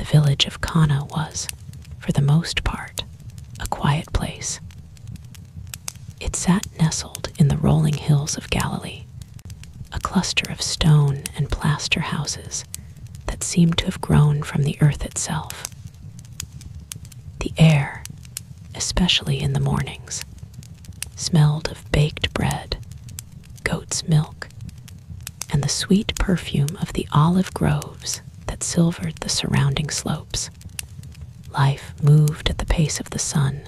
village of Cana was, for the most part, a quiet place. It sat nestled in the rolling hills of Galilee, a cluster of stone and plaster houses that seemed to have grown from the earth itself. The air, especially in the mornings, smelled of baked bread, goat's milk, and the sweet perfume of the olive groves that silvered the surrounding slopes. Life moved at the pace of the sun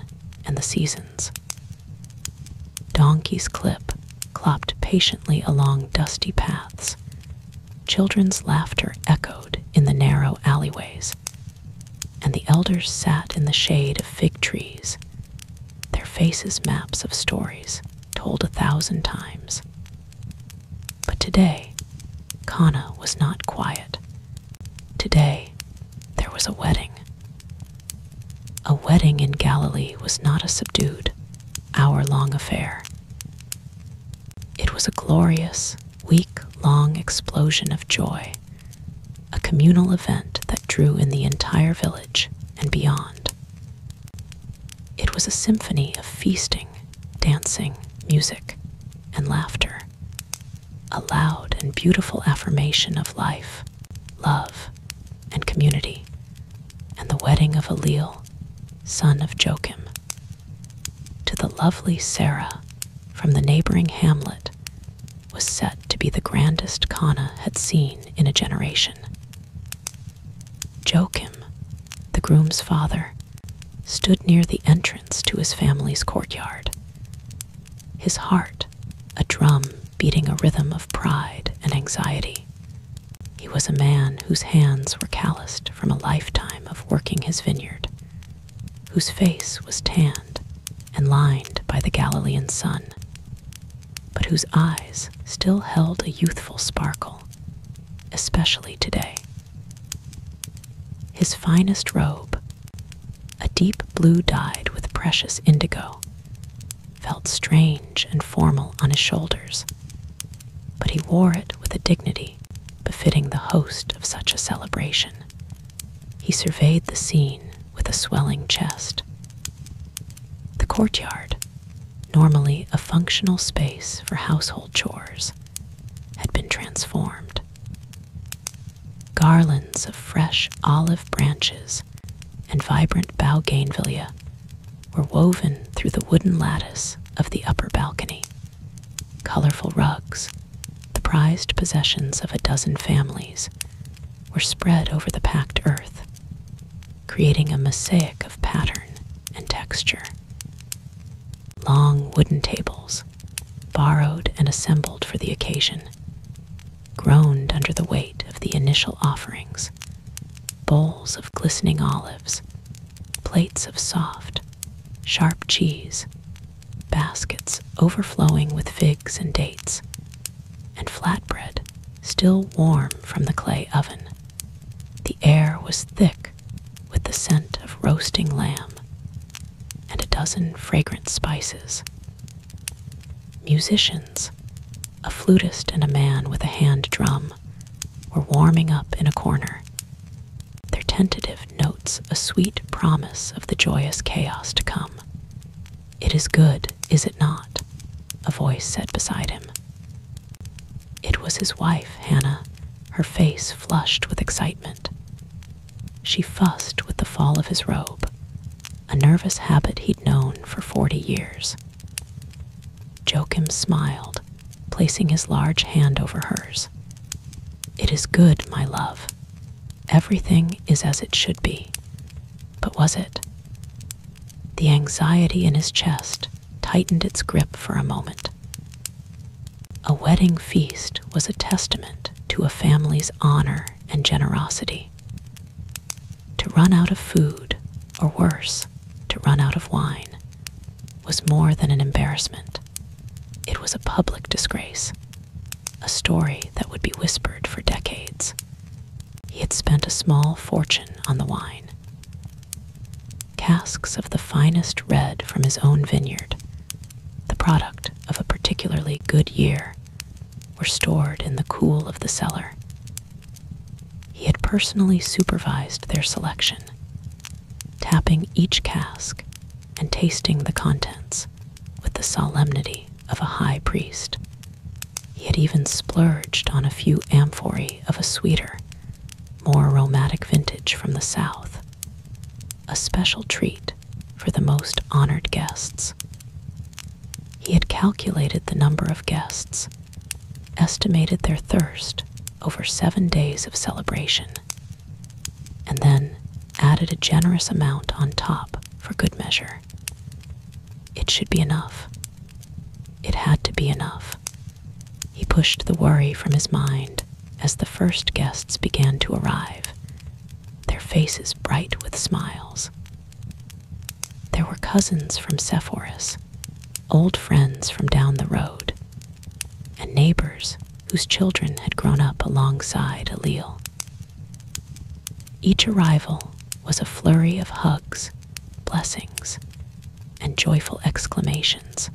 and the seasons. Donkeys clopped patiently along dusty paths. Children's laughter echoed in the narrow alleyways, and the elders sat in the shade of fig trees, their faces maps of stories told 1,000 times. But today, Cana was not quiet. Today, there was a wedding. A wedding in Galilee was not a subdued, hour-long affair. It was a glorious, week-long explosion of joy, a communal event that drew in the entire village and beyond. It was a symphony of feasting, dancing, music, and laughter, a loud and beautiful affirmation of life, love, and community, and the wedding of Eliel, son of Joachim, to the lovely Sarah from the neighboring hamlet, was set to be the grandest Cana had seen in a generation. Joachim, the groom's father, stood near the entrance to his family's courtyard, his heart a drum beating a rhythm of pride and anxiety. He was a man whose hands were calloused from a lifetime of working his vineyard, whose face was tanned and lined by the Galilean sun, but whose eyes still held a youthful sparkle, especially today. His finest robe, a deep blue dyed with precious indigo, felt strange and formal on his shoulders, but he wore it with a dignity befitting the host of such a celebration. He surveyed the scene with a swelling chest. The courtyard, normally a functional space for household chores, had been transformed. Garlands of fresh olive branches and vibrant bougainvillea were woven through the wooden lattice of the upper balcony. Colorful rugs, the prized possessions of 12 families, were spread over the packed earth, creating a mosaic of pattern and texture. Long wooden tables, borrowed and assembled for the occasion, groaned under the weight of the initial offerings. Bowls of glistening olives, plates of soft, sharp cheese, baskets overflowing with figs and dates, and flatbread still warm from the clay oven. The air was thick with the scent of roasting lamb and 12 fragrant spices. Musicians, a flutist and a man with a hand drum, were warming up in a corner, their tentative notes a sweet promise of the joyous chaos to come. "It is good, is it not?" a voice said beside him. It was his wife, Hannah, her face flushed with excitement. She fussed with the fall of his robe, a nervous habit he'd known for 40 years. Joachim smiled, placing his large hand over hers. "It is good, my love. Everything is as it should be." But was it? The anxiety in his chest tightened its grip for a moment. A wedding feast was a testament to a family's honor and generosity. To run out of food, or worse, to run out of wine, was more than an embarrassment. It was a public disgrace, a story that would be whispered for decades. He had spent a small fortune on the wine. Casks of the finest red from his own vineyard, the product of a particularly good year, were stored in the cool of the cellar. He had personally supervised their selection, tapping each cask and tasting the contents with the solemnity of a high priest. He had even splurged on a few amphorae of a sweeter, more aromatic vintage from the south, a special treat for the most honored guests. He had calculated the number of guests, estimated their thirst over 7 days of celebration, and then added a generous amount on top for good measure. It should be enough. It had to be enough. He pushed the worry from his mind as the first guests began to arrive, their faces bright with smiles. There were cousins from Sepphoris, old friends from down the road, and neighbors whose children had grown up alongside Alil. Each arrival was a flurry of hugs, blessings, and joyful exclamations.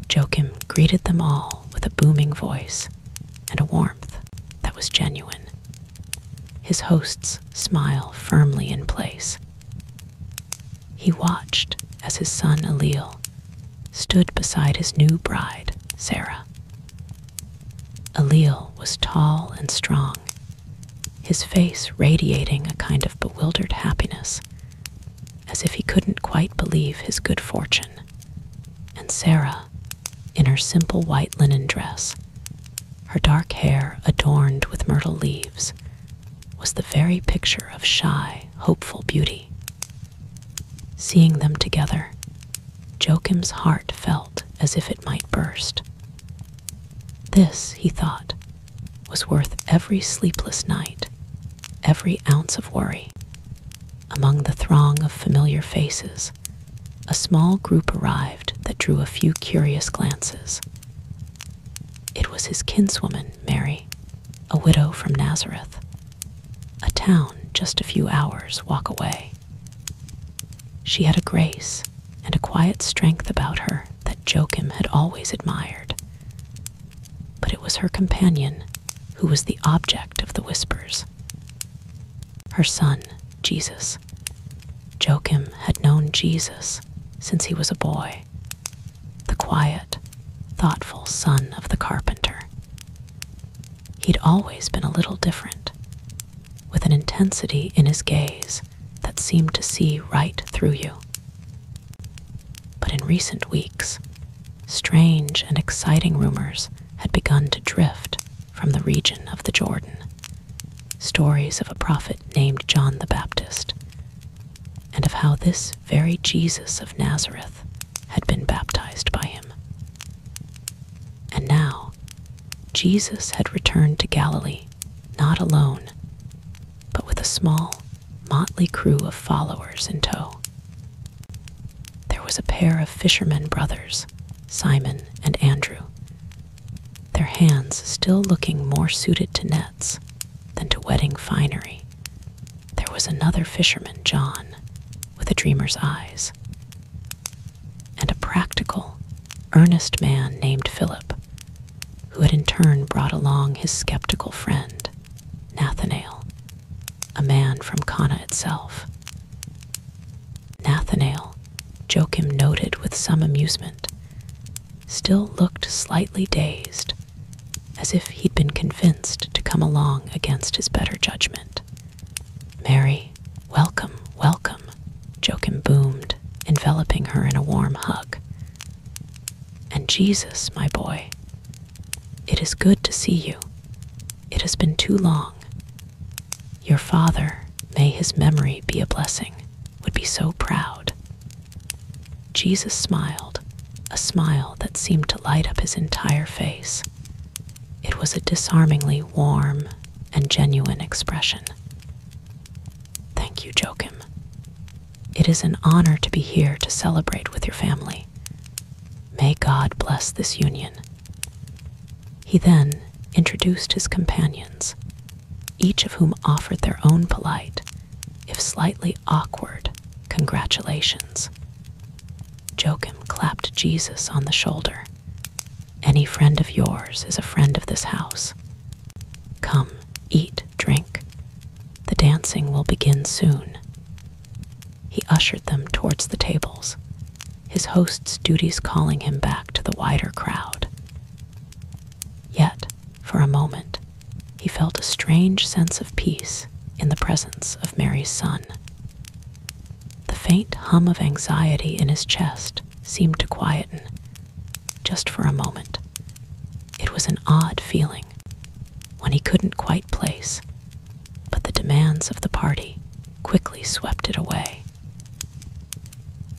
Joachim greeted them all with a booming voice and a warmth that was genuine, his host's smile firmly in place. He watched as his son Alil stood beside his new bride, Sarah. Alil was tall and strong, his face radiating a kind of bewildered happiness, as if he couldn't quite believe his good fortune. And Sarah, in her simple white linen dress, her dark hair adorned with myrtle leaves, was the very picture of shy, hopeful beauty. Seeing them together, Joachim's heart felt as if it might burst. This, he thought, was worth every sleepless night, every ounce of worry. Among the throng of familiar faces, a small group arrived that drew a few curious glances. It was his kinswoman, Mary, a widow from Nazareth, a town just a few hours' walk away. She had a grace and a quiet strength about her that Joachim had always admired. But it was her companion who was the object of the whispers. Her son, Jesus. Joachim had known Jesus since he was a boy, the quiet, thoughtful son of the carpenter. He'd always been a little different, with an intensity in his gaze that seemed to see right through you. But in recent weeks, strange and exciting rumors had begun to drift from the region of the Jordan, stories of a prophet named John the Baptist, and of how this very Jesus of Nazareth had been baptized by him. And now, Jesus had returned to Galilee, not alone, but with a small, motley crew of followers in tow. There was a pair of fishermen brothers, Simon and Andrew, their hands still looking more suited to nets than to wedding finery. There was another fisherman, John, with a dreamer's eyes, and a practical, earnest man named Philip, who had in turn brought along his skeptical friend, Nathanael, a man from Cana itself. Nathanael, Joachim noted with some amusement, still looked slightly dazed, as if he'd been convinced to come along against his better judgment. "Mary, welcome, welcome," Joachim boomed, enveloping her in a warm hug. "And Jesus, my boy, it is good to see you. It has been too long. Your father, may his memory be a blessing, would be so proud." Jesus smiled, a smile that seemed to light up his entire face. It was a disarmingly warm and genuine expression. "Thank you, Joachim. It is an honor to be here to celebrate with your family. May God bless this union." He then introduced his companions, each of whom offered their own polite, if slightly awkward, congratulations. Joachim clapped Jesus on the shoulder. "Any friend of yours is a friend of this house. Come, eat, drink. dancing will begin soon." He ushered them towards the tables, his host's duties calling him back to the wider crowd. Yet, for a moment, he felt a strange sense of peace in the presence of Mary's son. The faint hum of anxiety in his chest seemed to quieten, just for a moment. It was an odd feeling, one he couldn't quite place, but the demands of the party quickly swept it away.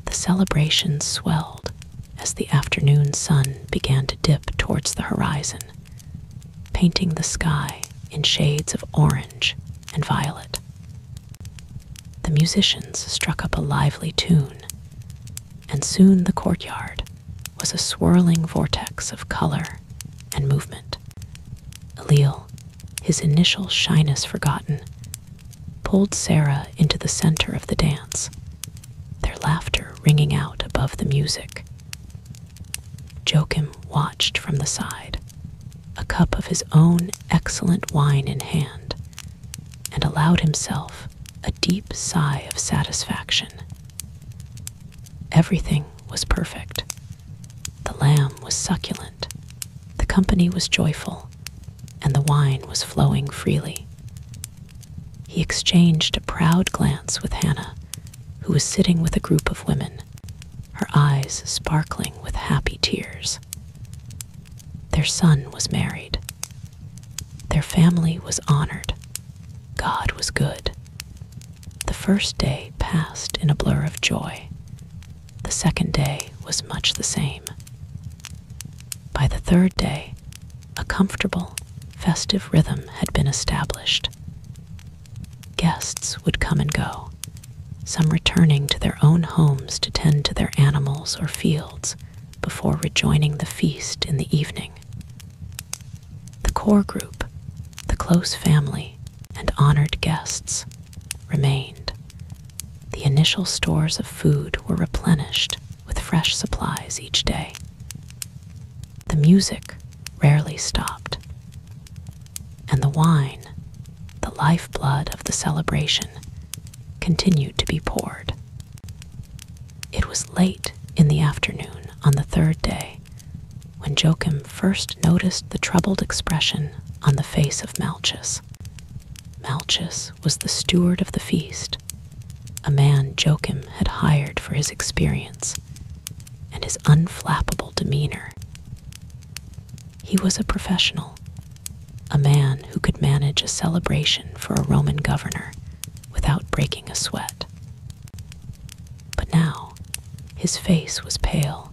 The celebration swelled as the afternoon sun began to dip towards the horizon, painting the sky in shades of orange and violet. The musicians struck up a lively tune, and soon the courtyard was a swirling vortex of color and movement. Elil, his initial shyness forgotten, pulled Sarah into the center of the dance, their laughter ringing out above the music. Joachim watched from the side, a cup of his own excellent wine in hand, and allowed himself a deep sigh of satisfaction. Everything was perfect. The lamb was succulent, the company was joyful, and the wine was flowing freely. He exchanged a proud glance with Hannah, who was sitting with a group of women, her eyes sparkling with happy tears. Their son was married. Their family was honored. God was good. The first day passed in a blur of joy. The second day was much the same. By the third day, a comfortable, festive rhythm had been established. Guests would come and go, some returning to their own homes to tend to their animals or fields before rejoining the feast in the evening. The core group, the close family, and honored guests remained. The initial stores of food were replenished with fresh supplies each day. The music rarely stopped, and the wine, the lifeblood of the celebration, continued to be poured. It was late in the afternoon on the third day when Joachim first noticed the troubled expression on the face of Malchus. Malchus was the steward of the feast, a man Joachim had hired for his experience and his unflappable demeanor. He was a professional, a man who could manage a celebration for a Roman governor without breaking a sweat. But now, his face was pale,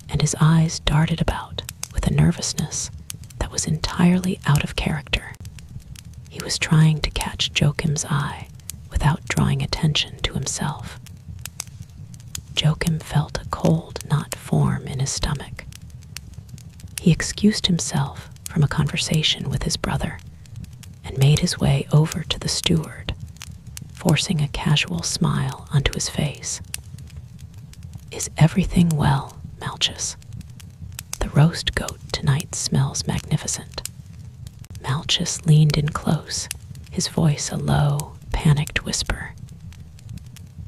and his eyes darted about with a nervousness that was entirely out of character. He was trying to catch Joachim's eye without drawing attention to himself. Joachim felt a cold knot form in his stomach. He excused himself from a conversation with his brother and made his way over to the steward, forcing a casual smile onto his face. "Is everything well, Malchus? The roast goat tonight smells magnificent." Malchus leaned in close, his voice a low, panicked whisper.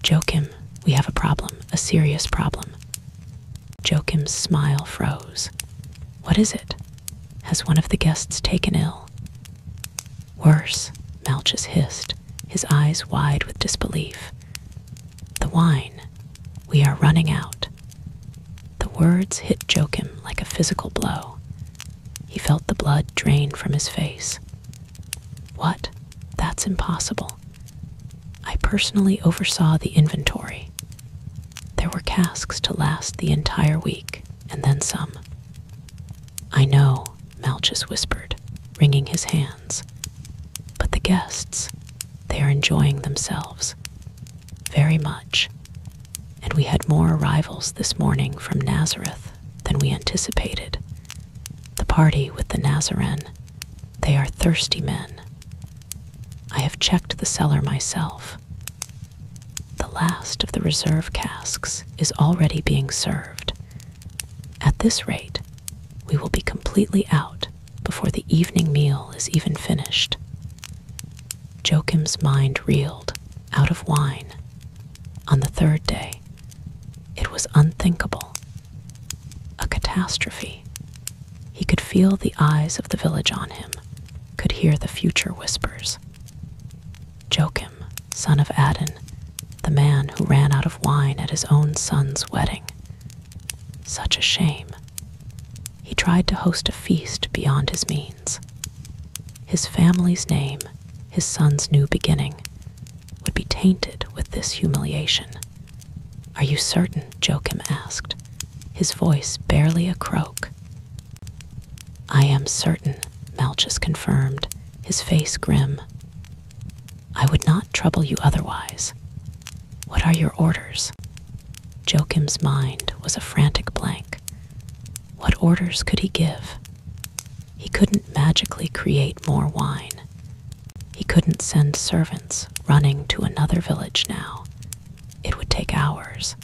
"Joachim, we have a problem, a serious problem." Joachim's smile froze. "What is it? Has one of the guests taken ill?" "Worse," Malchus hissed, his eyes wide with disbelief. "The wine. We are running out." The words hit Joachim like a physical blow. He felt the blood drain from his face. "What? That's impossible. I personally oversaw the inventory. There were casks to last the entire week, and then some." "I know," Malchus whispered, wringing his hands. "But the guests, they are enjoying themselves. Very much. And we had more arrivals this morning from Nazareth than we anticipated. The party with the Nazarene, they are thirsty men. I have checked the cellar myself. The last of the reserve casks is already being served. At this rate, we will be completely out before the evening meal is even finished." Joachim's mind reeled, out of wine. On the third day, it was unthinkable. A catastrophe. He could feel the eyes of the village on him, could hear the future whispers. Joachim, son of Adon, the man who ran out of wine at his own son's wedding. Such a shame. He tried to host a feast beyond his means. His family's name, his son's new beginning, would be tainted with this humiliation. "Are you certain?" Joachim asked, his voice barely a croak. "I am certain," Malchus confirmed, his face grim. "I would not trouble you otherwise. What are your orders?" Joachim's mind was a frantic blank. What orders could he give? He couldn't magically create more wine. He couldn't send servants running to another village now. It would take hours.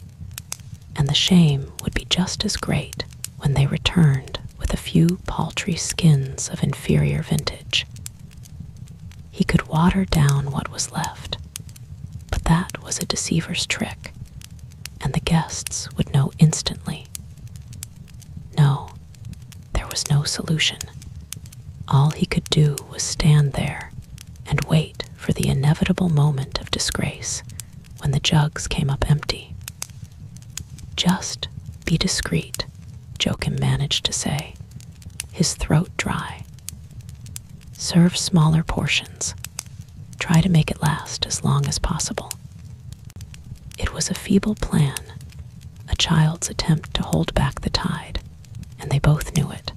And the shame would be just as great when they returned with a few paltry skins of inferior vintage. He could water down what was left, but that was a deceiver's trick, and the guests would know instantly. No, there was no solution. All he could do was stand there and wait for the inevitable moment of disgrace when the jugs came up empty. "Just be discreet," Joachim managed to say, his throat dry. "Serve smaller portions. Try to make it last as long as possible." It was a feeble plan, a child's attempt to hold back the tide, and they both knew it.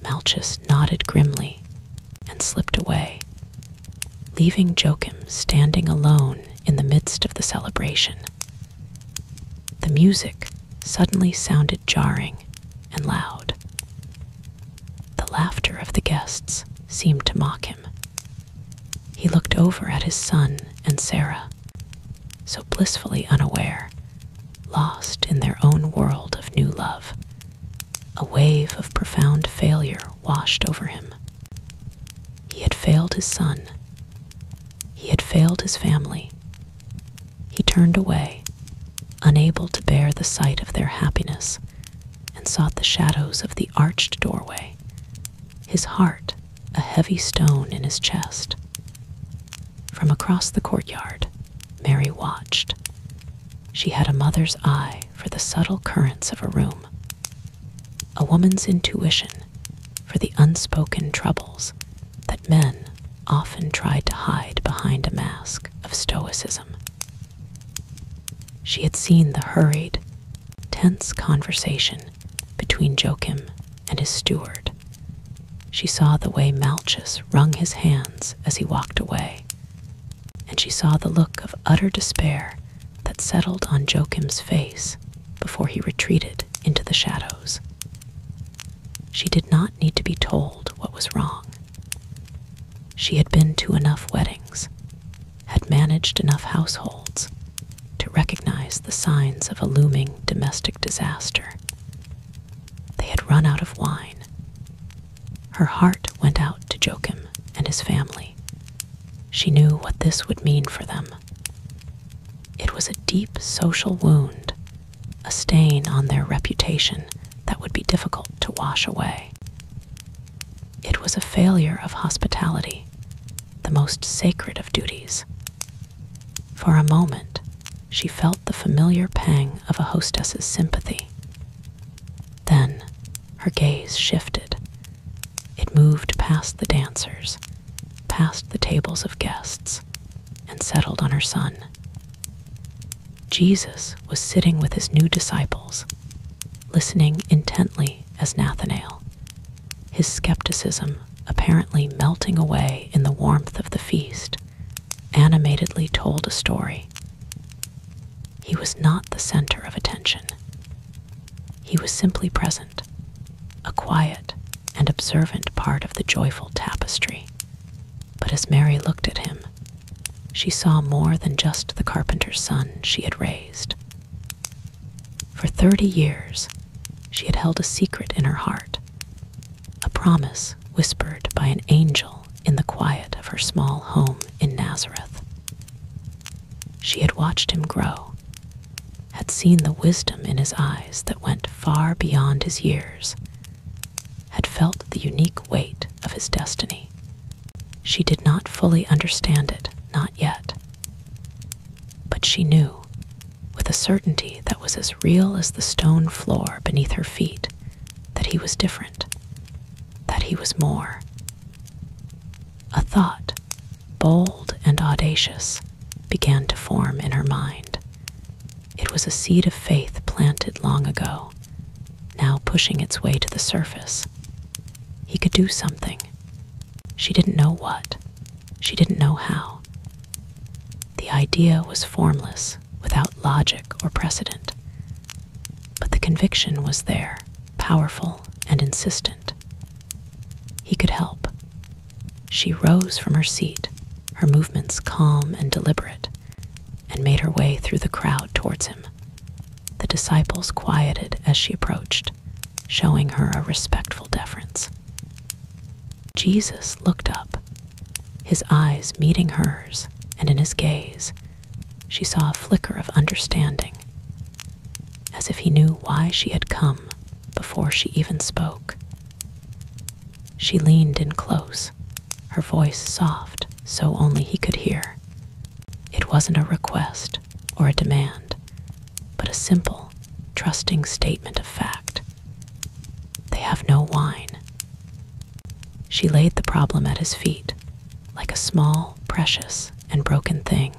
Malchus nodded grimly and slipped away, leaving Joachim standing alone in the midst of the celebration. The music suddenly sounded jarring and loud. The laughter of the guests seemed to mock him. He looked over at his son and Sarah, so blissfully unaware, lost in their own world of new love. A wave of profound failure washed over him. He had failed his son. He had failed his family. He turned away, unable to bear the sight of their happiness, and sought the shadows of the arched doorway, his heart a heavy stone in his chest. From across the courtyard, Mary watched. She had a mother's eye for the subtle currents of a room, a woman's intuition for the unspoken troubles that men often tried to hide behind a mask of stoicism. She had seen the hurried, tense conversation between Joachim and his steward. She saw the way Malchus wrung his hands as he walked away, and she saw the look of utter despair that settled on Joachim's face before he retreated into the shadows. She did not need to be told what was wrong. She had been to enough weddings, had managed enough households to recognize the signs of a looming domestic disaster. They had run out of wine. Her heart went out to Joachim and his family. She knew what this would mean for them. It was a deep social wound, a stain on their reputation that would be difficult to wash away. It was a failure of hospitality, the most sacred of duties. For a moment, she felt the familiar pang of a hostess's sympathy. Then, her gaze shifted. It moved past the dancers, past the tables of guests, and settled on her son. Jesus was sitting with his new disciples, listening intently as Nathanael, his skepticism apparently melting away in the warmth of the feast, animatedly told a story. He was not the center of attention. He was simply present, a quiet and observant part of the joyful tapestry. But as Mary looked at him, she saw more than just the carpenter's son she had raised. For 30 years, she had held a secret in her heart, a promise whispered by an angel in the quiet of her small home in Nazareth. She had watched him grow, had seen the wisdom in his eyes that went far beyond his years, had felt the unique weight of his destiny. She did not fully understand it, not yet. But she knew, with a certainty that was as real as the stone floor beneath her feet, that he was different, that he was more. A thought, bold and audacious, began to form in her mind. It was a seed of faith planted long ago, now pushing its way to the surface. He could do something. She didn't know what. She didn't know how. The idea was formless, without logic or precedent. But the conviction was there, powerful and insistent. He could help. She rose from her seat, her movements calm and deliberate, and made her way through the crowd towards him. The disciples quieted as she approached, showing her a respectful deference. Jesus looked up, his eyes meeting hers, and in his gaze, she saw a flicker of understanding, as if he knew why she had come before she even spoke. She leaned in close, her voice soft so only he could hear. It wasn't a request or a demand, but a simple, trusting statement of fact. They have no wine. She laid the problem at his feet, like a small, precious, and broken thing.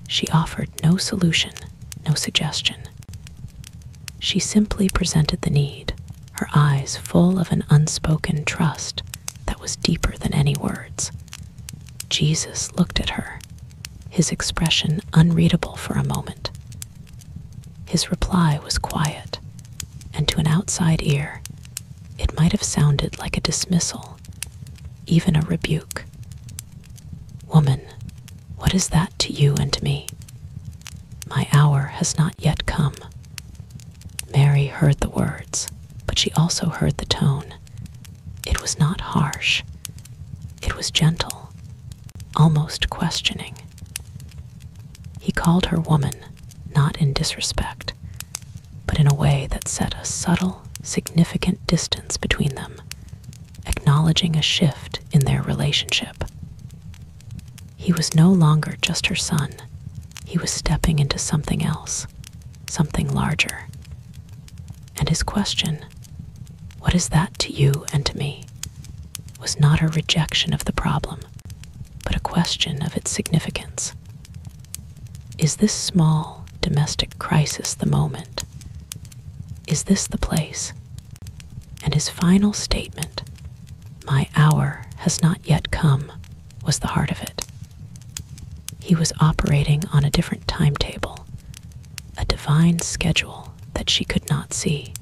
She offered no solution, no suggestion. She simply presented the need, her eyes full of an unspoken trust that was deeper than any words. Jesus looked at her, his expression unreadable for a moment. His reply was quiet, and to an outside ear, it might have sounded like a dismissal, even a rebuke. "Woman, what is that to you and to me? My hour has not yet come." Mary heard the words, but she also heard the tone. It was not harsh. It was gentle, almost questioning. He called her woman, not in disrespect, but in a way that set a subtle, significant distance between them, acknowledging a shift in their relationship. He was no longer just her son. He was stepping into something else, something larger. And his question, "What is that to you and to me?" was not a rejection of the problem, but a question of its significance. Is this small domestic crisis the moment? Is this the place? And his final statement, "My hour has not yet come," was the heart of it. He was operating on a different timetable, a divine schedule that she could not see.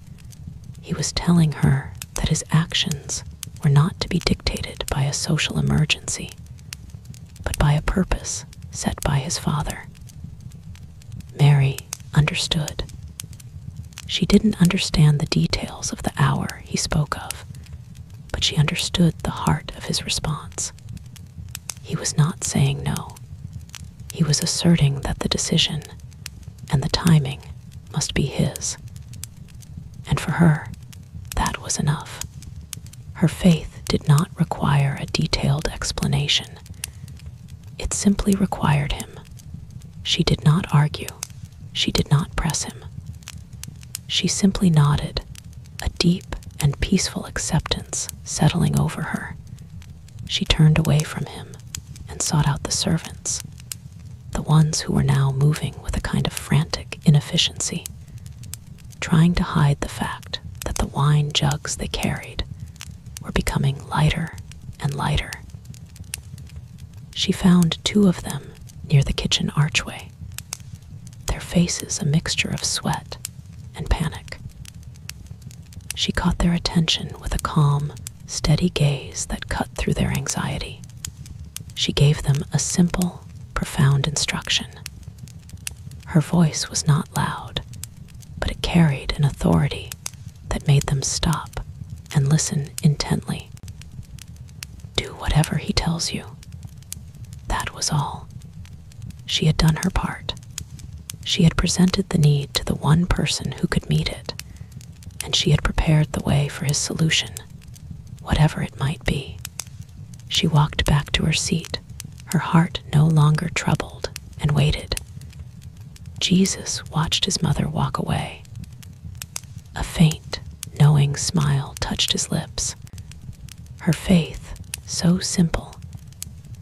He was telling her that his actions were not to be dictated by a social emergency, but by a purpose set by his Father. Mary understood. She didn't understand the details of the hour he spoke of, but she understood the heart of his response. He was not saying no. He was asserting that the decision and the timing must be his. And for her, that was enough. Her faith did not require a detailed explanation. It simply required him. She did not argue. She did not press him. She simply nodded, a deep and peaceful acceptance settling over her. She turned away from him and sought out the servants, the ones who were now moving with a kind of frantic inefficiency, trying to hide the fact that the wine jugs they carried were becoming lighter and lighter. She found 2 of them near the kitchen archway, their faces a mixture of sweat and panic. She caught their attention with a calm, steady gaze that cut through their anxiety. She gave them a simple, profound instruction. Her voice was not loud, but it carried an authority that made them stop and listen intently. "Do whatever he tells you." That was all. She had done her part. She had presented the need to the one person who could meet it, and she had prepared the way for his solution, whatever it might be. She walked back to her seat, her heart no longer troubled, and waited. Jesus watched his mother walk away. A faint, knowing smile touched his lips. Her faith, so simple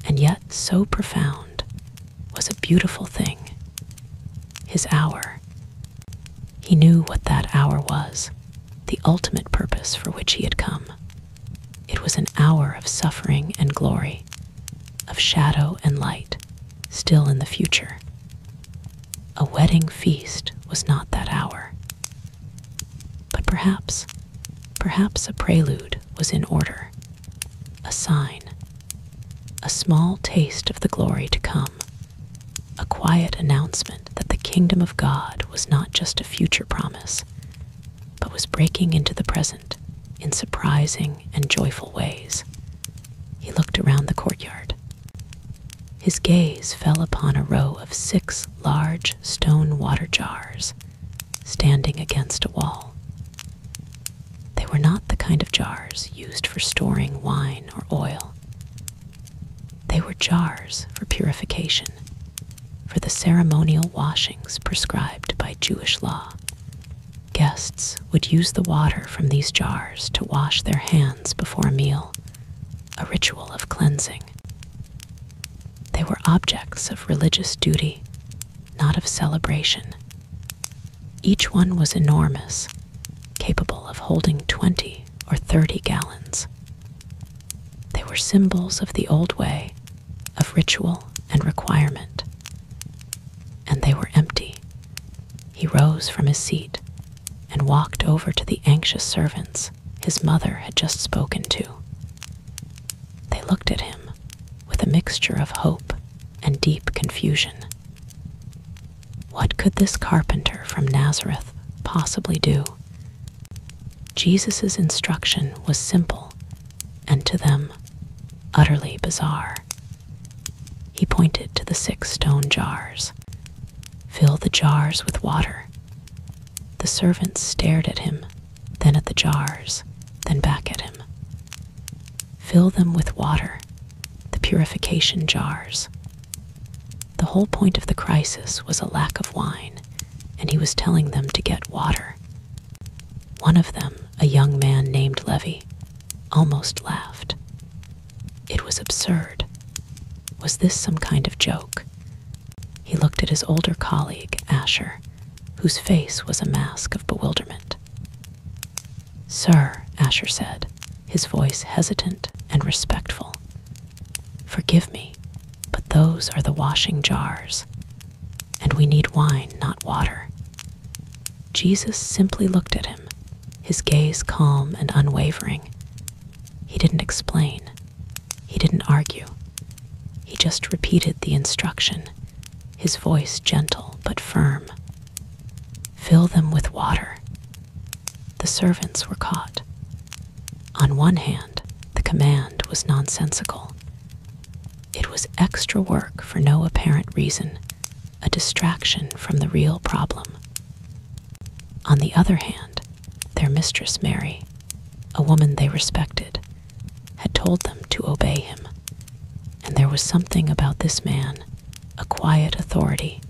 and yet so profound, was a beautiful thing. His hour. He knew what that hour was, the ultimate purpose for which he had come. It was an hour of suffering and glory, of shadow and light, still in the future. A wedding feast was not that hour. But perhaps a prelude was in order, a sign, a small taste of the glory to come, a quiet announcement that the kingdom of God was not just a future promise, but was breaking into the present in surprising and joyful ways. He looked around the courtyard. His gaze fell upon a row of 6 large stone water jars standing against a wall. They were not the kind of jars used for storing wine or oil. They were jars for purification, for the ceremonial washings prescribed by Jewish law. Guests would use the water from these jars to wash their hands before a meal, a ritual of cleansing. They were objects of religious duty, not of celebration. Each one was enormous, capable of holding 20 or 30 gallons. They were symbols of the old way, of ritual and requirement. And they were empty. He rose from his seat and walked over to the anxious servants his mother had just spoken to. They looked at him with a mixture of hope and deep confusion. What could this carpenter from Nazareth possibly do? Jesus' instruction was simple, and to them, utterly bizarre. He pointed to the 6 stone jars. "Fill the jars with water." The servants stared at him, then at the jars, then back at him. "Fill them with water," the purification jars. The whole point of the crisis was a lack of wine, and he was telling them to get water. One of them, a young man named Levi, almost laughed. It was absurd. Was this some kind of joke? He looked at his older colleague, Asher, whose face was a mask of bewilderment. "Sir," Asher said, his voice hesitant and respectful, "forgive me, but those are the washing jars, and we need wine, not water." Jesus simply looked at him, his gaze calm and unwavering. He didn't explain. He didn't argue. He just repeated the instruction, his voice gentle but firm. "Fill them with water." The servants were caught. On one hand, the command was nonsensical. It was extra work for no apparent reason, a distraction from the real problem. On the other hand, their mistress Mary, a woman they respected, had told them to obey him. And there was something about this man, a quiet authority,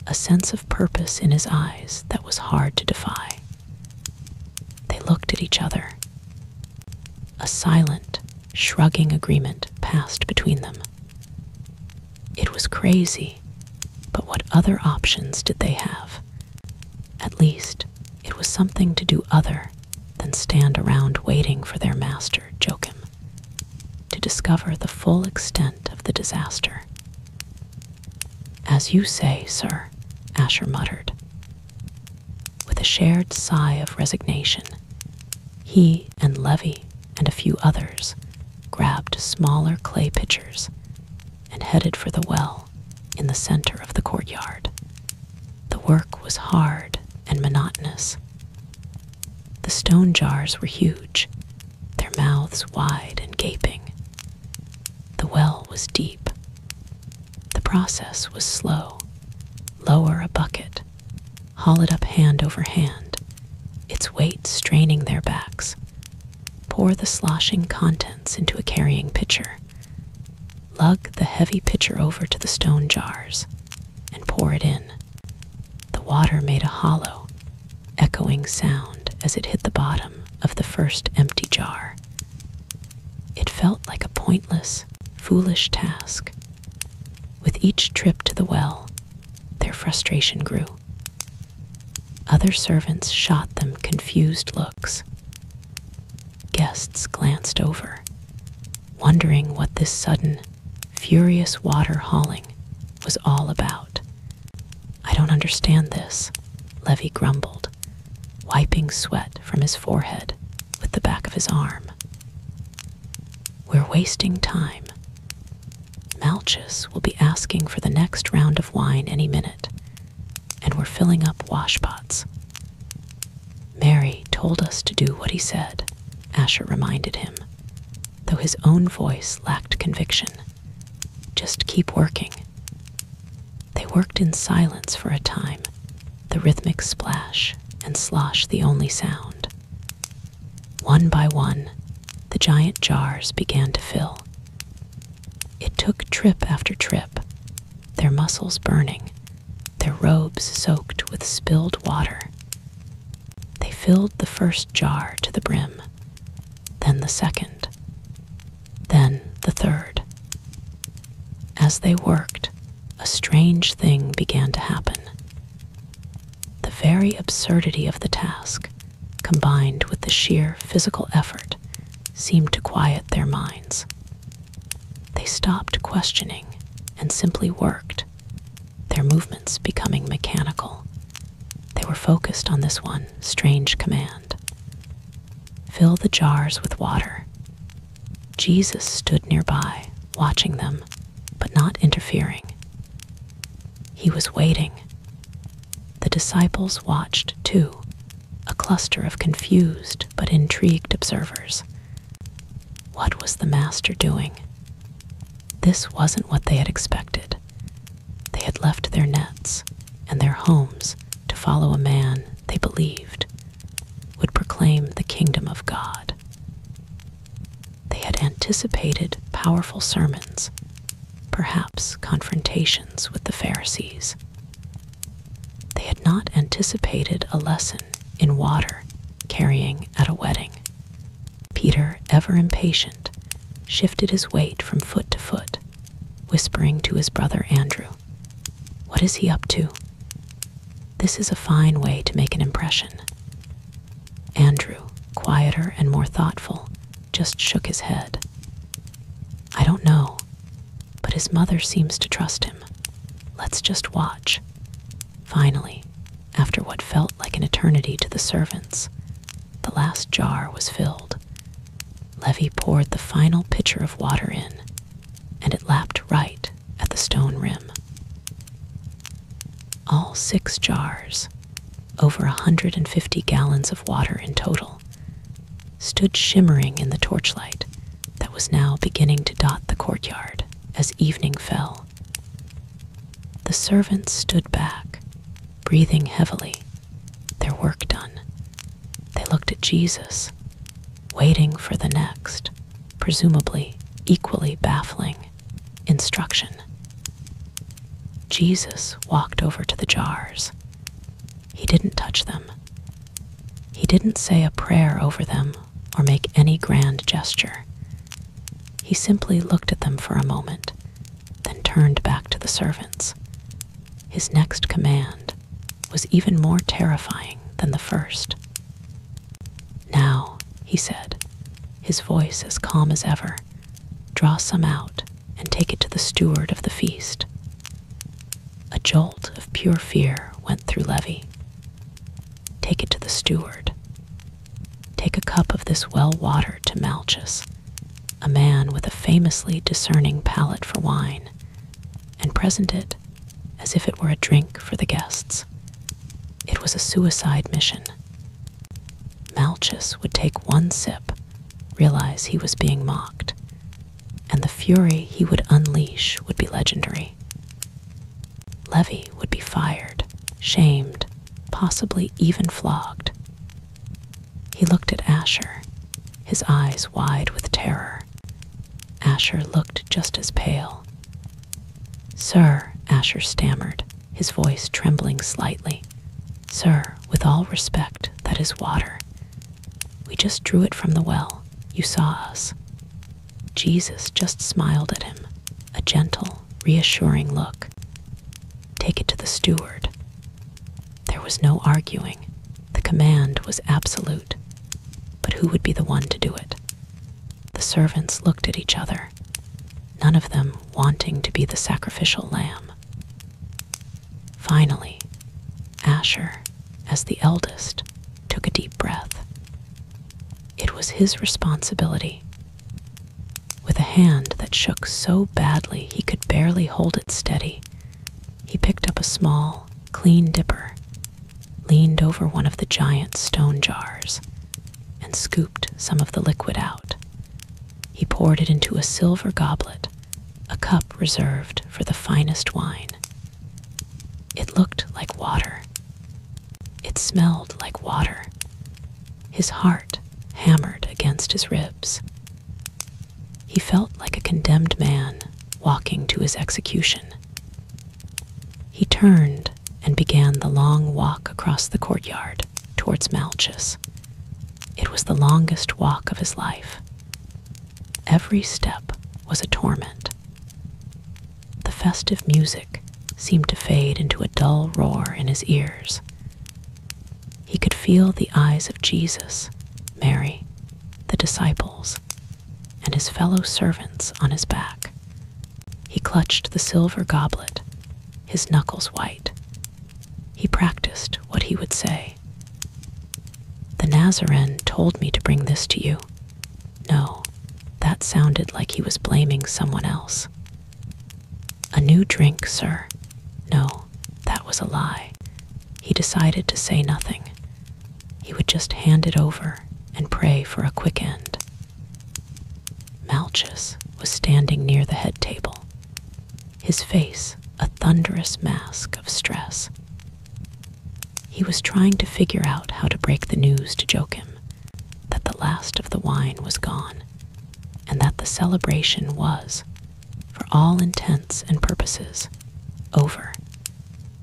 a sense of purpose in his eyes that was hard to defy. They looked at each other. A silent, shrugging agreement passed between them. It was crazy, but what other options did they have? At least, it was something to do other than stand around waiting for their master, Joachim, to discover the full extent of the disaster. "As you say, sir," Asher muttered. With a shared sigh of resignation, he and Levi and a few others grabbed smaller clay pitchers and headed for the well in the center of the courtyard. The work was hard and monotonous. The stone jars were huge, their mouths wide and gaping. was deep. The process was slow. Lower a bucket, haul it up hand over hand, its weight straining their backs. Pour the sloshing contents into a carrying pitcher. Lug the heavy pitcher over to the stone jars and pour it in. The water made a hollow, echoing sound as it hit the bottom of the first empty jar. It felt like a pointless, foolish task. With each trip to the well, their frustration grew. Other servants shot them confused looks. Guests glanced over, wondering what this sudden, furious water hauling was all about. "I don't understand this," Levi grumbled, wiping sweat from his forehead with the back of his arm. "We're wasting time. Malchus will be asking for the next round of wine any minute, and we're filling up washpots." "Mary told us to do what he said," Asher reminded him, though his own voice lacked conviction. "Just keep working." They worked in silence for a time, the rhythmic splash and slosh the only sound. One by one, the giant jars began to fill. It took trip after trip, their muscles burning, their robes soaked with spilled water. They filled the first jar to the brim, then the second, then the third. As they worked, a strange thing began to happen. The very absurdity of the task, combined with the sheer physical effort, seemed to quiet their minds. They stopped questioning and simply worked, their movements becoming mechanical. They were focused on this one strange command: fill the jars with water. Jesus stood nearby, watching them, but not interfering. He was waiting. The disciples watched too, a cluster of confused but intrigued observers. What was the Master doing? This wasn't what they had expected. They had left their nets and their homes to follow a man they believed would proclaim the kingdom of God. They had anticipated powerful sermons, perhaps confrontations with the Pharisees. They had not anticipated a lesson in water carrying at a wedding. Peter, ever impatient, shifted his weight from foot to foot, whispering to his brother Andrew, "What is he up to?" "This is a fine way to make an impression." Andrew, quieter and more thoughtful, just shook his head. "I don't know, but his mother seems to trust him. Let's just watch." Finally, after what felt like an eternity to the servants, the last jar was filled. Levi poured the final pitcher of water in, and it lapped right at the stone rim. All 6 jars, over 150 gallons of water in total, stood shimmering in the torchlight that was now beginning to dot the courtyard as evening fell. The servants stood back, breathing heavily, their work done. They looked at Jesus, waiting for the next, presumably equally baffling, instruction. Jesus walked over to the jars. He didn't touch them. He didn't say a prayer over them or make any grand gesture. He simply looked at them for a moment, then turned back to the servants. His next command was even more terrifying than the first. "Now," he said, his voice as calm as ever, "draw some out and take it to the steward of the feast." A jolt of pure fear went through Levi. Take it to the steward. Take a cup of this well water to Malchus, a man with a famously discerning palate for wine, and present it as if it were a drink for the guests. It was a suicide mission. Malchus would take one sip, realize he was being mocked, and the fury he would unleash would be legendary. Levi would be fired, shamed, possibly even flogged. He looked at Asher, his eyes wide with terror. Asher looked just as pale. "Sir," Asher stammered, his voice trembling slightly. "Sir, with all respect, that is water. We just drew it from the well. You saw us." Jesus just smiled at him, a gentle, reassuring look. "Take it to the steward." There was no arguing. The command was absolute. But who would be the one to do it? The servants looked at each other, none of them wanting to be the sacrificial lamb. Finally, Asher, as the eldest, took a deep breath. It was his responsibility. With a hand that shook so badly he could barely hold it steady, he picked up a small, clean dipper, leaned over one of the giant stone jars, and scooped some of the liquid out. He poured it into a silver goblet, a cup reserved for the finest wine. It looked like water. It smelled like water. His heart hammered against his ribs. He felt like a condemned man walking to his execution. He turned and began the long walk across the courtyard towards Malchus. It was the longest walk of his life. Every step was a torment. The festive music seemed to fade into a dull roar in his ears. He could feel the eyes of Jesus, Mary, the disciples, and his fellow servants on his back. He clutched the silver goblet, his knuckles white. He practiced what he would say. "The Nazarene told me to bring this to you." No, that sounded like he was blaming someone else. "A new drink, sir." No, that was a lie. He decided to say nothing. He would just hand it over and pray for a quick end. Malchus was standing near the head table, his face a thunderous mask of stress. He was trying to figure out how to break the news to Joachim that the last of the wine was gone, and that the celebration was, for all intents and purposes, over.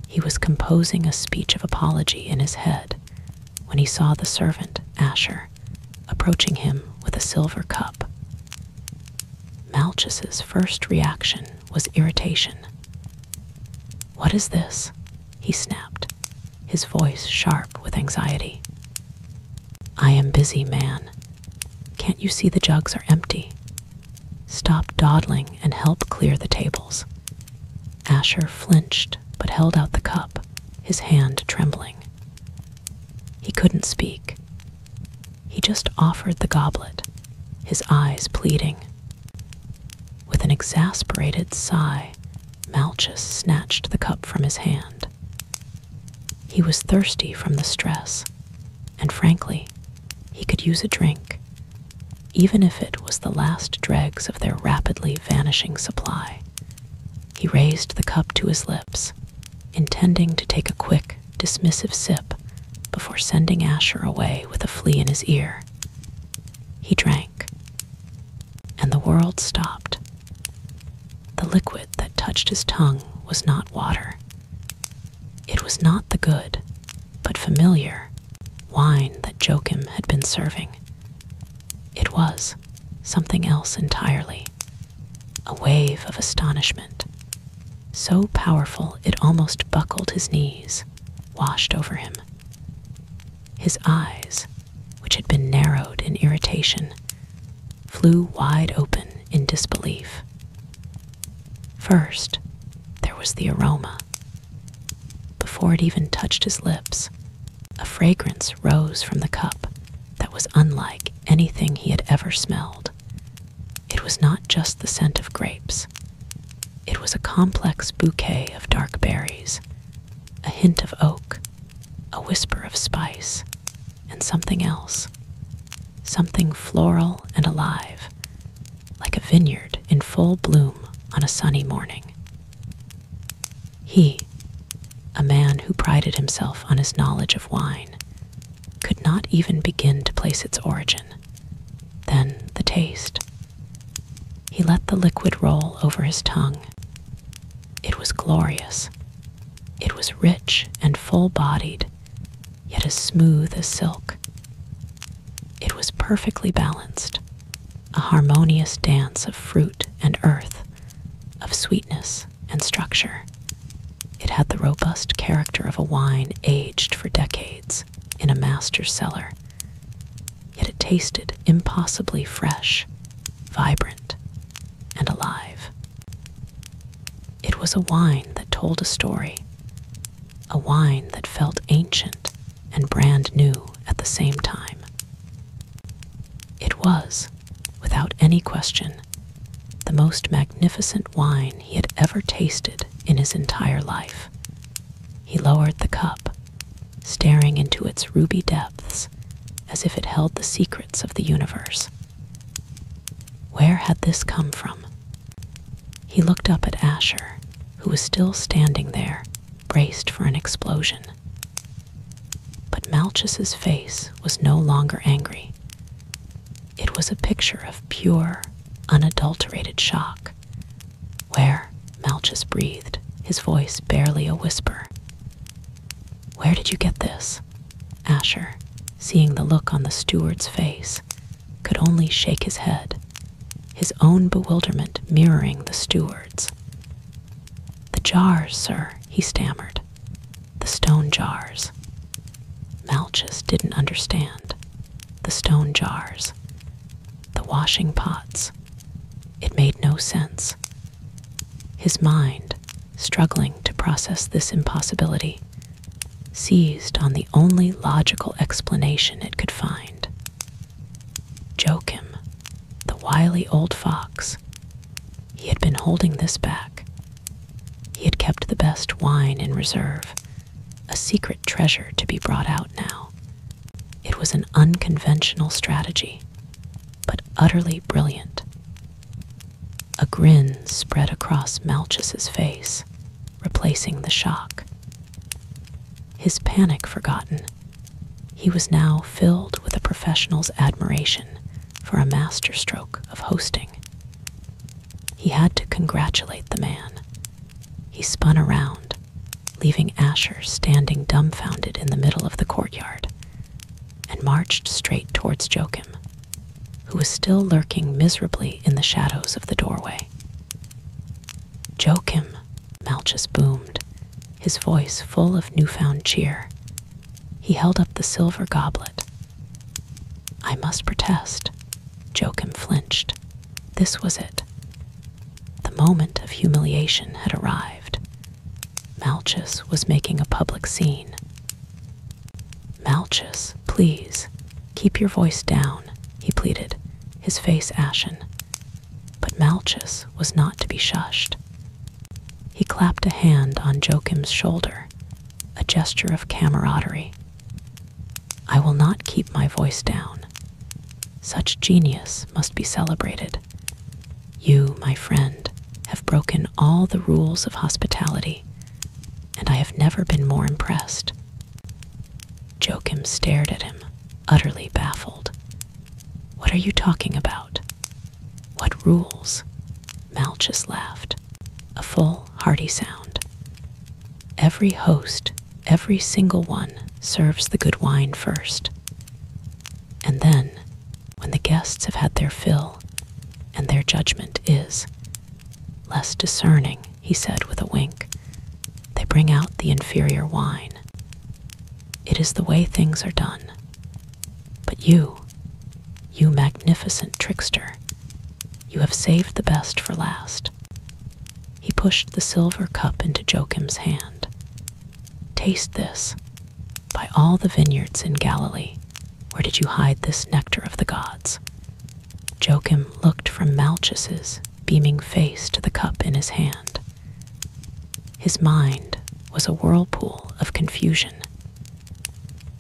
He was composing a speech of apology in his head when he saw the servant, Asher, approaching him with a silver cup. Malchus's first reaction was irritation. "What is this?" he snapped, his voice sharp with anxiety. "I am busy, man. Can't you see the jugs are empty? Stop dawdling and help clear the tables." Asher flinched but held out the cup, his hand trembling. He couldn't speak. He just offered the goblet, his eyes pleading. With an exasperated sigh, Malchus snatched the cup from his hand. He was thirsty from the stress, and frankly, he could use a drink, even if it was the last dregs of their rapidly vanishing supply. He raised the cup to his lips, intending to take a quick, dismissive sip before sending Asher away with a flea in his ear. He drank, and the world stopped. The liquid that touched his tongue was not water. It was not the good, but familiar, wine that Joachim had been serving. It was something else entirely, a wave of astonishment, so powerful it almost buckled his knees, washed over him. His eyes, which had been narrowed in irritation, flew wide open in disbelief. First, there was the aroma. Before it even touched his lips, a fragrance rose from the cup that was unlike anything he had ever smelled. It was not just the scent of grapes. It was a complex bouquet of dark berries, a hint of oak, a whisper of spice, and something else, something floral and alive, like a vineyard in full bloom on a sunny morning. He, a man who prided himself on his knowledge of wine, could not even begin to place its origin. Then the taste. He let the liquid roll over his tongue. It was glorious. It was rich and full-bodied, yet as smooth as silk. It was perfectly balanced, a harmonious dance of fruit and earth, of sweetness and structure. It had the robust character of a wine aged for decades in a master's cellar, yet it tasted impossibly fresh, vibrant, and alive. It was a wine that told a story, a wine that felt ancient and brand new at the same time. It was, without any question, the most magnificent wine he had ever tasted in his entire life. He lowered the cup, staring into its ruby depths as if it held the secrets of the universe. Where had this come from? He looked up at Asher, who was still standing there, braced for an explosion. But Malchus's face was no longer angry. It was a picture of pure, unadulterated shock. Where? Malchus breathed, his voice barely a whisper. Where did you get this? Asher, seeing the look on the steward's face, could only shake his head, his own bewilderment mirroring the steward's. The jars, sir, he stammered. The stone jars. Malchus didn't understand. The stone jars. The washing pots. It made no sense. His mind, struggling to process this impossibility, seized on the only logical explanation it could find. Joachim, the wily old fox. He had been holding this back. He had kept the best wine in reserve, a secret treasure to be brought out now. It was an unconventional strategy, but utterly brilliant. A grin spread across Malchus's face, replacing the shock. His panic forgotten, he was now filled with a professional's admiration for a masterstroke of hosting. He had to congratulate the man. He spun around, leaving Asher standing dumbfounded in the middle of the courtyard, and marched straight towards Joachim, who was still lurking miserably in the shadows of the doorway. Joachim, Malchus boomed, his voice full of newfound cheer. He held up the silver goblet. I must protest. Joachim flinched. This was it. The moment of humiliation had arrived. Malchus was making a public scene. Malchus, please, keep your voice down, he pleaded, his face ashen. But Malchus was not to be shushed. He clapped a hand on Joachim's shoulder, a gesture of camaraderie. I will not keep my voice down. Such genius must be celebrated. You, my friend, have broken all the rules of hospitality, and I have never been more impressed. Joachim stared at him, utterly baffled. What are you talking about? What rules? Malchus laughed, a full, hearty sound. Every host, every single one, serves the good wine first. And then, when the guests have had their fill, and their judgment is less discerning, he said with a wink, they bring out the inferior wine. It is the way things are done. But you magnificent trickster, you have saved the best for last. He pushed the silver cup into Joachim's hand. Taste this. By all the vineyards in Galilee, where did you hide this nectar of the gods? Joachim looked from Malchus's beaming face to the cup in his hand. His mind was a whirlpool of confusion.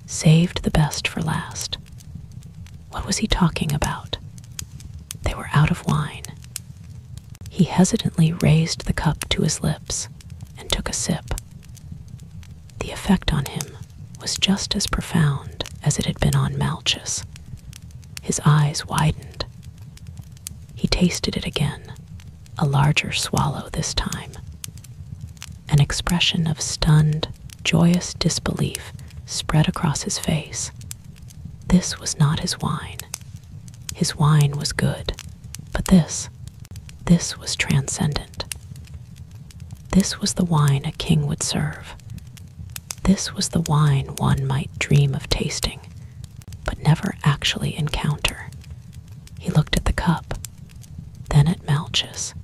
Saved the best for last. What was he talking about? They were out of wine. He hesitantly raised the cup to his lips and took a sip. The effect on him was just as profound as it had been on Malchus. His eyes widened. He tasted it again, a larger swallow this time. An expression of stunned, joyous disbelief spread across his face. This was not his wine. His wine was good, but this was transcendent. This was the wine a king would serve. This was the wine one might dream of tasting, but never actually encounter. He looked at the cup, then at Malchus,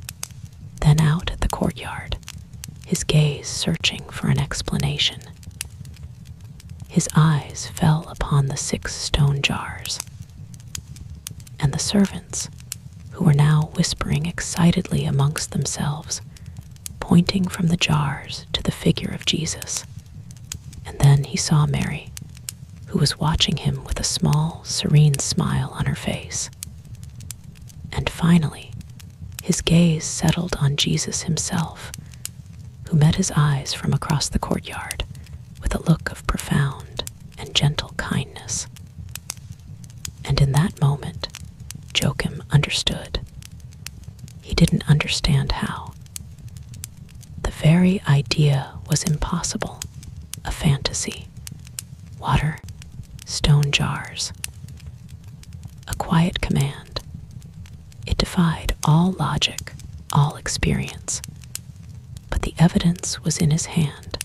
then out at the courtyard, his gaze searching for an explanation. His eyes fell upon the 6 stone jars, and the servants, who were now whispering excitedly amongst themselves, pointing from the jars to the figure of Jesus. And then he saw Mary, who was watching him with a small, serene smile on her face. And finally, his gaze settled on Jesus himself, who met his eyes from across the courtyard with a look of profound and gentle kindness. And in that moment, Joachim understood. He didn't understand how. The very idea was impossible, a fantasy. Water, stone jars. A quiet command. It defied all logic, all experience. But the evidence was in his hand,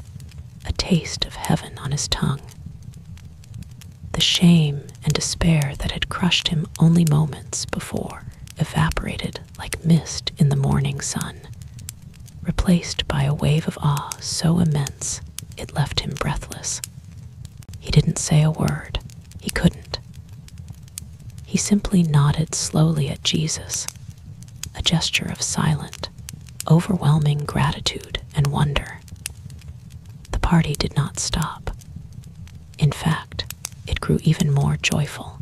a taste of heaven on his tongue. The shame and despair that had crushed him only moments before evaporated like mist in the morning sun, replaced by a wave of awe so immense it left him breathless. He didn't say a word. He couldn't. He simply nodded slowly at Jesus, a gesture of silent, overwhelming gratitude and wonder. The party did not stop. In fact, it grew even more joyful.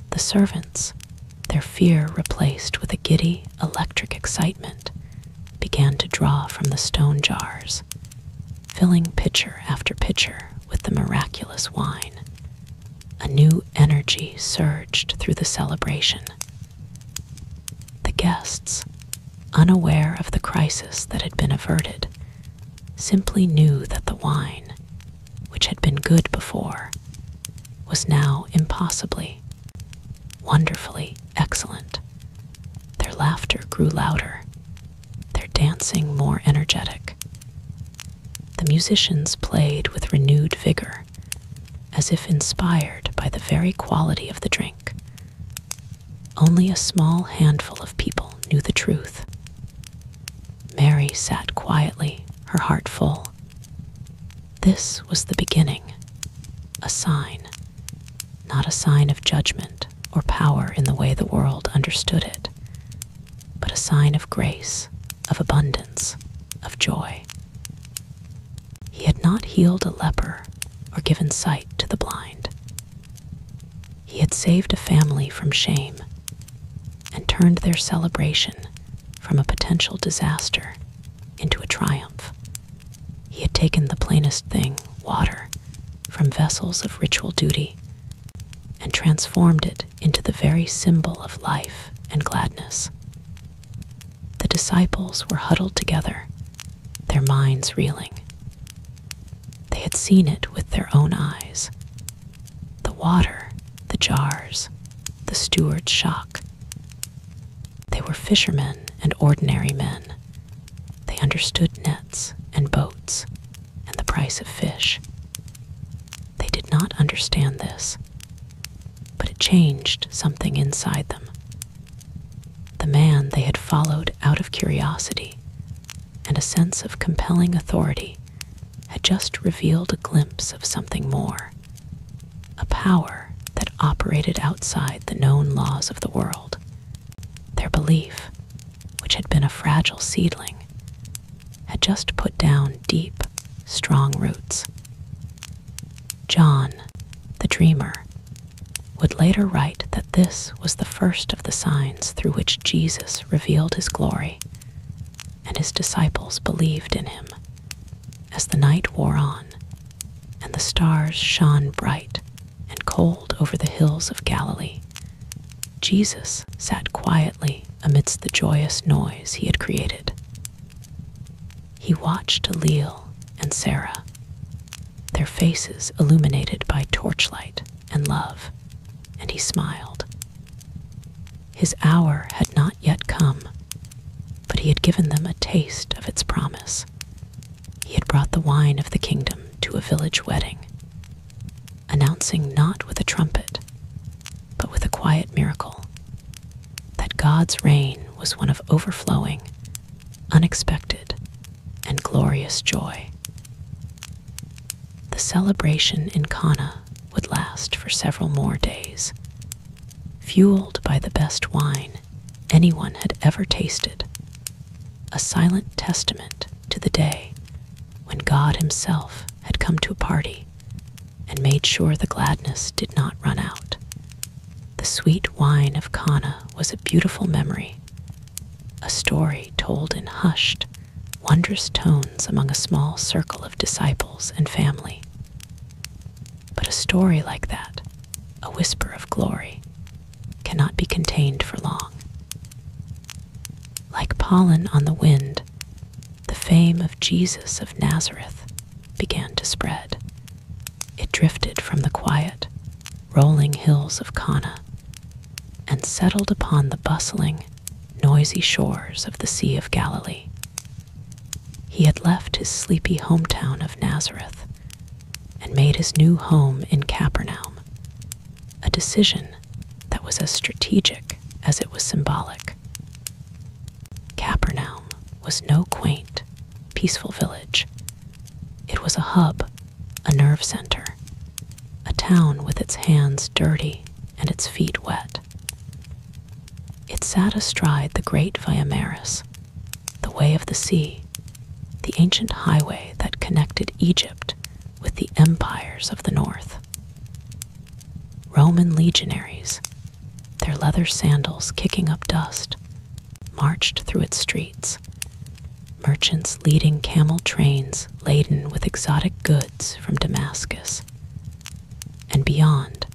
The servants, their fear replaced with a giddy, electric excitement, began to draw from the stone jars, filling pitcher after pitcher with the miraculous wine. A new energy surged through the celebration. The guests, unaware of the crisis that had been averted, simply knew that the wine, which had been good before, was now impossibly, wonderfully excellent. Their laughter grew louder, their dancing more energetic. The musicians played with renewed vigor, as if inspired by the very quality of the drink. Only a small handful of people knew the truth. Mary sat quietly, her heart full. This was the beginning, a sign, not a sign of judgment or power in the way the world understood it, but a sign of grace, of abundance, of joy. He had not healed a leper or given sight to the blind. He had saved a family from shame and turned their celebration from a potential disaster into a triumph. He had taken the plainest thing, water, from vessels of ritual duty and transformed it into the very symbol of life and gladness. The disciples were huddled together, their minds reeling. They had seen it with their own eyes. The water, the jars, the steward's shock. They were fishermen and ordinary men. They understood nets and boats and the price of fish. They did not understand this, but it changed something inside them. The man they had followed out of curiosity and a sense of compelling authority had just revealed a glimpse of something more, a power that operated outside the known laws of the world. Their belief, which had been a fragile seedling, had just put down deep, strong roots. John, the dreamer, would would later write that this was the first of the signs through which Jesus revealed his glory, and his disciples believed in him. As the night wore on, and the stars shone bright and cold over the hills of Galilee, Jesus sat quietly amidst the joyous noise he had created. He watched Leah and Sarah, their faces illuminated by torchlight and love, and he smiled. His hour had not yet come, but he had given them a taste of its promise. He had brought the wine of the kingdom to a village wedding, announcing not with a trumpet, but with a quiet miracle, that God's reign was one of overflowing, unexpected, and glorious joy. The celebration in Cana would last for several more days, fueled by the best wine anyone had ever tasted, a silent testament to the day when God himself had come to a party and made sure the gladness did not run out. The sweet wine of Cana was a beautiful memory, a story told in hushed, wondrous tones among a small circle of disciples and family. But a story like that, a whisper of glory, cannot be contained for long. Like pollen on the wind, the fame of Jesus of Nazareth began to spread. It drifted from the quiet, rolling hills of Cana and settled upon the bustling, noisy shores of the Sea of Galilee. He had left his sleepy hometown of Nazareth and made his new home in Capernaum, a decision that was as strategic as it was symbolic. Capernaum was no quaint, peaceful village. It was a hub, a nerve center, a town with its hands dirty and its feet wet. It sat astride the great Via Maris, the way of the sea, the ancient highway that connected Egypt with the empires of the north. Roman legionaries, their leather sandals kicking up dust, marched through its streets. Merchants leading camel trains laden with exotic goods from Damascus, and beyond,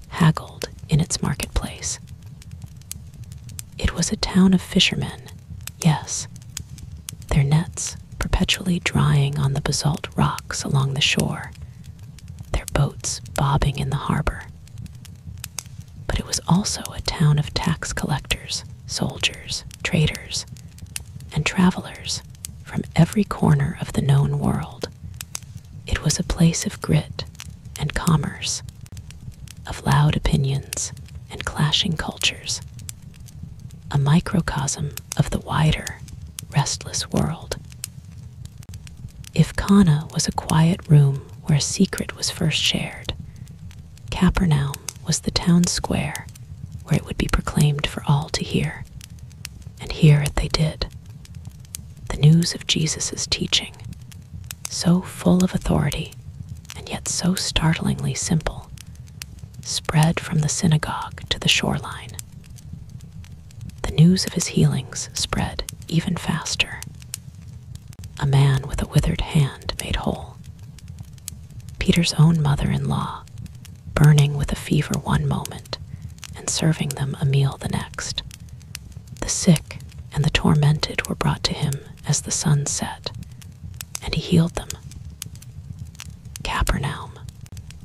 haggled in its marketplace. It was a town of fishermen, yes, their nets perpetually drying on the basalt rocks along the shore, their boats bobbing in the harbor. But it was also a town of tax collectors, soldiers, traders, and travelers from every corner of the known world. It was a place of grit and commerce, of loud opinions and clashing cultures, a microcosm of the wider, restless world. If Cana was a quiet room where a secret was first shared, Capernaum was the town square where it would be proclaimed for all to hear. And hear it they did. The news of Jesus' teaching, so full of authority and yet so startlingly simple, spread from the synagogue to the shoreline. The news of his healings spread even faster. A man with a withered hand made whole. Peter's own mother-in-law, burning with a fever one moment and serving them a meal the next. The sick and the tormented were brought to him as the sun set, and he healed them. Capernaum,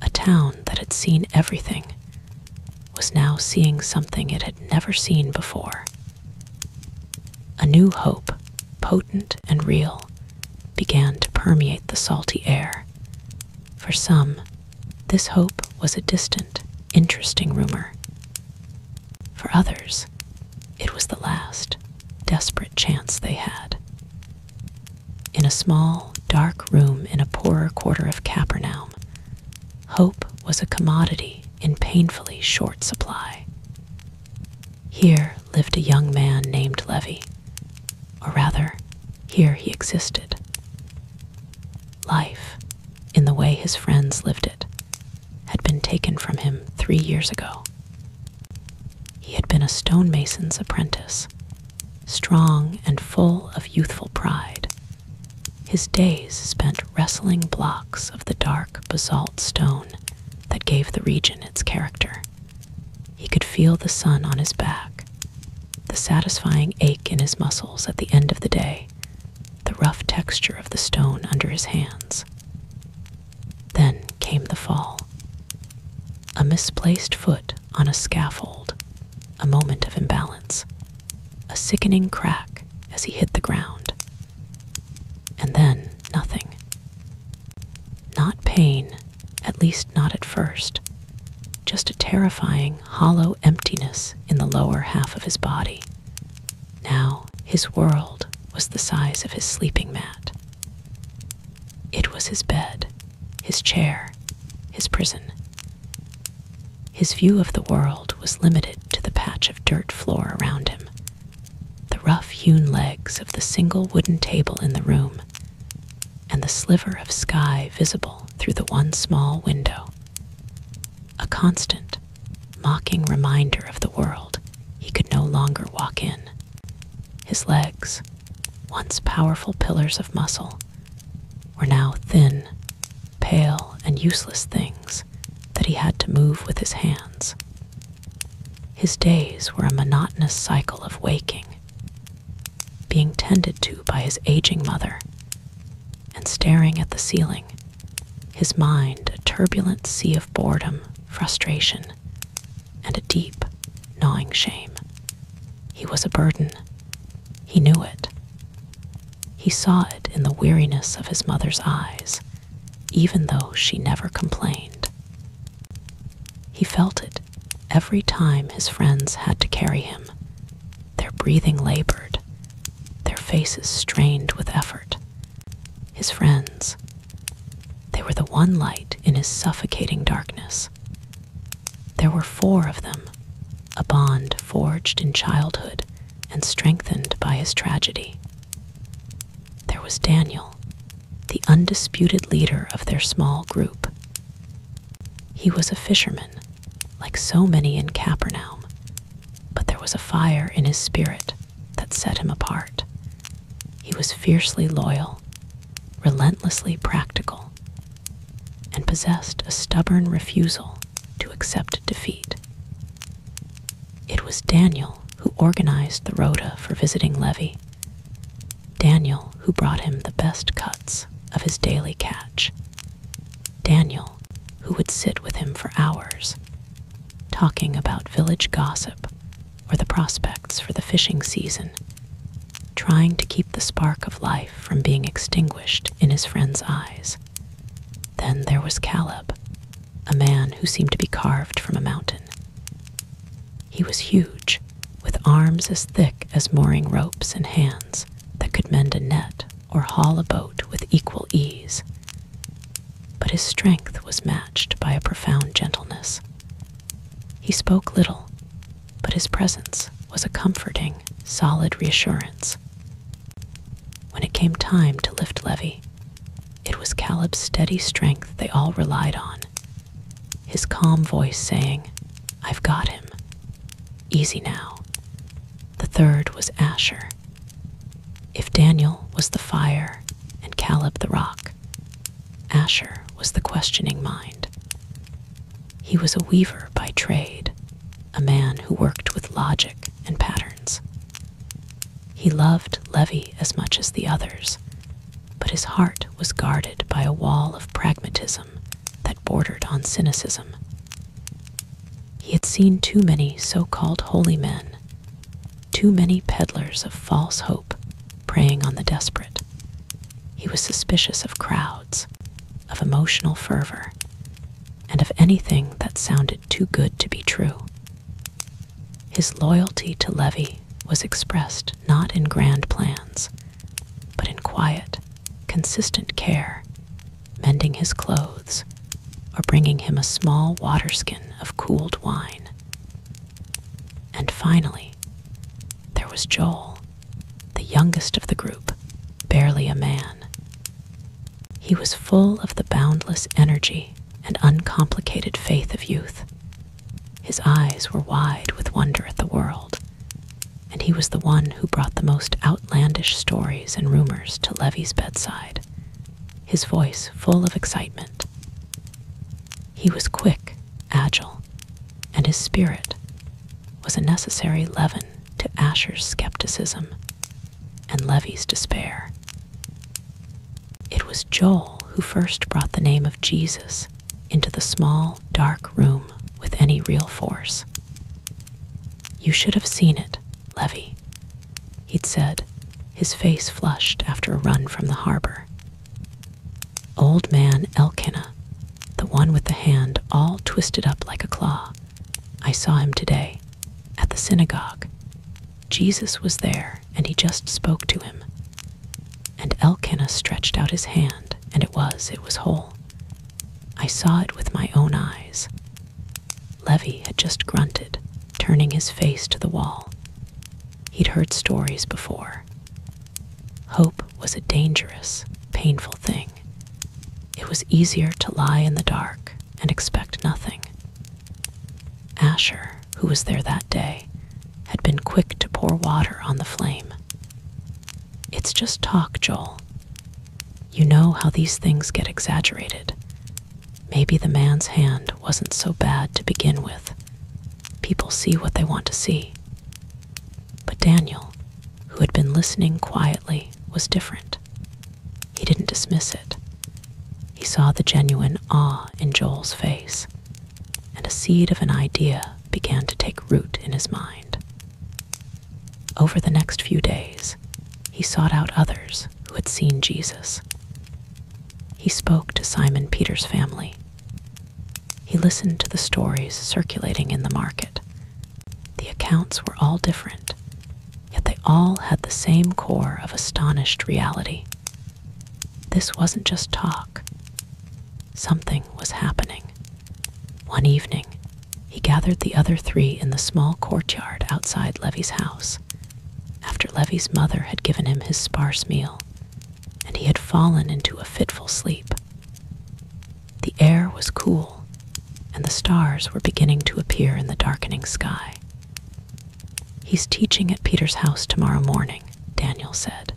a town that had seen everything, was now seeing something it had never seen before. A new hope, potent and real, began to permeate the salty air. For some, this hope was a distant, interesting rumor. For others, it was the last, desperate chance they had. In a small, dark room in a poorer quarter of Capernaum, hope was a commodity in painfully short supply. Here lived a young man named Levi, or rather, here he existed. Life, in the way his friends lived it, had been taken from him 3 years ago. been a stonemason's apprentice, strong and full of youthful pride. His days spent wrestling blocks of the dark basalt stone that gave the region its character. He could feel the sun on his back, the satisfying ache in his muscles at the end of the day, the rough texture of the stone under his hands. Then came the fall. A misplaced foot on a scaffold, a moment of imbalance, a sickening crack as he hit the ground. And then nothing. Not pain, at least not at first, just a terrifying, hollow emptiness in the lower half of his body. Now his world was the size of his sleeping mat. It was his bed, his chair, his prison. His view of the world was limited to the patch of dirt floor around him, the rough-hewn legs of the single wooden table in the room, and the sliver of sky visible through the one small window. A constant, mocking reminder of the world he could no longer walk in. His legs, once powerful pillars of muscle, were now thin, pale, and useless things that he had to move with his hands. His days were a monotonous cycle of waking, being tended to by his aging mother, and staring at the ceiling, his mind a turbulent sea of boredom, frustration, and a deep, gnawing shame. He was a burden. He knew it. He saw it in the weariness of his mother's eyes, even though she never complained. He felt it every time his friends had to carry him, their breathing labored, their faces strained with effort. His friends, they were the one light in his suffocating darkness. There were 4 of them, a bond forged in childhood and strengthened by his tragedy. There was Daniel, the undisputed leader of their small group. He was a fisherman, like so many in Capernaum, but there was a fire in his spirit that set him apart. He was fiercely loyal, relentlessly practical, and possessed a stubborn refusal to accept defeat. It was Daniel who organized the rota for visiting Levi. Daniel who brought him the best cuts of his daily catch. Daniel who would sit with him for hours, talking about village gossip or the prospects for the fishing season, trying to keep the spark of life from being extinguished in his friend's eyes. Then there was Caleb, a man who seemed to be carved from a mountain. He was huge, with arms as thick as mooring ropes and hands that could mend a net or haul a boat with equal ease. But his strength was matched by a profound gentleness. He spoke little, but his presence was a comforting, solid reassurance. When it came time to lift Levi, it was Caleb's steady strength they all relied on, his calm voice saying, "I've got him. Easy now." The third was Asher. If Daniel was the fire and Caleb the rock, Asher was the questioning mind. He was a weaver by trade, a man who worked with logic and patterns. He loved Levi as much as the others, but his heart was guarded by a wall of pragmatism that bordered on cynicism. He had seen too many so-called holy men, too many peddlers of false hope preying on the desperate. He was suspicious of crowds, of emotional fervor, and of anything that sounded too good to be true. His loyalty to Levi was expressed not in grand plans, but in quiet, consistent care, mending his clothes, or bringing him a small water skin of cooled wine. And finally, there was Joel, the youngest of the group, barely a man. He was full of the boundless energy and uncomplicated faith of youth. His eyes were wide with wonder at the world, and he was the one who brought the most outlandish stories and rumors to Levi's bedside, his voice full of excitement. He was quick, agile, and his spirit was a necessary leaven to Asher's skepticism and Levi's despair. It was Joel who first brought the name of Jesus into the small, dark room with any real force. "You should have seen it, Levi," he'd said, his face flushed after a run from the harbor. "Old man Elkanah, the one with the hand all twisted up like a claw. I saw him today, at the synagogue. Jesus was there, and he just spoke to him. And Elkanah stretched out his hand, and it was whole. I saw it with my own eyes." Levi had just grunted, turning his face to the wall. He'd heard stories before. Hope was a dangerous, painful thing. It was easier to lie in the dark and expect nothing. Asher, who was there that day, had been quick to pour water on the flame. "It's just talk, Joel. You know how these things get exaggerated. Maybe the man's hand wasn't so bad to begin with. People see what they want to see." But Daniel, who had been listening quietly, was different. He didn't dismiss it. He saw the genuine awe in Joel's face, and a seed of an idea began to take root in his mind. Over the next few days, he sought out others who had seen Jesus. He spoke to Simon Peter's family. He listened to the stories circulating in the market. The accounts were all different, yet they all had the same core of astonished reality. This wasn't just talk. Something was happening. One evening, he gathered the other three in the small courtyard outside Levi's house, after Levi's mother had given him his sparse meal, and he had fallen into a fitful sleep. The air was cool, and the stars were beginning to appear in the darkening sky. "He's teaching at Peter's house tomorrow morning," Daniel said,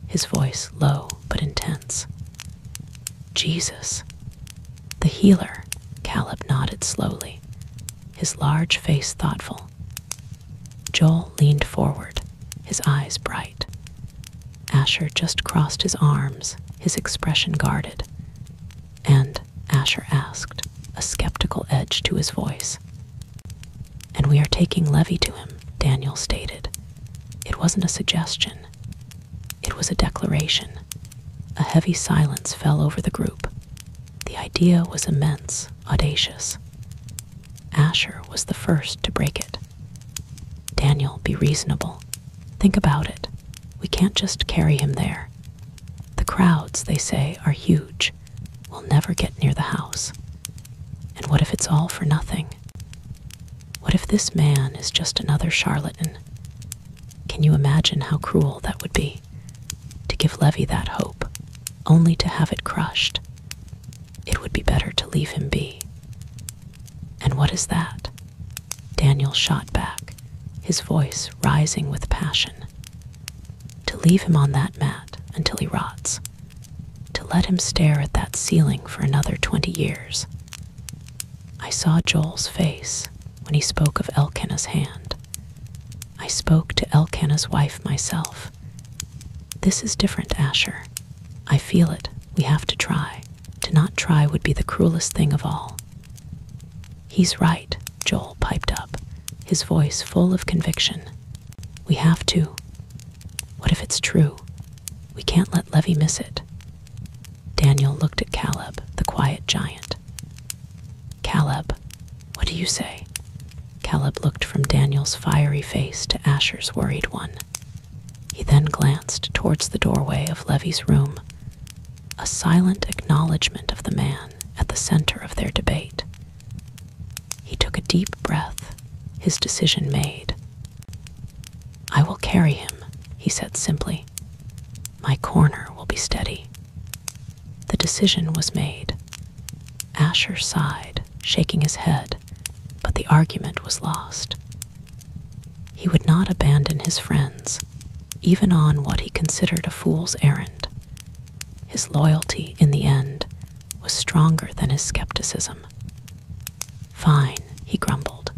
his voice low but intense. "Jesus, the healer," Caleb nodded slowly, his large face thoughtful. Joel leaned forward, his eyes bright. Asher just crossed his arms, his expression guarded. "And," Asher asked, a skeptical edge to his voice. "And we are taking Levi to him," Daniel stated. It wasn't a suggestion. It was a declaration. A heavy silence fell over the group. The idea was immense, audacious. Asher was the first to break it. "Daniel, be reasonable. Think about it. We can't just carry him there. The crowds, they say, are huge. We'll never get near the house. And what if it's all for nothing? What if this man is just another charlatan? Can you imagine how cruel that would be? To give Levi that hope, only to have it crushed. It would be better to leave him be." "And what is that?" Daniel shot back, his voice rising with passion. "To leave him on that mat until he rots. To let him stare at that ceiling for another 20 years. I saw Joel's face when he spoke of Elkanah's hand. I spoke to Elkanah's wife myself. This is different, Asher. I feel it. We have to try. To not try would be the cruelest thing of all." "He's right," Joel piped up, his voice full of conviction. "We have to. What if it's true? We can't let Levi miss it." Daniel looked at Caleb, the quiet giant. "Caleb, what do you say?" Caleb looked from Daniel's fiery face to Asher's worried one. He then glanced towards the doorway of Levi's room, a silent acknowledgement of the man at the center of their debate. He took a deep breath, his decision made. "I will carry him," he said simply. "My corner will be steady." The decision was made. Asher sighed, shaking his head, but the the argument was lost. He would not abandon his friends, even on what he considered a fool's errand. His loyalty, in the end, was stronger than his skepticism. "Fine," he grumbled,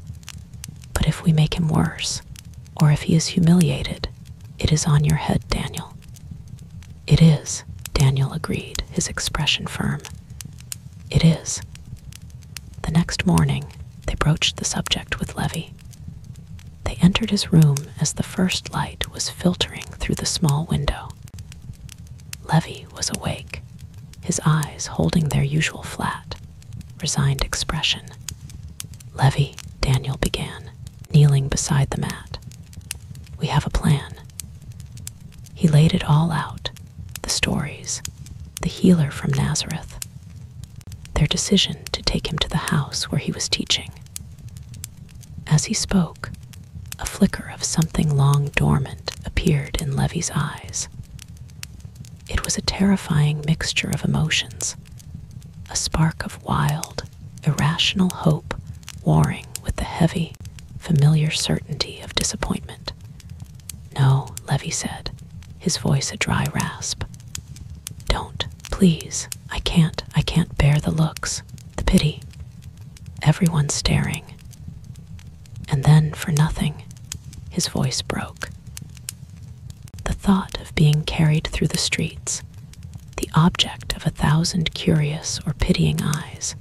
"but if we make him worse, or if he is humiliated, it is on your head, Daniel." "It is," Daniel agreed, his expression firm. "It is." The next morning, they broached the subject with Levi. They entered his room as the first light was filtering through the small window. Levi was awake, his eyes holding their usual flat, resigned expression. "Levi," Daniel began, kneeling beside the mat, "we have a plan." He laid it all out, the stories, the healer from Nazareth, their decision to take him to the house where he was teaching. As he spoke, a flicker of something long dormant appeared in Levi's eyes. It was a terrifying mixture of emotions, a spark of wild, irrational hope warring with the heavy, familiar certainty of disappointment. "No," Levi said, his voice a dry rasp. "Don't, please. I can't bear the looks, the pity. Everyone's staring." And then, for nothing, his voice broke. The thought of being carried through the streets, the object of 1,000 curious or pitying eyes,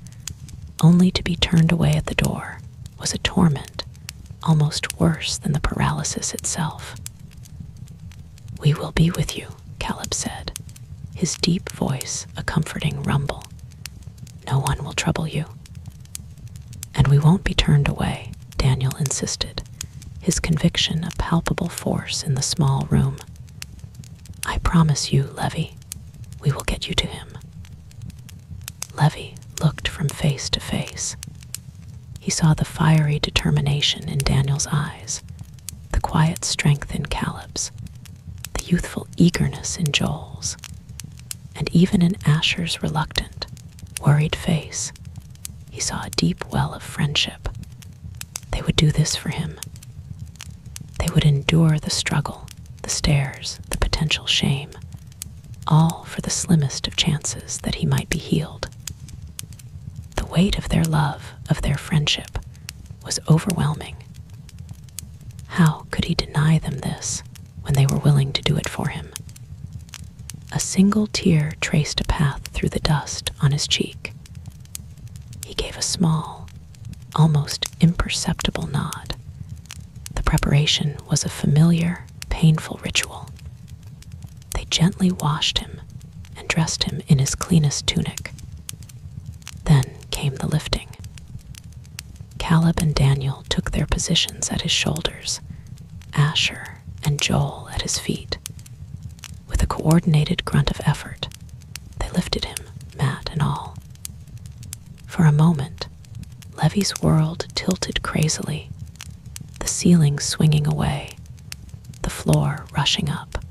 only to be turned away at the door, was a torment almost worse than the paralysis itself. "We will be with you," Caleb said, his deep voice a comforting rumble. "No one will trouble you." "And we won't be turned away," Daniel insisted, his conviction a palpable force in the small room. "I promise you, Levi, we will get you to him." Levi looked from face to face. He saw the fiery determination in Daniel's eyes, the quiet strength in Caleb's, the youthful eagerness in Joel's, and even in Asher's reluctant, worried face, he saw a deep well of friendship. They would do this for him. They would endure the struggle, the stares, the potential shame, all for the slimmest of chances that he might be healed. The weight of their love, of their friendship, was overwhelming. How could he deny them this when they were willing to do it for him? A single tear traced a path through the dust on his cheek. He gave a small, almost imperceptible nod. The preparation was a familiar, painful ritual. They gently washed him and dressed him in his cleanest tunic. Then came the lifting. Caleb and Daniel took their positions at his shoulders, Asher and Joel at his feet. With a coordinated grunt of effort, they lifted him, mat and all. For a moment, Levi's world tilted crazily, the ceiling swinging away, the floor rushing up.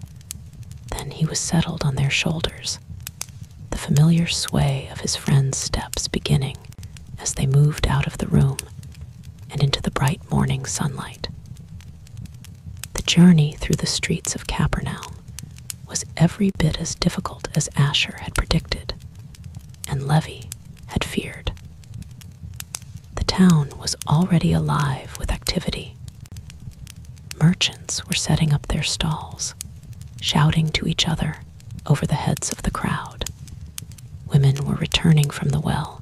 Then he was settled on their shoulders, the familiar sway of his friends' steps beginning as they moved out of the room and into the bright morning sunlight. The journey through the streets of Capernaum was every bit as difficult as Asher had predicted, and Levi had feared. The town was already alive with activity. Merchants were setting up their stalls, shouting to each other over the heads of the crowd. Women were returning from the well,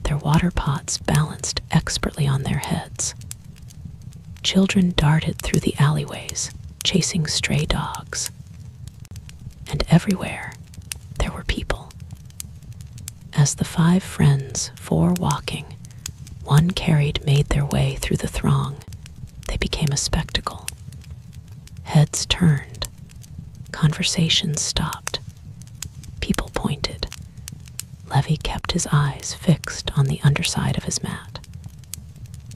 their water pots balanced expertly on their heads. Children darted through the alleyways, chasing stray dogs. And everywhere, there were people. As the 5 friends, 4 walking, 1 carried, made their way through the throng, they became a spectacle. Heads turned, conversations stopped, people pointed. Levi kept his eyes fixed on the underside of his mat.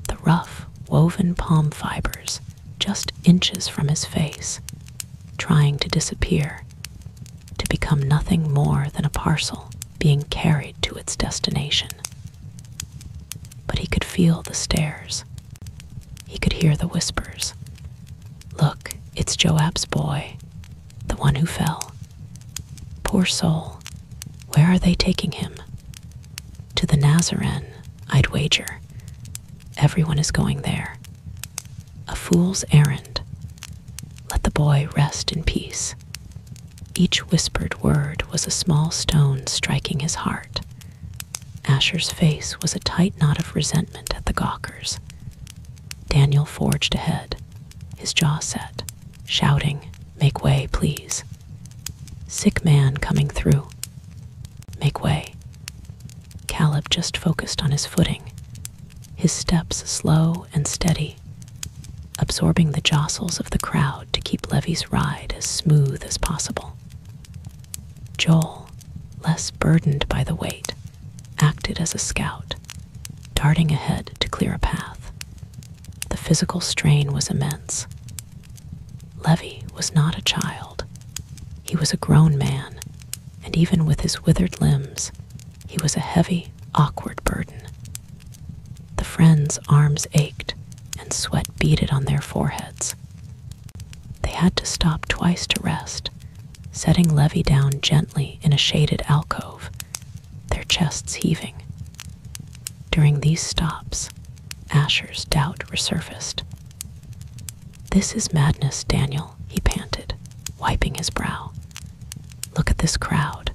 The rough, woven palm fibers just inches from his face, trying to disappear, to become nothing more than a parcel being carried to its destination. But he could feel the stares. He could hear the whispers. "Look, it's Joab's boy, the one who fell. Poor soul, where are they taking him?" "To the Nazarene, I'd wager. Everyone is going there. A fool's errand. Let the boy rest in peace." Each whispered word was a small stone striking his heart. Asher's face was a tight knot of resentment at the gawkers. Daniel forged ahead, his jaw set, shouting, "Make way, please. Sick man coming through. Make way." Caleb just focused on his footing, his steps slow and steady, absorbing the jostles of the crowd to keep Levi's ride as smooth as possible. Joel, less burdened by the weight, acted as a scout, darting ahead to clear a path. The physical strain was immense. Levi was not a child. He was a grown man, and even with his withered limbs, he was a heavy, awkward burden. The friends' arms ached, and sweat beaded on their foreheads. They had to stop twice to rest, setting Levi down gently in a shaded alcove, their chests heaving. During these stops, Asher's doubt resurfaced. "This is madness, Daniel," he panted, wiping his brow. "Look at this crowd.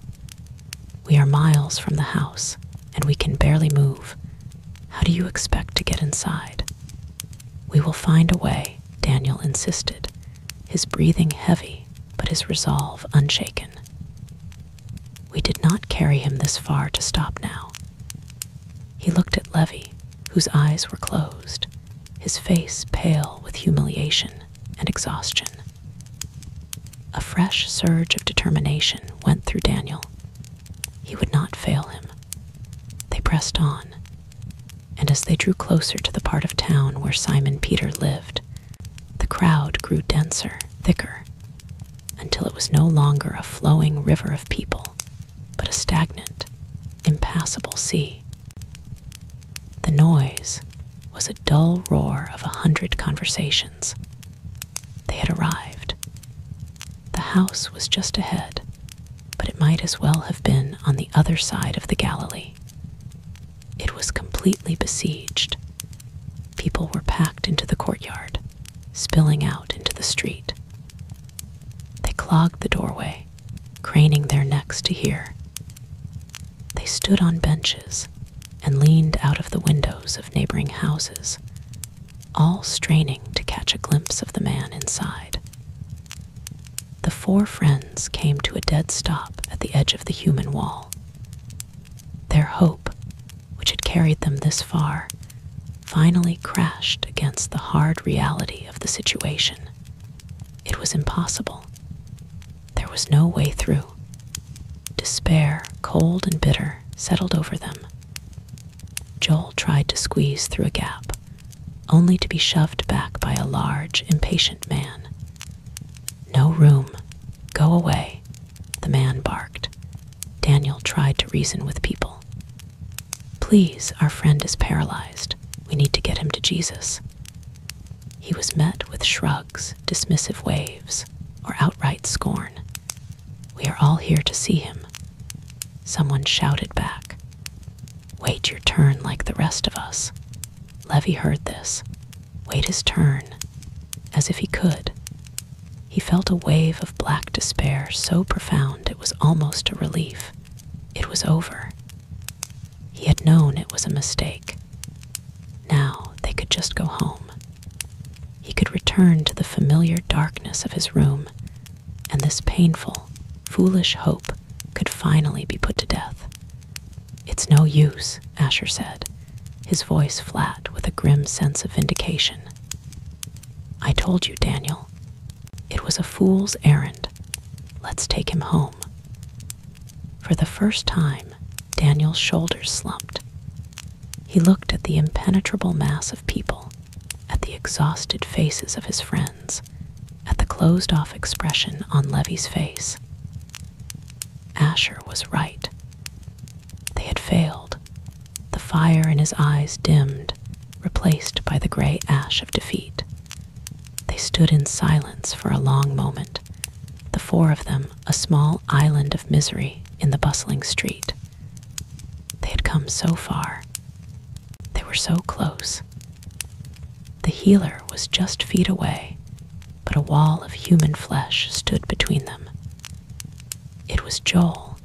We are miles from the house, and we can barely move. How do you expect to get inside?" "We will find a way," Daniel insisted, his breathing heavy but his resolve unshaken. "We did not carry him this far to stop now." He looked at Levi, whose eyes were closed, his face pale with humiliation and exhaustion. A fresh surge of determination went through Daniel. He would not fail him. They pressed on, and as they drew closer to the part of town where Simon Peter lived, the crowd grew denser, thicker, until it was no longer a flowing river of people, but a stagnant, impassable sea. The noise was a dull roar of 100 conversations. They had arrived. The house was just ahead, but it might as well have been on the other side of the Galilee. It was completely besieged. People were packed into the courtyard, spilling out into the street. They clogged the doorway, craning their necks to hear. They stood on benches and leaned out of the windows of neighboring houses, all straining to catch a glimpse of the man inside. The four friends came to a dead stop at the edge of the human wall. Their hope, which had carried them this far, finally crashed against the hard reality of the situation. It was impossible. There was no way through. Despair, cold and bitter, settled over them. Joel tried to squeeze through a gap, only to be shoved back by a large, impatient man. "No room. Go away," the man barked. Daniel tried to reason with people. "Please, our friend is paralyzed. We need to get him to Jesus." He was met with shrugs, dismissive waves, or outright scorn. "We are all here to see him." Someone shouted back, "Wait your turn like the rest of us." Levi heard this. Wait his turn, as if he could. He felt a wave of black despair so profound it was almost a relief. It was over. He had known it was a mistake. Now they could just go home. He could return to the familiar darkness of his room, and this painful, foolish hope could finally be put to death. "It's no use," Asher said, his voice flat with a grim sense of vindication. "I told you, Daniel. It was a fool's errand. Let's take him home." For the first time, Daniel's shoulders slumped. He looked at the impenetrable mass of people, at the exhausted faces of his friends, at the closed-off expression on Levi's face. Asher was right. They had failed. The fire in his eyes dimmed, replaced by the gray ash of defeat. They stood in silence for a long moment, the four of them a small island of misery in the bustling street. They had come so far. They were so close. The healer was just feet away, but a wall of human flesh stood between them. It was Joel,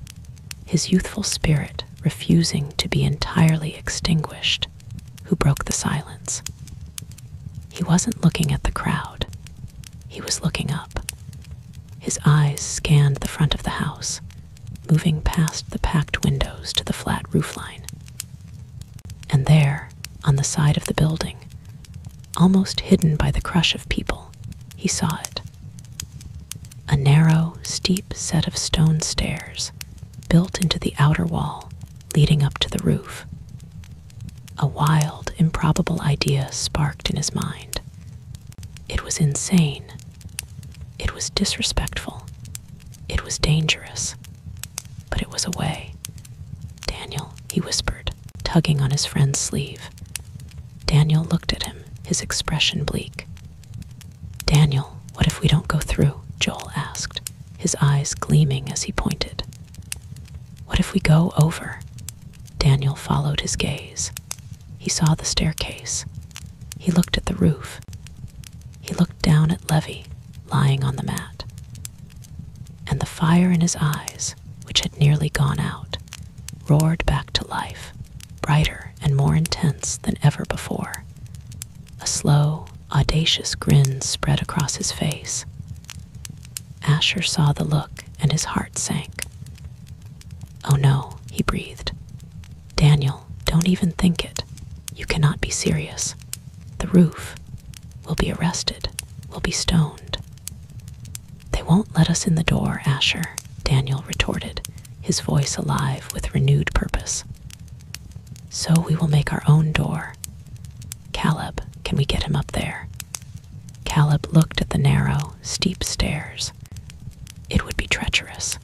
his youthful spirit refusing to be entirely extinguished, who broke the silence. He wasn't looking at the crowd. He was looking up. His eyes scanned the front of the house, moving past the packed windows to the flat roofline. And there, on the side of the building, almost hidden by the crush of people, he saw it. A narrow, steep set of stone stairs built into the outer wall, leading up to the roof. A wild, improbable idea sparked in his mind. It was insane. It was disrespectful. It was dangerous. But it was a way. "Daniel," he whispered, tugging on his friend's sleeve. Daniel looked at him, his expression bleak. "Daniel, what if we don't go through?" Joel asked, his eyes gleaming as he pointed. "What if we go over?" Daniel followed his gaze. He saw the staircase. He looked at the roof. He looked down at Levi, lying on the mat. And the fire in his eyes, which had nearly gone out, roared back to life, brighter and more intense than ever before. A slow, audacious grin spread across his face. Asher saw the look and his heart sank. "Oh no," he breathed. "Daniel, don't even think it. You cannot be serious. The roof. We'll be arrested. We'll be stoned." "They won't let us in the door, Asher," Daniel retorted, his voice alive with renewed purpose. "So we will make our own door. Caleb, can we get him up there?" Caleb looked at the narrow, steep stairs. It would be treacherous.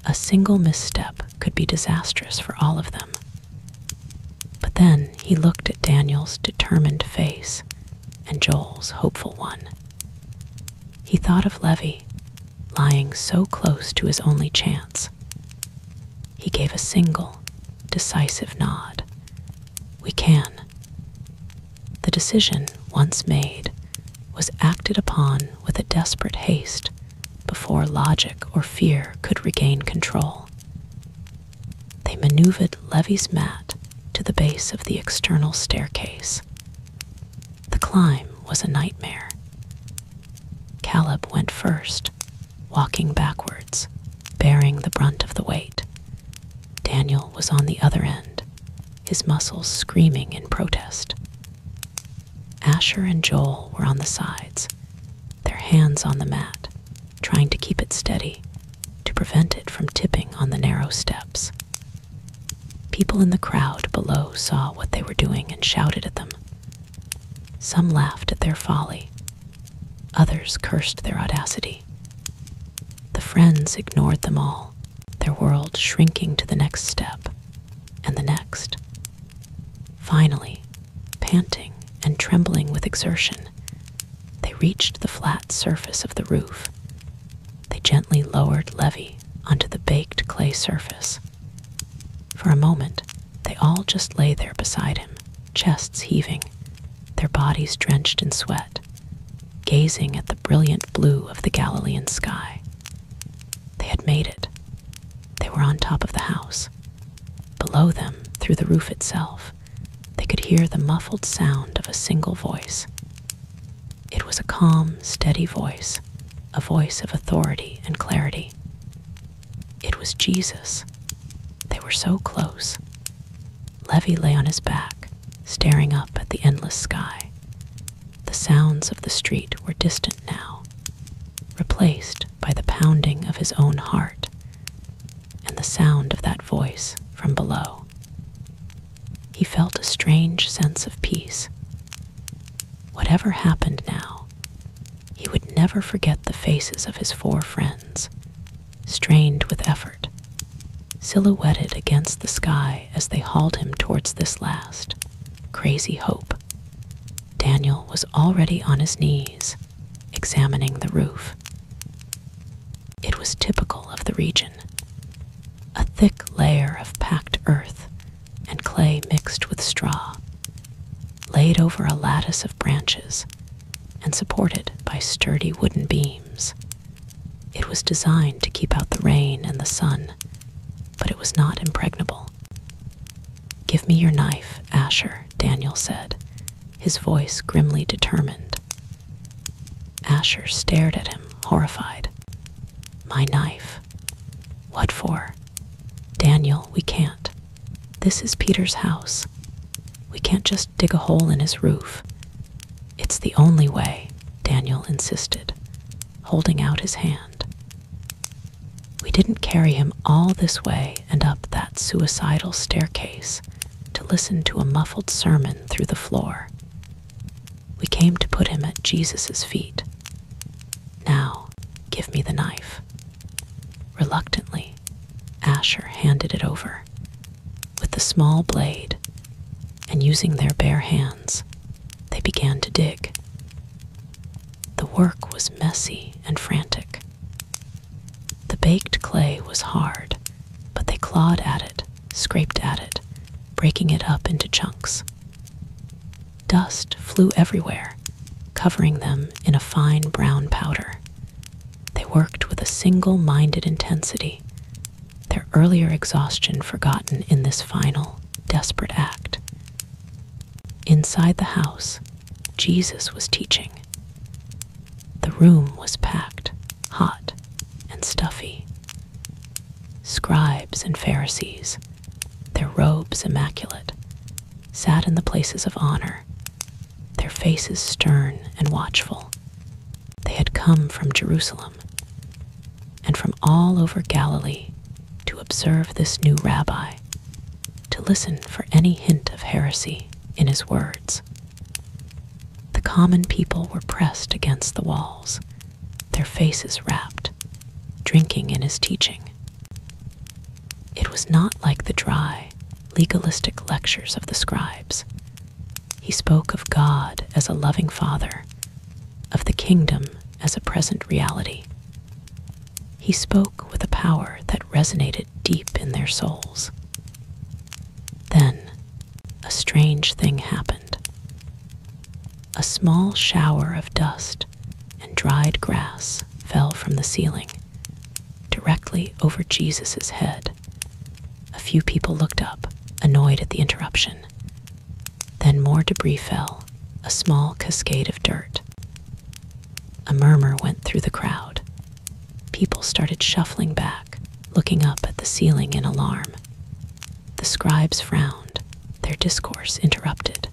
A single misstep could be disastrous for all of them. But then he looked at Daniel's determined face and Joel's hopeful one. He thought of Levi, lying so close to his only chance. He gave a single, decisive nod. "We can." The decision, once made, was acted upon with a desperate haste before logic or fear could regain control. They maneuvered Levi's mat to the base of the external staircase. The climb was a nightmare. Caleb went first, walking backwards, bearing the brunt of the weight. Daniel was on the other end, his muscles screaming in protest. Asher and Joel were on the sides, their hands on the mat, trying to keep it steady, to prevent it from tipping on the narrow steps. People in the crowd below saw what they were doing and shouted at them. Some laughed at their folly. Others cursed their audacity. The friends ignored them all, their world shrinking to the next step, and the next. Finally, panting and trembling with exertion, they reached the flat surface of the roof. They gently lowered Levi onto the baked clay surface. For a moment, they all just lay there beside him, chests heaving, their bodies drenched in sweat, gazing at the brilliant blue of the Galilean sky. They had made it. They were on top of the house. Below them, through the roof itself, they could hear the muffled sound of a single voice. It was a calm, steady voice, a voice of authority and clarity. It was Jesus. They were so close. Levi lay on his back, staring up at the endless sky. The sounds of the street were distant now, replaced by the pounding of his own heart and the sound of that voice from below. He felt a strange sense of peace. Whatever happened now, he would never forget the faces of his four friends, strained with effort, silhouetted against the sky as they hauled him towards this last, crazy hope. Daniel was already on his knees, examining the roof. It was typical of the region. A thick layer of packed earth and clay mixed with straw, laid over a lattice of branches and supported by sturdy wooden beams. It was designed to keep out the rain and the sun, but it was not impregnable. "Give me your knife, Asher," Daniel said, his voice grimly determined. Asher stared at him, horrified. "My knife? What for?" "Daniel, we can't. This is Peter's house. We can't just dig a hole in his roof." "It's the only way," Daniel insisted, holding out his hand. "We didn't carry him all this way and up that suicidal staircase to listen to a muffled sermon through the floor. We came to put him at Jesus' feet. Now, give me the knife." Reluctantly, Asher handed it over. With the small blade, and using their bare hands, they began to dig. The work was messy and frantic. The baked clay was hard, but they clawed at it, scraped at it, breaking it up into chunks. Dust flew everywhere, covering them in a fine brown powder. They worked with a single-minded intensity, their earlier exhaustion forgotten in this final, desperate act. Inside the house, Jesus was teaching. The room was packed, hot, and stuffy. Scribes and Pharisees, their robes immaculate, sat in the places of honor, their faces stern and watchful. They had come from Jerusalem and from all over Galilee to observe this new rabbi, to listen for any hint of heresy in his words. The common people were pressed against the walls, their faces rapt, drinking in his teaching. It was not like the dry, legalistic lectures of the scribes. He spoke of God as a loving Father, of the kingdom as a present reality. He spoke with a power that resonated deep in their souls. Then, a strange thing happened. A small shower of dust and dried grass fell from the ceiling, directly over Jesus' head. A few people looked up, annoyed at the interruption. Then more debris fell, a small cascade of dirt. A murmur went through the crowd. People started shuffling back, looking up at the ceiling in alarm. The scribes frowned, their discourse interrupted.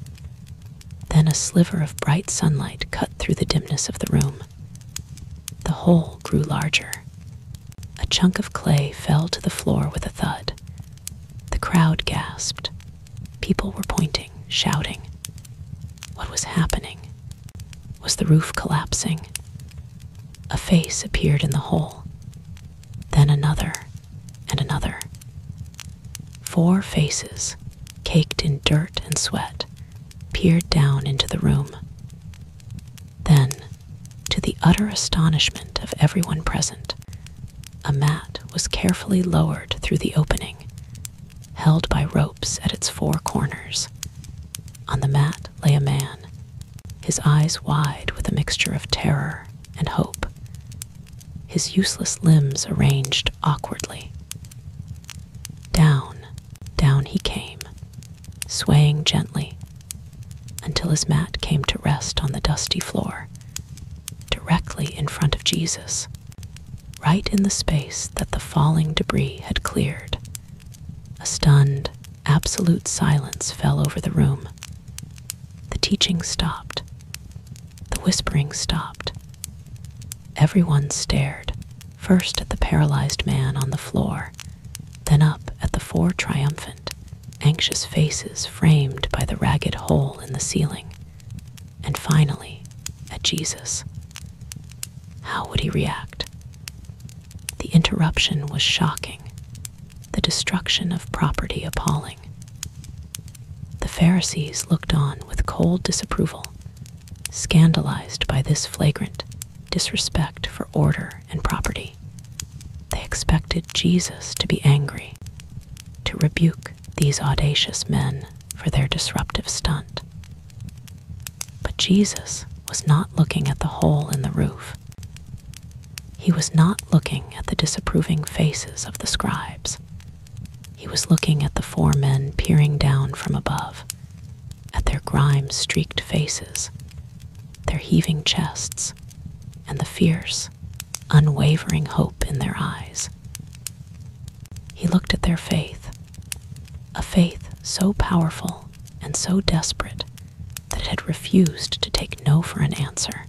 Then a sliver of bright sunlight cut through the dimness of the room. The hole grew larger. A chunk of clay fell to the floor with a thud. The crowd gasped. People were pointing, shouting. What was happening? Was the roof collapsing? A face appeared in the hole. Then another, and another. 4 faces, caked in dirt and sweat, peered down into the room. Then, to the utter astonishment of everyone present, a mat was carefully lowered through the opening, held by ropes at its 4 corners. On the mat lay a man, his eyes wide with a mixture of terror and hope, his useless limbs arranged awkwardly. Down, down he came, swaying gently, until his mat came to rest on the dusty floor, directly in front of Jesus, right in the space that the falling debris had cleared. A stunned, absolute silence fell over the room. The teaching stopped. The whispering stopped. Everyone stared, first at the paralyzed man on the floor, then up at the 4 triumphant, anxious faces framed by the ragged hole in the ceiling, and finally at Jesus. How would he react? The interruption was shocking, the destruction of property appalling. The Pharisees looked on with cold disapproval, scandalized by this flagrant disrespect for order and property. They expected Jesus to be angry, to rebuke these audacious men for their disruptive stunt. But Jesus was not looking at the hole in the roof. He was not looking at the disapproving faces of the scribes. He was looking at the four men peering down from above, at their grime-streaked faces, their heaving chests, and the fierce, unwavering hope in their eyes. He looked at their faith, a faith so powerful and so desperate that it had refused to take no for an answer,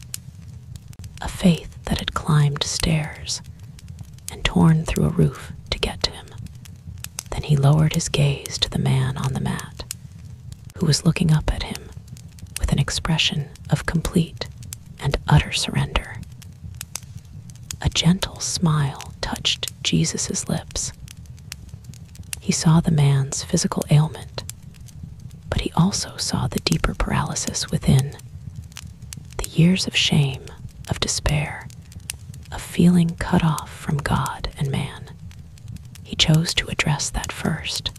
a faith that had climbed stairs and torn through a roof to get to him. Then he lowered his gaze to the man on the mat, who was looking up at him with an expression of complete and utter surrender. A gentle smile touched Jesus' lips. He saw the man's physical ailment, but he also saw the deeper paralysis within, the years of shame, of despair, of feeling cut off from God and man. He chose to address that first.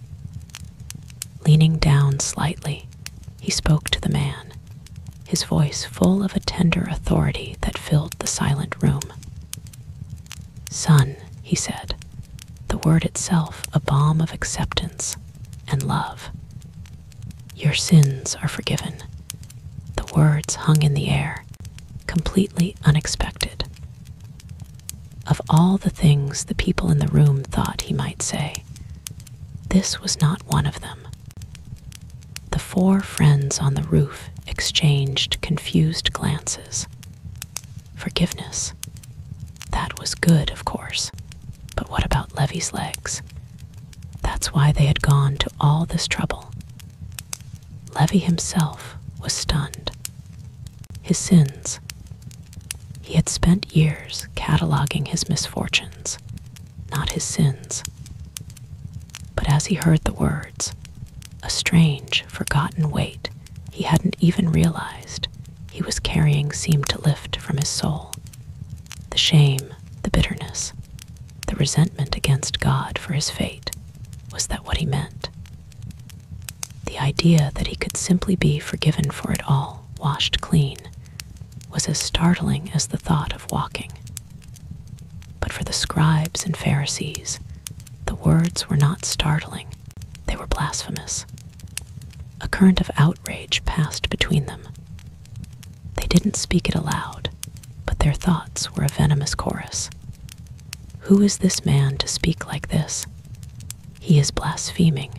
Leaning down slightly, he spoke to the man, his voice full of a tender authority that filled the silent room. "Son," he said, the word itself a balm of acceptance and love. "Your sins are forgiven." The words hung in the air, completely unexpected. Of all the things the people in the room thought he might say, this was not one of them. The four friends on the roof exchanged confused glances. Forgiveness. That was good, of course. But what about Levi's legs? That's why they had gone to all this trouble. Levi himself was stunned. His sins. He had spent years cataloging his misfortunes, not his sins. But as he heard the words, a strange, forgotten weight he hadn't even realized he was carrying seemed to lift from his soul. The shame, the bitterness, the resentment against God for his fate. Was that what he meant? The idea that he could simply be forgiven for it all, washed clean, was as startling as the thought of walking. But for the scribes and Pharisees, the words were not startling, they were blasphemous. A current of outrage passed between them. They didn't speak it aloud, but their thoughts were a venomous chorus. Who is this man to speak like this? He is blaspheming.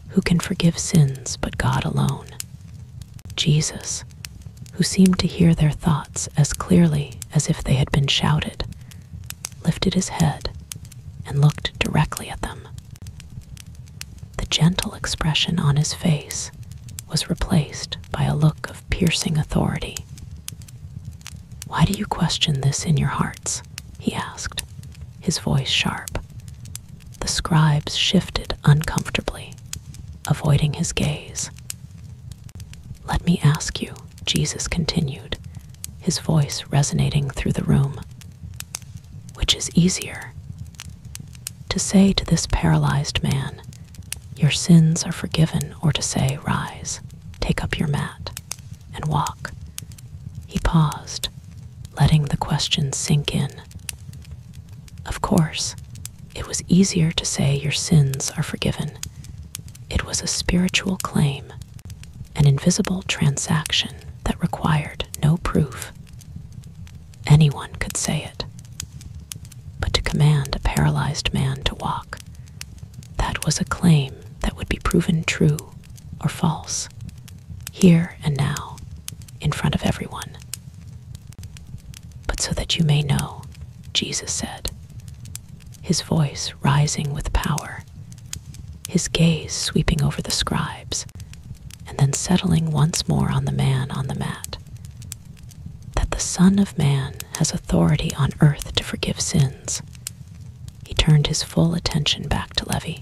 Who can forgive sins but God alone? Jesus, who seemed to hear their thoughts as clearly as if they had been shouted, lifted his head and looked directly at them. The gentle expression on his face was replaced by a look of piercing authority. "Why do you question this in your hearts?" he asked, his voice sharp. The scribes shifted uncomfortably, avoiding his gaze. "Let me ask you," Jesus continued, his voice resonating through the room. "Which is easier? To say to this paralyzed man, 'Your sins are forgiven,' or to say, 'Rise, take up your mat, and walk'?" He paused, letting the question sink in. Of course, it was easier to say your sins are forgiven. It was a spiritual claim, an invisible transaction that required no proof. Anyone could say it. But to command a paralyzed man to walk, that was a claim that would be proven true or false, here and now, in front of everyone. "But so that you may know," Jesus said, his voice rising with power, his gaze sweeping over the scribes, and then settling once more on the man on the mat, "that the Son of Man has authority on earth to forgive sins." He turned his full attention back to Levi.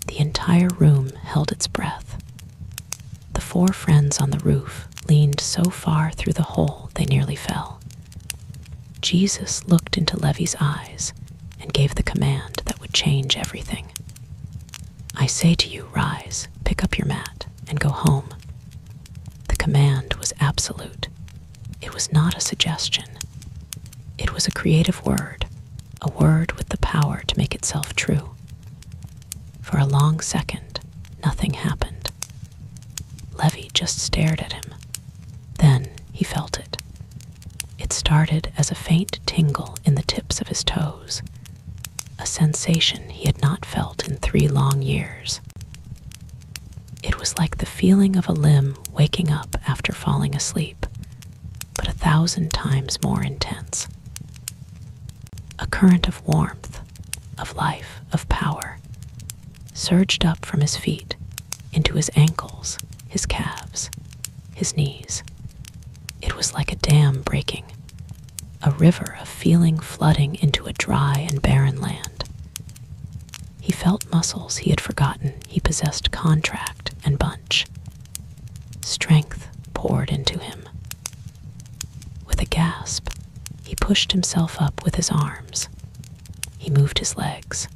The entire room held its breath. 4 friends on the roof leaned so far through the hole they nearly fell. Jesus looked into Levi's eyes and gave the command that would change everything. "I say to you, rise, pick up your mat, and go home." The command was absolute. It was not a suggestion. It was a creative word, a word with the power to make itself true. For a long second, nothing happened. Levi just stared at him. Then he felt it. It started as a faint tingle in the tips of his toes, a sensation he had not felt in 3 long years. It was like the feeling of a limb waking up after falling asleep, but 1,000 times more intense. A current of warmth, of life, of power, surged up from his feet into his ankles, his calves, his knees. It was like a dam breaking, a river of feeling flooding into a dry and barren land. He felt muscles he had forgotten he possessed contract and bunch. Strength poured into him. With a gasp, he pushed himself up with his arms. He moved his legs.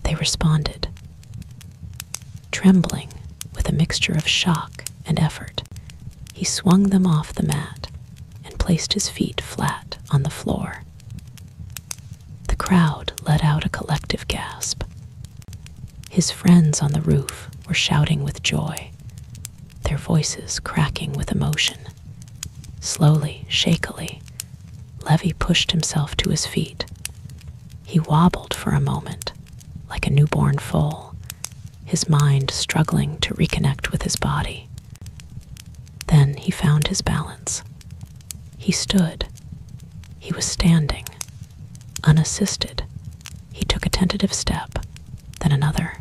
They responded. Trembling, with a mixture of shock and effort, he swung them off the mat and placed his feet flat on the floor. The crowd let out a collective gasp. His friends on the roof were shouting with joy, their voices cracking with emotion. Slowly, shakily, Levi pushed himself to his feet. He wobbled for a moment, like a newborn foal, his mind struggling to reconnect with his body. Then he found his balance. He stood. He was standing, unassisted. He took a tentative step, then another.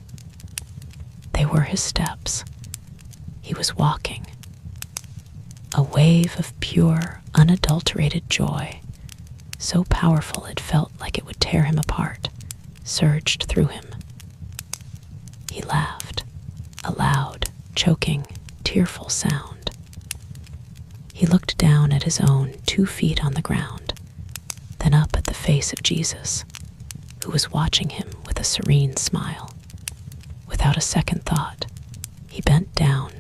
They were his steps. He was walking. A wave of pure, unadulterated joy, so powerful it felt like it would tear him apart, surged through him. He laughed, a loud, choking, tearful sound. He looked down at his own 2 feet on the ground, then up at the face of Jesus, who was watching him with a serene smile. Without a second thought, he bent down,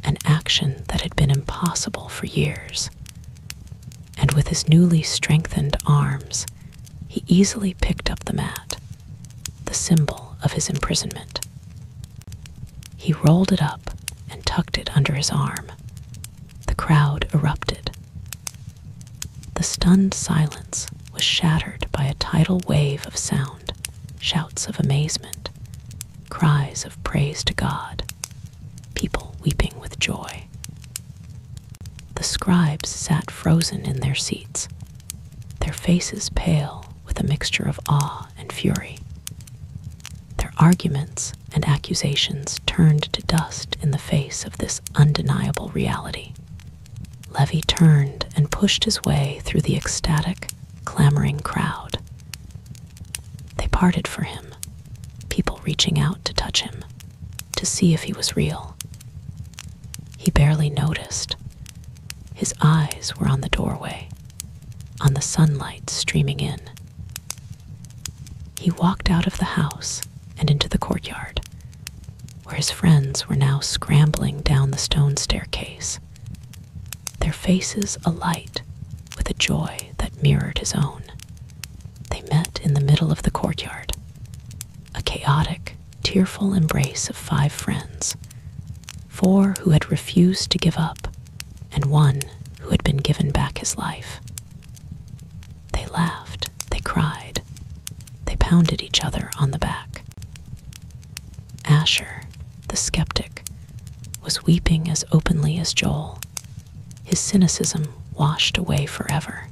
an action that had been impossible for years. And with his newly strengthened arms, he easily picked up the mat, the symbol of his imprisonment. He rolled it up and tucked it under his arm. The crowd erupted. The stunned silence was shattered by a tidal wave of sound, shouts of amazement, cries of praise to God, people weeping with joy. The scribes sat frozen in their seats, their faces pale with a mixture of awe and fury. Their arguments and accusations turned to dust in the face of this undeniable reality. Levi turned and pushed his way through the ecstatic, clamoring crowd. They parted for him, people reaching out to touch him, to see if he was real. He barely noticed. His eyes were on the doorway, on the sunlight streaming in. He walked out of the house and into the courtyard, where his friends were now scrambling down the stone staircase, their faces alight with a joy that mirrored his own. They met in the middle of the courtyard, a chaotic, tearful embrace of 5 friends, 4 who had refused to give up, and 1 who had been given back his life. They laughed, they cried, they pounded each other on the back. Asher, the skeptic, was weeping as openly as Joel, his cynicism washed away forever.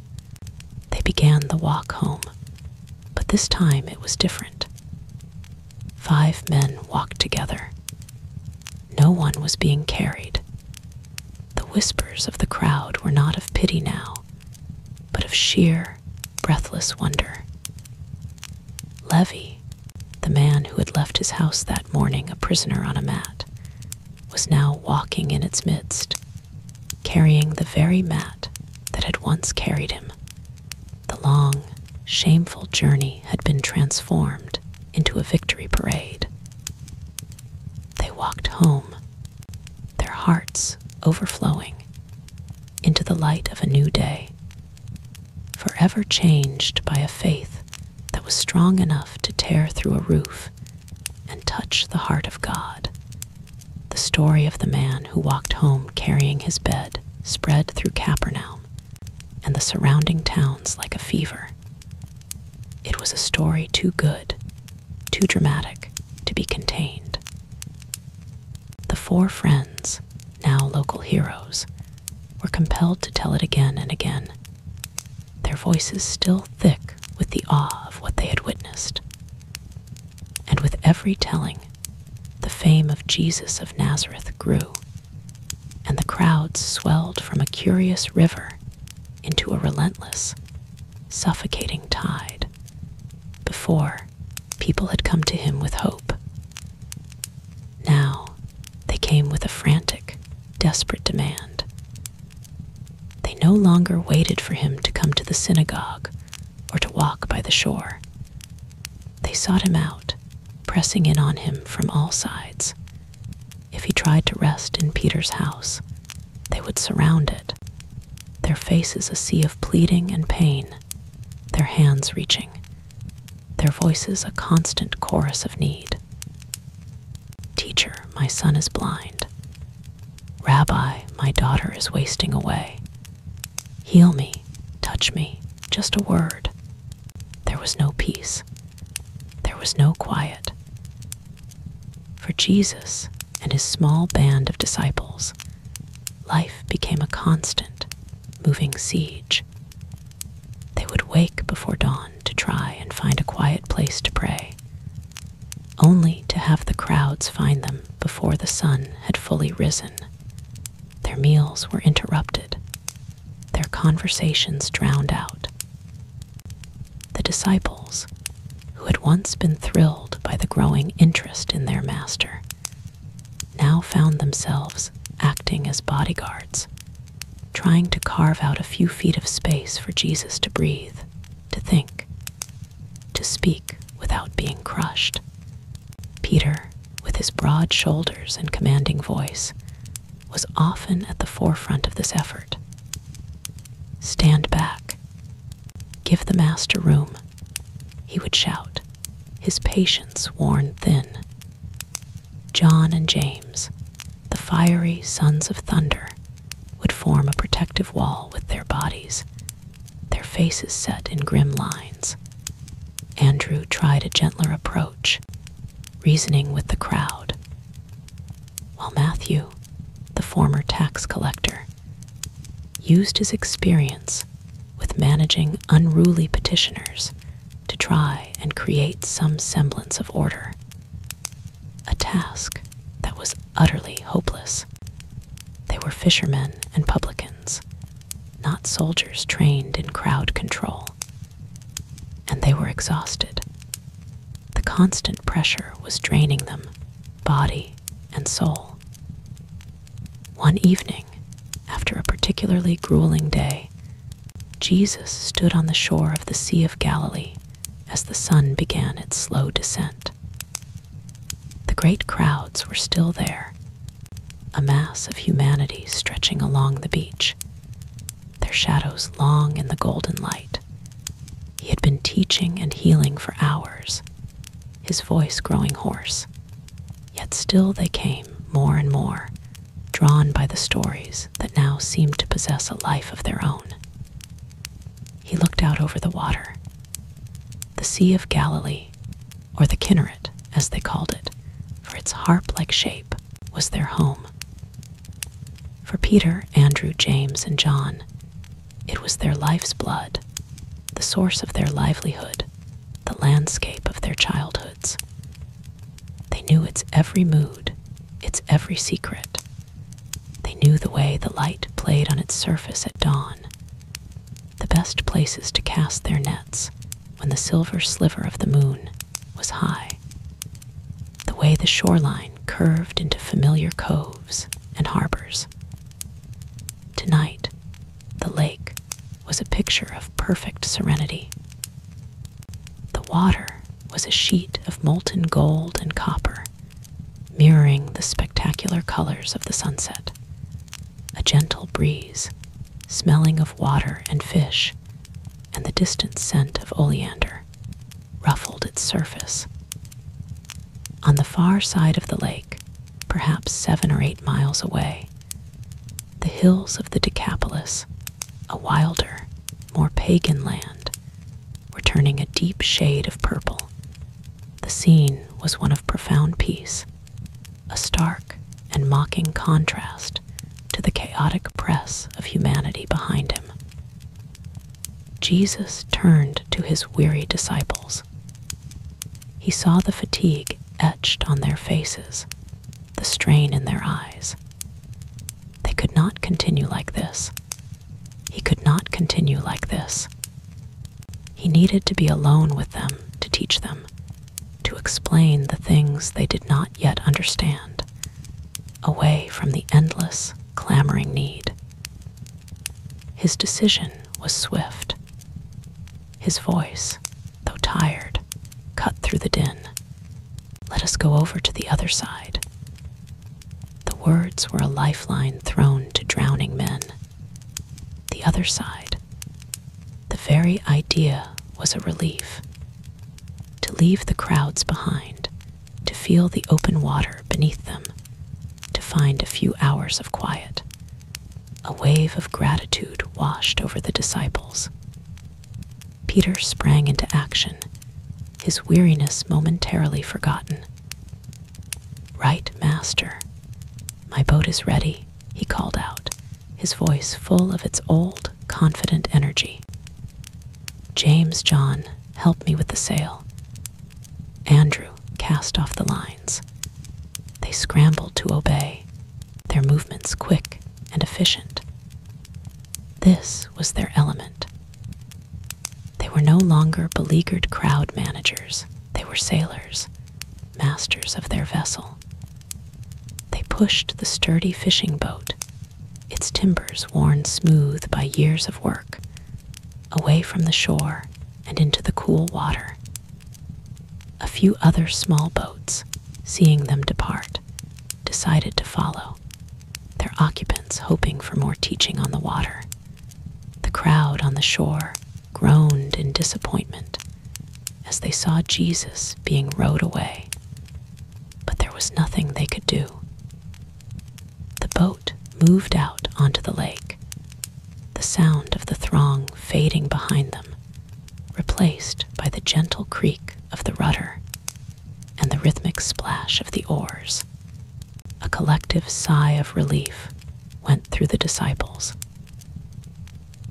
They began the walk home, but this time it was different. 5 men walked together. No one was being carried. The whispers of the crowd were not of pity now, but of sheer, breathless wonder. Levi, the man who had left his house that morning a prisoner on a mat, was now walking in its midst, carrying the very mat that had once carried him. The long, shameful journey had been transformed into a victory parade. They walked home, their hearts overflowing into the light of a new day, forever changed by a faith that was strong enough to tear through a roof and touch the heart of God. The story of the man who walked home carrying his bed spread through Capernaum and the surrounding towns like a fever. It was a story too good, too dramatic to be contained. The four friends, now local heroes, were compelled to tell it again and again, their voices still thick with the awe of what they had witnessed. And with every telling, the fame of Jesus of Nazareth grew, and the crowds swelled from a curious river into a relentless, suffocating tide. Before, people had come to him with hope. Now, they came with a frantic, desperate demand. They no longer waited for him to come to the synagogue or to walk by the shore. They sought him out, pressing in on him from all sides. If he tried to rest in Peter's house, they would surround it, their faces a sea of pleading and pain, their hands reaching, their voices a constant chorus of need. Teacher, my son is blind. Rabbi, my daughter is wasting away. Heal me, touch me, just a word. There was no peace. There was no quiet. For Jesus and his small band of disciples, life became a constant, moving siege. They would wake before dawn to try and find a quiet place to pray, only to have the crowds find them before the sun had fully risen. Their meals were interrupted, their conversations drowned out. The disciples, who had once been thrilled by the growing interest in their master, now found themselves acting as bodyguards, trying to carve out a few feet of space for Jesus to breathe, to think, to speak without being crushed. Peter, with his broad shoulders and commanding voice, was often at the forefront of this effort. Stand back. Give the master room, he would shout, his patience worn thin. John and James, the fiery sons of thunder, would form a protective wall with their bodies, their faces set in grim lines. Andrew tried a gentler approach, reasoning with the crowd, while Matthew, the former tax collector, used his experience with managing unruly petitioners to try and create some semblance of order, a task that was utterly hopeless. They were fishermen and publicans, not soldiers trained in crowd control, and they were exhausted. The constant pressure was draining them, body and soul. One evening, after a particularly grueling day, Jesus stood on the shore of the Sea of Galilee as the sun began its slow descent. The great crowds were still there, a mass of humanity stretching along the beach, their shadows long in the golden light. He had been teaching and healing for hours, his voice growing hoarse, yet still they came more and more, drawn by the stories that now seemed to possess a life of their own. He looked out over the water. The Sea of Galilee, or the Kinneret, as they called it, for its harp-like shape, was their home. For Peter, Andrew, James, and John, it was their life's blood, the source of their livelihood, the landscape of their childhoods. They knew its every mood, its every secret. They knew the way the light played on its surface at dawn, the best places to cast their nets when the silver sliver of the moon was high, the way the shoreline curved into familiar coves and harbors. Tonight, the lake was a picture of perfect serenity. The water was a sheet of molten gold and copper, mirroring the spectacular colors of the sunset. A gentle breeze, smelling of water and fish, and the distant scent of oleander, ruffled its surface. On the far side of the lake, perhaps 7 or 8 miles away, the hills of the Decapolis, a wilder, more pagan land, were turning a deep shade of purple. The scene was one of profound peace, a stark and mocking contrast to the chaotic press of humanity behind him. Jesus turned to his weary disciples. He saw the fatigue etched on their faces, the strain in their eyes. They could not continue like this. He could not continue like this. He needed to be alone with them to teach them, to explain the things they did not yet understand, away from the endless, clamoring need. His decision was swift. His voice, though tired, cut through the din. "Let us go over to the other side." The words were a lifeline thrown to drowning men. The other side. The very idea was a relief. To leave the crowds behind, to feel the open water beneath them, to find a few hours of quiet. A wave of gratitude washed over the disciples. Peter sprang into action, his weariness momentarily forgotten. "Right, Master. My boat is ready," he called out, his voice full of its old, confident energy. "James, John, help me with the sail." Andrew cast off the lines. They scrambled to obey, their movements quick and efficient. This was their element. They were no longer beleaguered crowd managers. They were sailors, masters of their vessel. They pushed the sturdy fishing boat, its timbers worn smooth by years of work, away from the shore and into the cool water. A few other small boats, seeing them depart, decided to follow, their occupants hoping for more teaching on the water. The crowd on the shore groaned in disappointment as they saw Jesus being rowed away, but there was nothing they could do. The boat moved out onto the lake, the sound of the throng fading behind them, replaced by the gentle creak of the rudder and the rhythmic splash of the oars. A collective sigh of relief went through the disciples.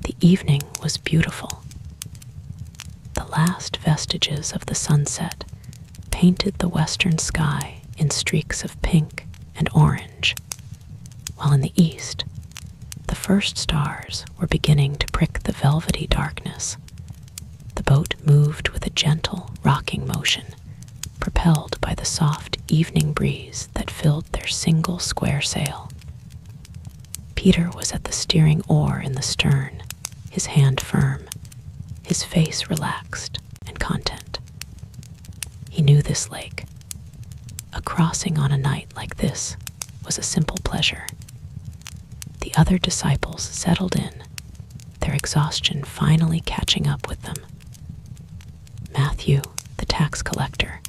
The evening was beautiful. The last vestiges of the sunset painted the western sky in streaks of pink and orange, while in the east, the first stars were beginning to prick the velvety darkness. The boat moved with a gentle, rocking motion, propelled by the soft evening breeze that filled their single square sail. Peter was at the steering oar in the stern, his hand firm, his face relaxed and content. He knew this lake. A crossing on a night like this was a simple pleasure. The other disciples settled in, their exhaustion finally catching up with them. Matthew, the tax collector,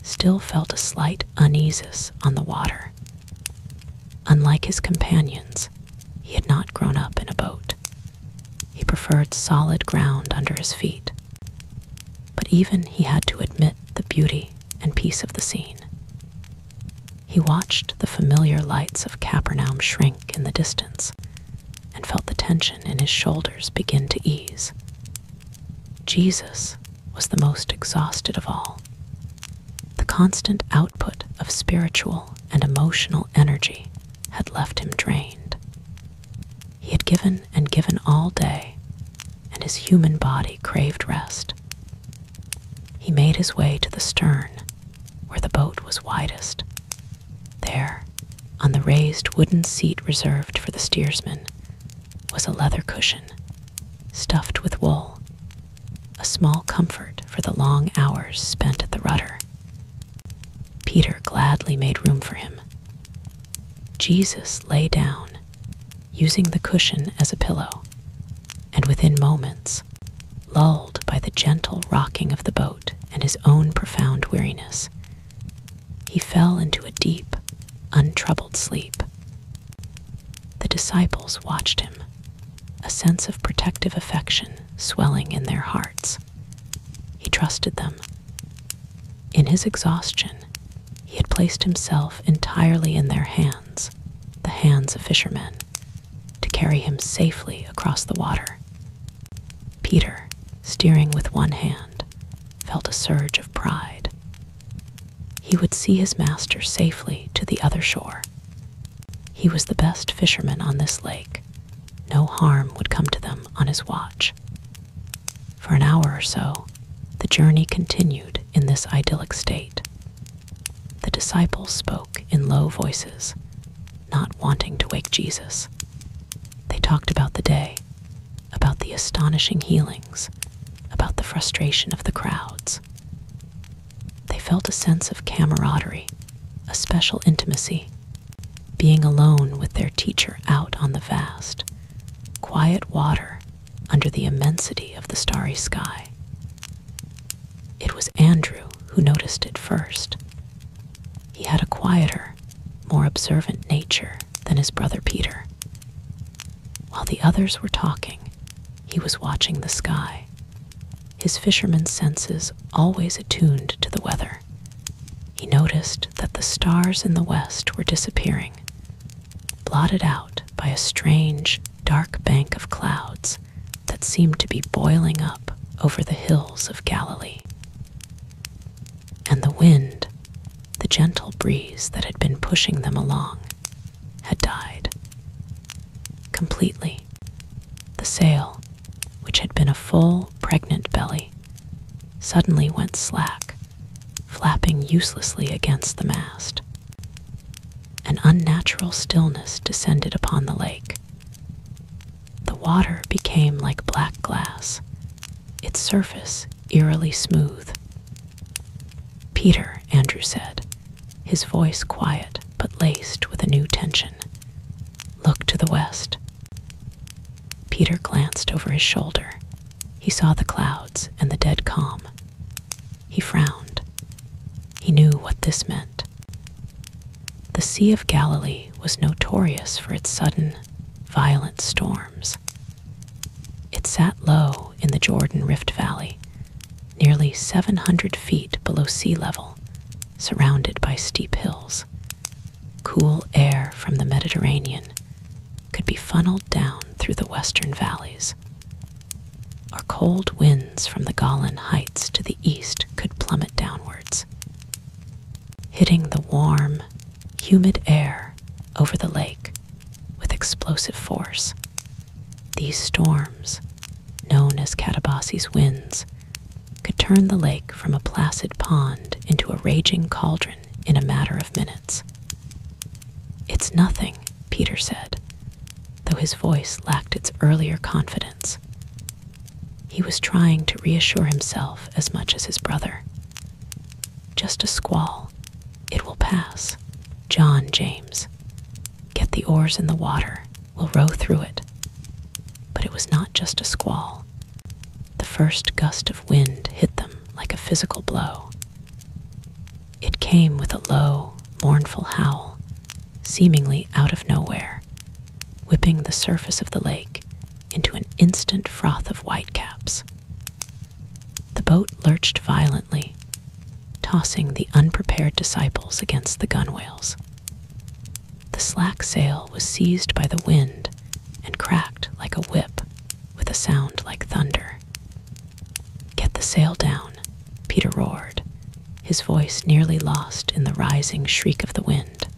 still felt a slight uneasiness on the water. Unlike his companions, he had not grown up in a boat. He preferred solid ground under his feet. But even he had to admit the beauty and peace of the scene. He watched the familiar lights of Capernaum shrink in the distance and felt the tension in his shoulders begin to ease. Jesus was the most exhausted of all. The constant output of spiritual and emotional energy had left him drained. He had given and given all day, and his human body craved rest. He made his way to the stern, where the boat was widest. raised wooden seat reserved for the steersman was a leather cushion stuffed with wool, a small comfort for the long hours spent at the rudder. Peter gladly made room for him. Jesus lay down, using the cushion as a pillow, and within moments, lulled by the gentle rocking of the boat and his own profound weariness, he fell into a deep, untroubled sleep. The disciples watched him, a sense of protective affection swelling in their hearts. He trusted them. In his exhaustion, he had placed himself entirely in their hands, the hands of fishermen, to carry him safely across the water. Peter, steering with one hand, felt a surge of pride. He would see his master safely to the other shore. He was the best fisherman on this lake. No harm would come to them on his watch. For an hour or so, the journey continued in this idyllic state. The disciples spoke in low voices, not wanting to wake Jesus. They talked about the day, about the astonishing healings, about the frustration of the crowds. They felt a sense of camaraderie, a special intimacy, being alone with their teacher out on the vast, quiet water under the immensity of the starry sky. It was Andrew who noticed it first. He had a quieter, more observant nature than his brother Peter. While the others were talking, he was watching the sky, his fisherman's senses always attuned to the weather. He noticed that the stars in the west were disappearing, blotted out by a strange, dark bank of clouds that seemed to be boiling up over the hills of Galilee. And the wind, the gentle breeze that had been pushing them along, had died. Completely, the sail, which had been a full, pregnant belly, suddenly went slack, flapping uselessly against the mast. An unnatural stillness descended upon the lake. The water became like black glass, its surface eerily smooth. "Peter," Andrew said, his voice quiet but laced with a new tension, "look to the west." Peter glanced over his shoulder. He saw the clouds and the dead calm. He frowned. He knew what this meant. The Sea of Galilee was notorious for its sudden, violent storms. It sat low in the Jordan Rift Valley, nearly 700 feet below sea level, surrounded by steep hills. Cool air from the Mediterranean could be funneled down through the western valleys, or cold winds from the Golan Heights to the east could plummet downwards, hitting the warm, humid air over the lake with explosive force. These storms, known as Katabasi's winds, could turn the lake from a placid pond into a raging cauldron in a matter of minutes. "It's nothing," Peter said, though his voice lacked its earlier confidence. He was trying to reassure himself as much as his brother. "Just a squall. It will pass. John, James, get the oars in the water. We'll row through it." But it was not just a squall. The first gust of wind hit them like a physical blow. It came with a low, mournful howl, seemingly out of nowhere, whipping the surface of the lake into an instant froth of whitecaps. The boat lurched violently, tossing the unprepared disciples against the gunwales. The slack sail was seized by the wind and cracked like a whip with a sound like thunder. "Get the sail down," Peter roared, his voice nearly lost in the rising shriek of the wind.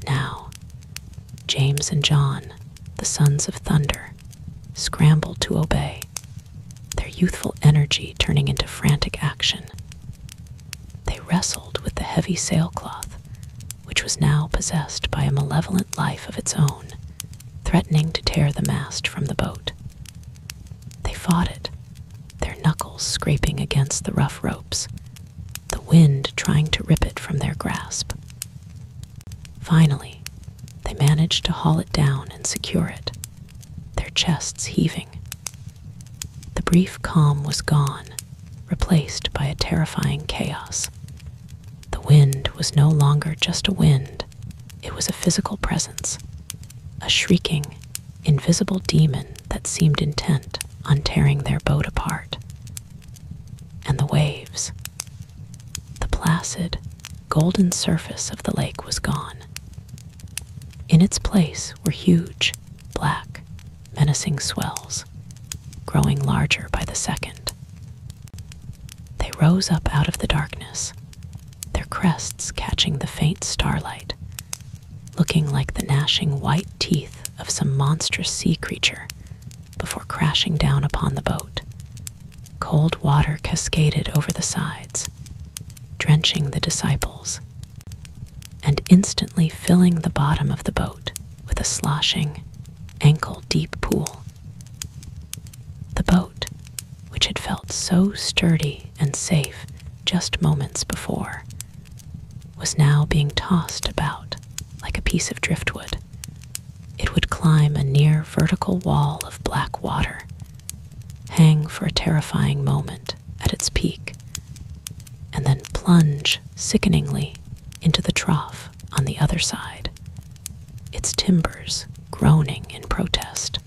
Now, James and John, the sons of thunder, scrambled to obey, their youthful energy turning into frantic action. They wrestled with the heavy sailcloth, which was now possessed by a malevolent life of its own, threatening to tear the mast from the boat. They fought it, their knuckles scraping against the rough ropes, the wind trying to rip it from their grasp. Finally, they managed to haul it down and secure it, their chests heaving. The brief calm was gone, replaced by a terrifying chaos. The wind was no longer just a wind, it was a physical presence, a shrieking, invisible demon that seemed intent on tearing their boat apart. And the waves. The placid, golden surface of the lake was gone. In its place were huge, black, menacing swells, growing larger by the second. They rose up out of the darkness, their crests catching the faint starlight, looking like the gnashing white teeth of some monstrous sea creature, before crashing down upon the boat. Cold water cascaded over the sides, drenching the disciples, and instantly filling the bottom of the boat with a sloshing, ankle-deep pool. The boat, which had felt so sturdy and safe just moments before, was now being tossed about like a piece of driftwood. It would climb a near vertical wall of black water, hang for a terrifying moment at its peak, and then plunge sickeningly into the trough on the other side, its timbers groaning in protest.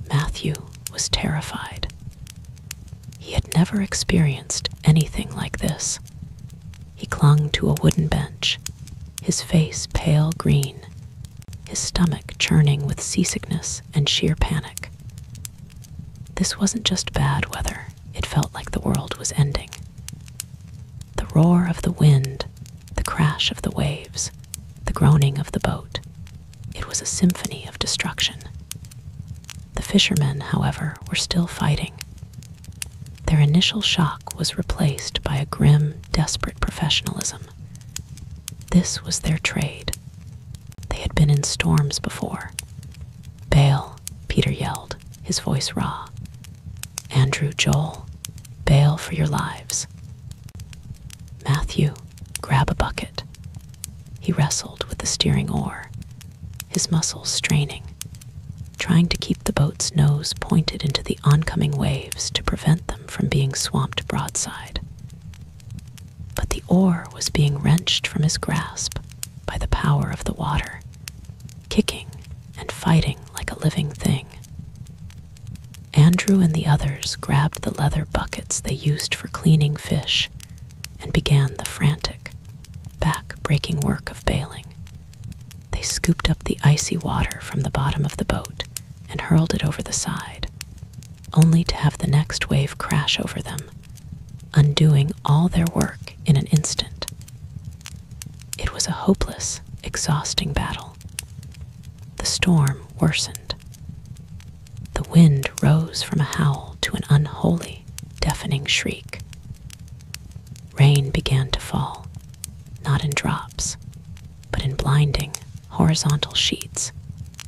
Matthew was terrified. He had never experienced anything like this. He clung to a wooden bench, his face pale green, his stomach churning with seasickness and sheer panic. This wasn't just bad weather, it felt like the world was ending. The roar of the wind, the crash of the waves, the groaning of the boat, it was a symphony of destruction. The fishermen, however, were still fighting. Their initial shock was replaced by a grim, desperate professionalism. This was their trade. They had been in storms before. "Bail," Peter yelled, his voice raw. "Andrew, Joel, bail for your lives." "Matthew, grab a bucket." He wrestled with the steering oar, his muscles straining, trying to keep the boat's nose pointed into the oncoming waves to prevent them from being swamped broadside. But the oar was being wrenched from his grasp by the power of the water, kicking and fighting like a living thing. Andrew and the others grabbed the leather buckets they used for cleaning fish and began the frantic, back-breaking work of bailing. They scooped up the icy water from the bottom of the boat and hurled it over the side, only to have the next wave crash over them, undoing all their work in an instant. It was a hopeless, exhausting battle. The storm worsened. The wind rose from a howl to an unholy, deafening shriek. Rain began to fall, not in drops, but in blinding, horizontal sheets,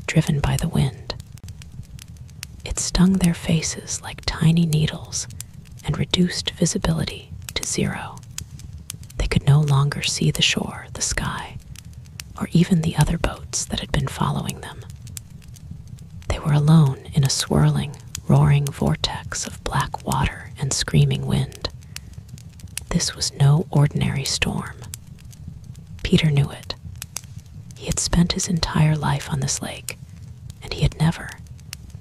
driven by the wind. It stung their faces like tiny needles and reduced visibility to zero. They could no longer see the shore, the sky, or even the other boats that had been following them. They were alone in a swirling, roaring vortex of black water and screaming wind. This was no ordinary storm. Peter knew it. He had spent his entire life on this lake, and he had never,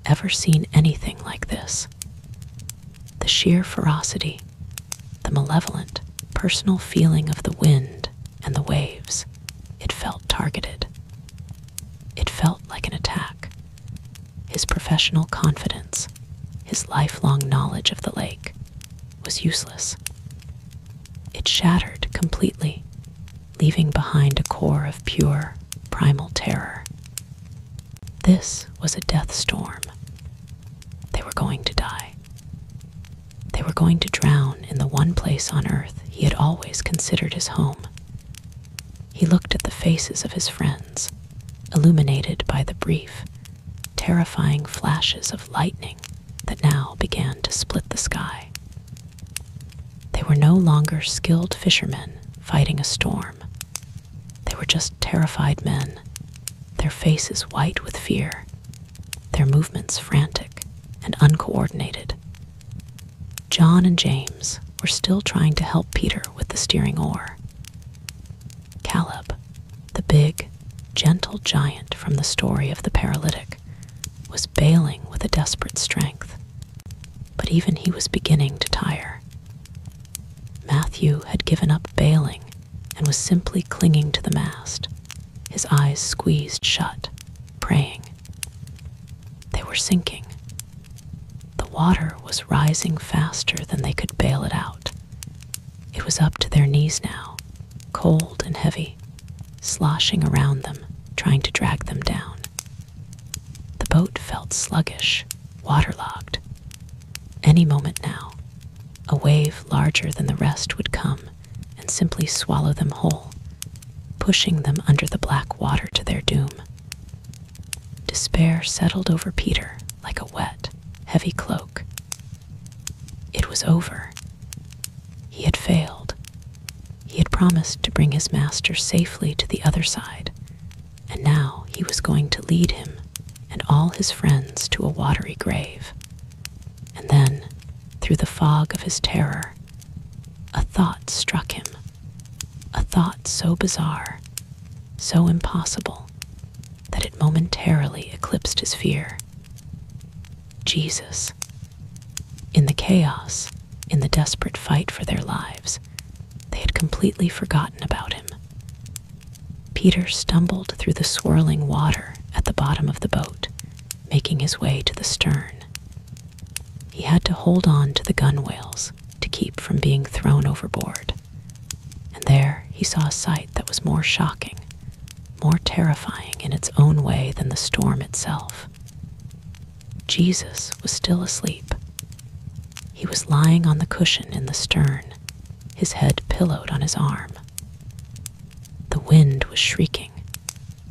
ever seen anything like this. The sheer ferocity, the malevolent, personal feeling of the wind and the waves, it felt targeted. It felt like an attack. His professional confidence, his lifelong knowledge of the lake, was useless. It shattered completely, leaving behind a core of pure, primal terror. This was a death storm. They were going to die. They were going to drown in the one place on earth he had always considered his home. He looked at the faces of his friends, illuminated by the brief, terrifying flashes of lightning that now began to split the sky. They were no longer skilled fishermen fighting a storm. They were just terrified men, their faces white with fear, their movements frantic and uncoordinated. John and James were still trying to help Peter with the steering oar. Caleb, the big, gentle giant from the story of the paralytic, was bailing with a desperate strength, but even he was beginning to tire. Matthew had given up bailing and was simply clinging to the mast, his eyes squeezed shut, praying. They were sinking. The water was rising faster than they could bail it out. It was up to their knees now, cold and heavy, sloshing around them, trying to drag them down. The boat felt sluggish, waterlogged. Any moment now, a wave larger than the rest would come and simply swallow them whole, pushing them under the black water to their doom. Despair settled over Peter like a wet, heavy cloak. It was over. He had failed. He had promised to bring his master safely to the other side, and now he was going to lead him and all his friends to a watery grave. And then, through the fog of his terror, a thought struck him, a thought so bizarre, so impossible, that it momentarily eclipsed his fear. Jesus. In the chaos, in the desperate fight for their lives, they had completely forgotten about him. Peter stumbled through the swirling water at the bottom of the boat, making his way to the stern. He had to hold on to the gunwales to keep from being thrown overboard. And there he saw a sight that was more shocking, more terrifying in its own way than the storm itself. Jesus was still asleep. He was lying on the cushion in the stern, his head pillowed on his arm. The wind was shrieking.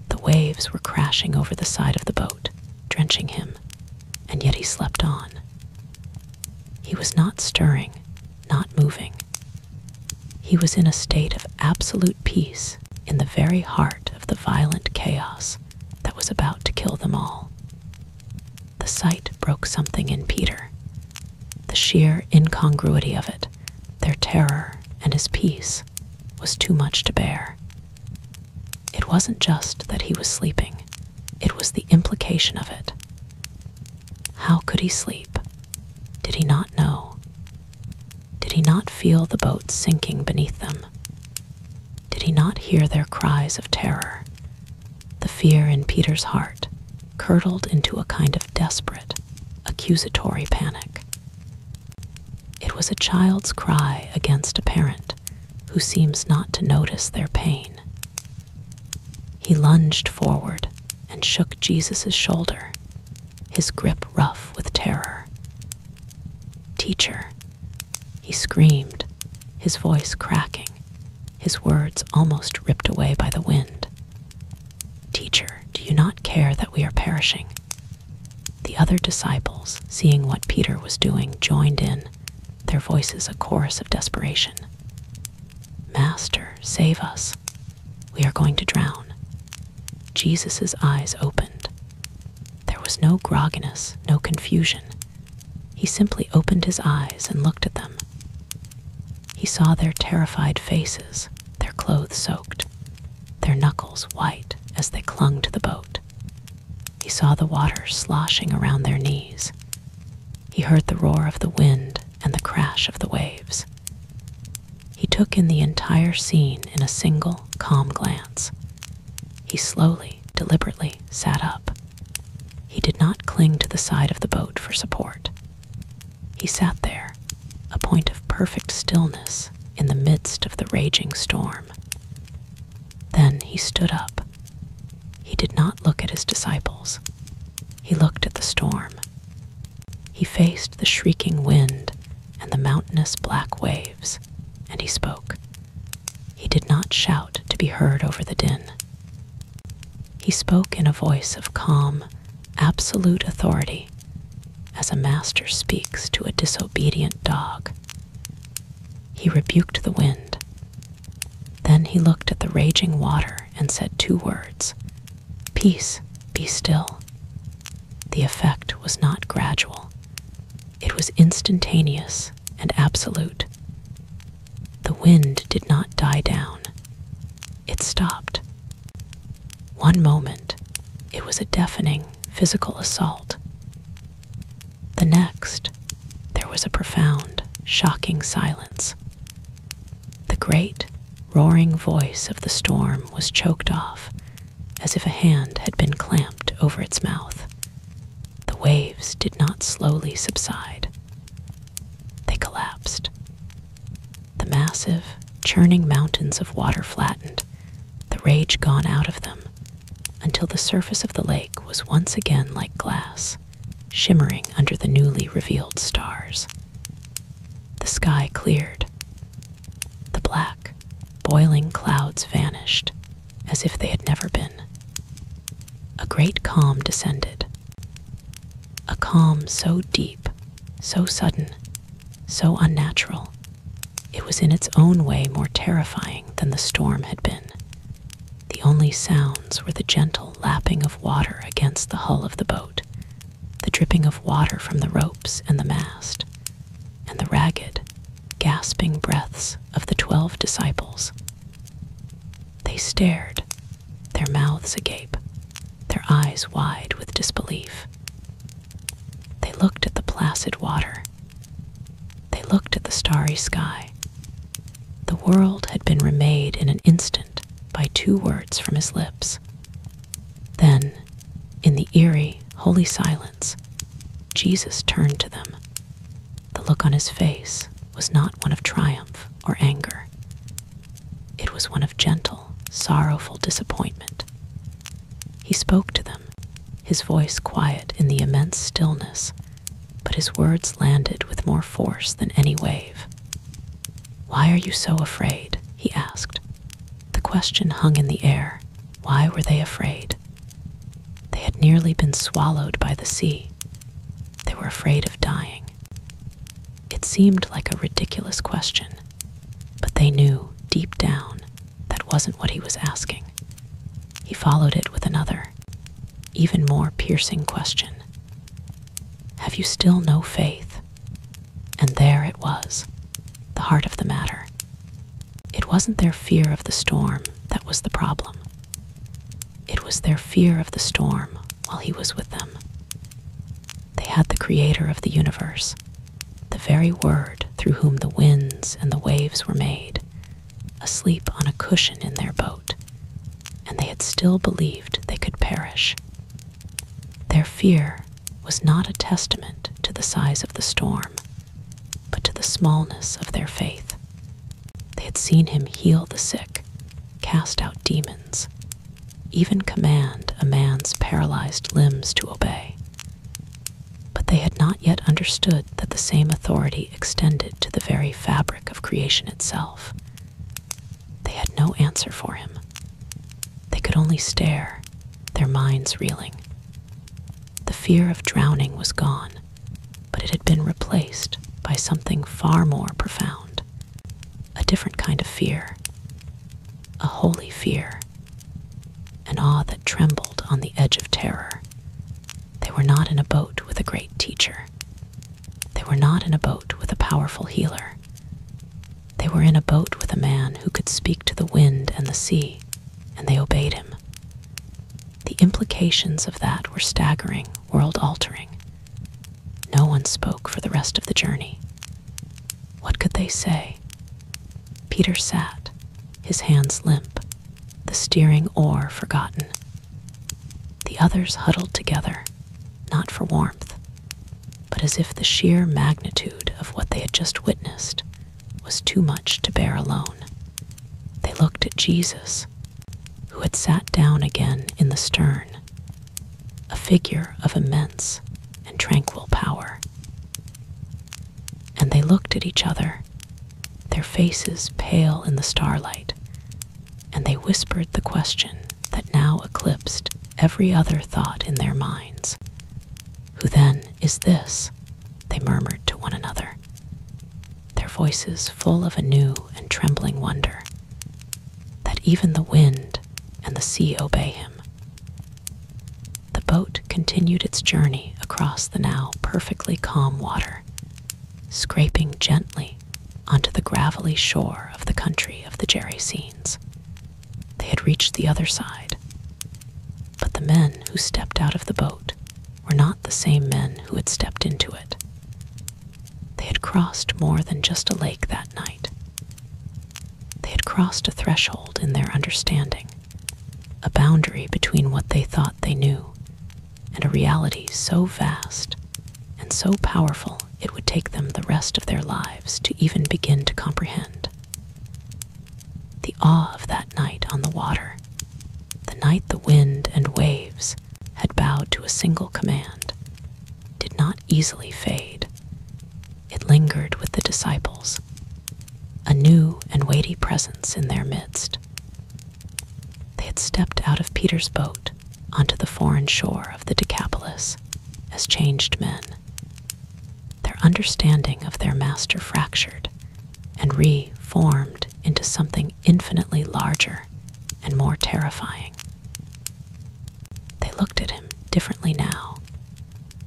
The waves were crashing over the side of the boat, drenching him, and yet he slept on. He was not stirring, not moving. He was in a state of absolute peace in the very heart of the violent chaos that was about to kill them all. The sight broke something in Peter. The sheer incongruity of it, their terror and his peace, was too much to bear. It wasn't just that he was sleeping, it was the implication of it. How could he sleep? Did he not know? Did he not feel the boat sinking beneath them? Did he not hear their cries of terror? The fear in Peter's heart curdled into a kind of desperate, accusatory panic. It was a child's cry against a parent who seems not to notice their pain. He lunged forward and shook Jesus' shoulder, his grip rough with terror. "Teacher," he screamed, his voice cracking, his words almost ripped away by the wind. "Teacher, do you not care that we are perishing?" The other disciples, seeing what Peter was doing, joined in, their voices a chorus of desperation. "Master, save us. We are going to drown." Jesus' eyes opened. There was no grogginess, no confusion. He simply opened his eyes and looked at them. He saw their terrified faces, their clothes soaked, their knuckles white as they clung to the boat. He saw the water sloshing around their knees. He heard the roar of the wind and the crash of the waves. He took in the entire scene in a single, calm glance. He slowly, deliberately sat up. He did not cling to the side of the boat for support. He sat there, a point of perfect stillness in the midst of the raging storm. Then he stood up. He did not look at his disciples. He looked at the storm. He faced the shrieking wind and the mountainous black waves, and he spoke. He did not shout to be heard over the din. He spoke in a voice of calm, absolute authority, as a master speaks to a disobedient dog. He rebuked the wind. Then he looked at the raging water and said 2 words, "Peace, be still." The effect was not gradual. It was instantaneous and absolute. The wind did not die down. It stopped. One moment, it was a deafening physical assault. The next, there was a profound, shocking silence. The great, roaring voice of the storm was choked off, as if a hand had been clamped over its mouth. The waves did not slowly subside. They collapsed. The massive, churning mountains of water flattened, the rage gone out of them, until the surface of the lake was once again like glass, shimmering under the newly revealed stars. The sky cleared. The black, boiling clouds vanished, as if they had never been. A great calm descended. A calm so deep, so sudden, so unnatural. It was in its own way more terrifying than the storm had been. The only sounds were the gentle lapping of water against the hull of the boat, the dripping of water from the ropes and the mast, and the ragged, gasping breaths of the 12 disciples. They stared, their mouths agape, their eyes wide with disbelief. They looked at the placid water. They looked at the starry sky. The world had been remade in an instant by 2 words from his lips. Then, in the eerie, holy silence, Jesus turned to them. The look on his face was not one of triumph or anger. It was one of gentle, sorrowful disappointment. He spoke to them, his voice quiet in the immense stillness, but his words landed with more force than any wave. "Why are you so afraid?" he asked. The question hung in the air. Why were they afraid? They had nearly been swallowed by the sea. They were afraid of dying. It seemed like a ridiculous question, but they knew deep down that wasn't what he was asking. He followed it with another, even more piercing question. "Have you still no faith?" And there it was, the heart of the matter. It wasn't their fear of the storm that was the problem. It was their fear of the storm while he was with them. They had the creator of the universe, the very word through whom the winds and the waves were made, asleep on a cushion in their boat, and they had still believed they could perish. Their fear was not a testament to the size of the storm, but to the smallness of their faith. They had seen him heal the sick, cast out demons, even command a man's paralyzed limbs to obey. But they had not yet understood that the same authority extended to the very fabric of creation itself. They had no answer for him. They could only stare, their minds reeling. The fear of drowning was gone, but it had been replaced by something far more profound. A different kind of fear. A holy fear. An awe that trembled on the edge of terror. They were not in a boat with a great teacher. They were not in a boat with a powerful healer. They were in a boat with a man who could speak to the wind and the sea, and they obeyed him. The implications of that were staggering, world-altering. No one spoke for the rest of the journey. What could they say? Peter sat, his hands limp, the steering oar forgotten. The others huddled together, not for warmth, but as if the sheer magnitude of what they had just witnessed was too much to bear alone. They looked at Jesus, who had sat down again in the stern, a figure of immense and tranquil power. And they looked at each other, their faces pale in the starlight, and they whispered the question that now eclipsed every other thought in their minds. "Who then is this?" they murmured to one another, their voices full of a new and trembling wonder, that even the wind and the sea obey him. The boat continued its journey across the now perfectly calm water, scraping gently onto the gravelly shore of the country of the Gerasenes. They had reached the other side, but the men who stepped out of the boat were not the same men who had stepped into it. They had crossed more than just a lake that night. They had crossed a threshold in their understanding, a boundary between what they thought they knew and a reality so vast and so powerful it would take them the rest of their lives to even begin to comprehend. The awe of that night on the water, the night the wind and waves had bowed to a single command, did not easily fade. It lingered with the disciples, a new and weighty presence in their midst. They had stepped out of Peter's boat onto the foreign shore of the Decapolis as changed men. Their understanding of their master fractured and reformed into something infinitely larger and more terrifying. They looked at him differently now,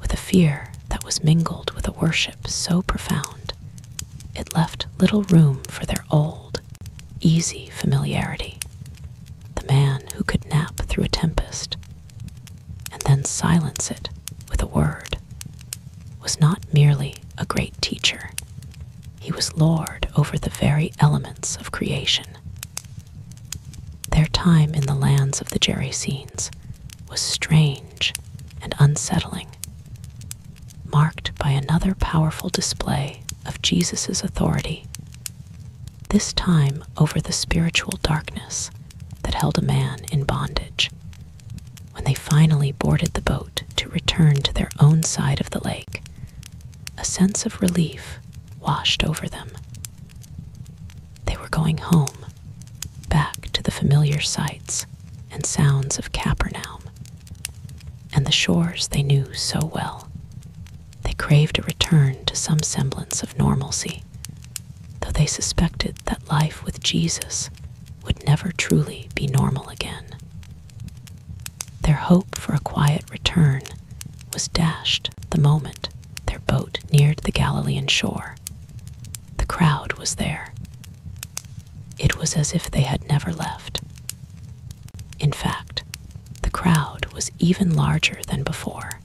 with a fear that was mingled with a worship so profound it left little room for their old, easy familiarity. The man who could nap through a tempest and then silence it with a word was not merely a great teacher. He was Lord over the very elements of creation. Their time in the lands of the Gerasenes was strange and unsettling, marked by another powerful display of Jesus' authority, this time over the spiritual darkness that held a man in bondage. When they finally boarded the boat to return to their own side of the lake, a sense of relief washed over them. They were going home, back to the familiar sights and sounds of Capernaum, and the shores they knew so well. They craved a return to some semblance of normalcy, though they suspected that life with Jesus would never truly be normal again. Their hope for a quiet return was dashed the moment their boat neared the Galilean shore. The crowd was there. It was as if they had never left. In fact, the crowd was even larger than before.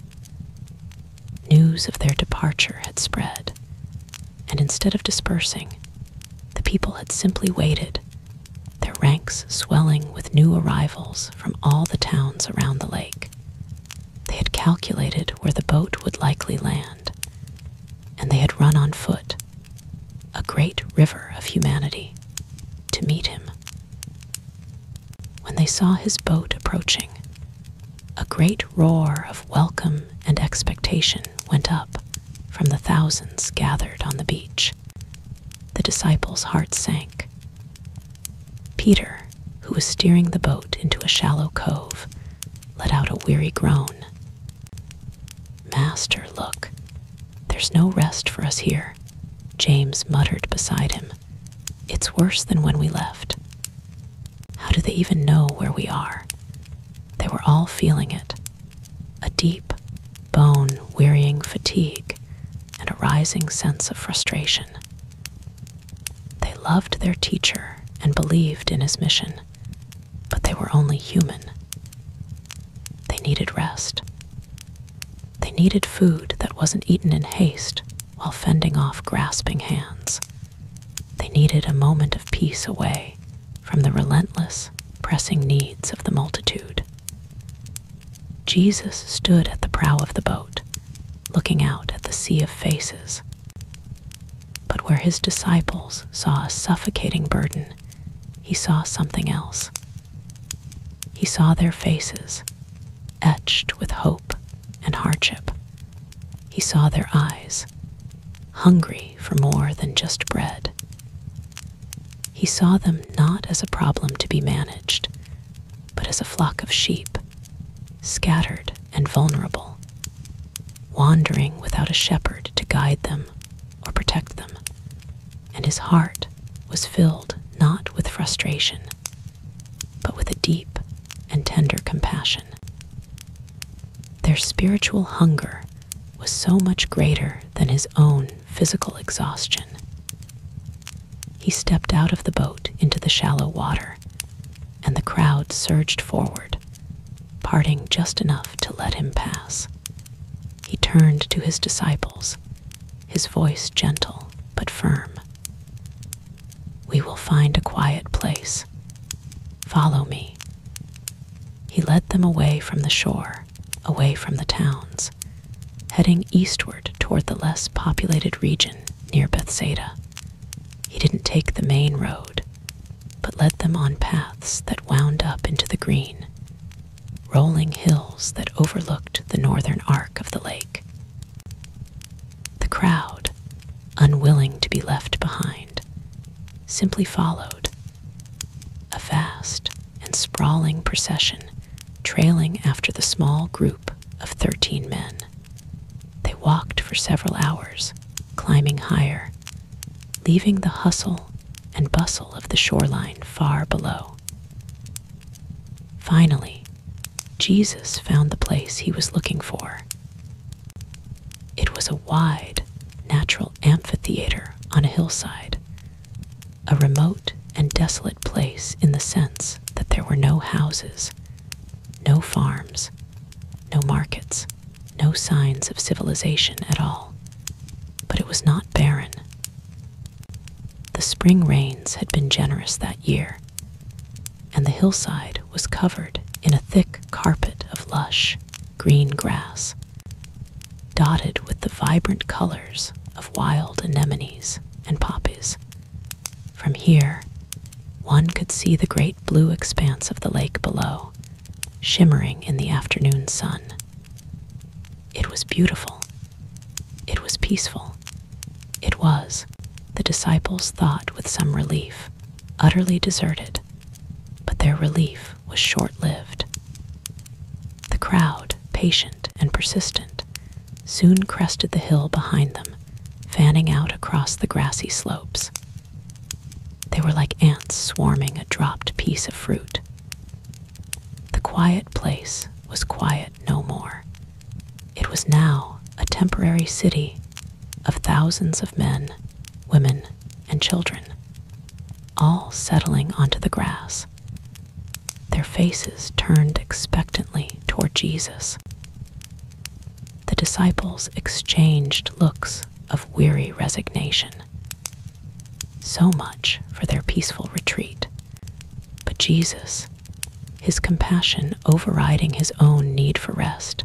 News of their departure had spread, and instead of dispersing, the people had simply waited, their ranks swelling with new arrivals from all the towns around the lake. They had calculated where the boat would likely land, and they had run on foot, a great river of humanity, to meet him. When they saw his boat approaching, a great roar of welcome and expectation went up from the thousands gathered on the beach. The disciples' hearts sank. Peter, who was steering the boat into a shallow cove, let out a weary groan. "Master, look, there's no rest for us here," James muttered beside him. "It's worse than when we left. How do they even know where we are?" They were all feeling it, a deep, bone-wearying fatigue and a rising sense of frustration. They loved their teacher and believed in his mission, but they were only human. They needed rest. They needed food that wasn't eaten in haste while fending off grasping hands. They needed a moment of peace away from the relentless, pressing needs of the multitude. Jesus stood at the prow of the boat, looking out at the sea of faces. But where his disciples saw a suffocating burden, he saw something else. He saw their faces, etched with hope and hardship. He saw their eyes, hungry for more than just bread. He saw them not as a problem to be managed, but but as a flock of sheep, scattered and vulnerable, wandering without a shepherd to guide them or protect them. And his heart was filled not with frustration, but with a deep and tender compassion. Their spiritual hunger was so much greater than his own physical exhaustion. He stepped out of the boat into the shallow water, and the crowd surged forward, parting just enough to let him pass. He turned to his disciples, his voice gentle but firm. "We will find a quiet place. Follow me." He led them away from the shore, away from the towns, heading eastward toward the less populated region near Bethsaida. He didn't take the main road, but led them on paths that wound up into the green, rolling hills that overlooked the northern arc of the lake. The crowd, unwilling to be left behind, simply followed, a vast and sprawling procession trailing after the small group of 13 men. They walked for several hours, climbing higher, leaving the hustle and bustle of the shoreline far below. Finally, Jesus found the place he was looking for. It was a wide, natural amphitheater on a hillside, a remote and desolate place in the sense that there were no houses, no farms, no markets, no signs of civilization at all. But it was not barren. The spring rains had been generous that year, and the hillside was covered in a thick carpet of lush, green grass, dotted with the vibrant colors of wild anemones and poppies. From here, one could see the great blue expanse of the lake below, shimmering in the afternoon sun. It was beautiful. It was peaceful. It was, the disciples thought with some relief, utterly deserted, but their relief was short-lived. The crowd, patient and persistent, soon crested the hill behind them, fanning out across the grassy slopes. They were like ants swarming a dropped piece of fruit. The quiet place was quiet no more. It was now a temporary city of thousands of men, women, and children, all settling onto the grass, their faces turned expectantly toward Jesus. The disciples exchanged looks of weary resignation. So much for their peaceful retreat. But Jesus, his compassion overriding his own need for rest,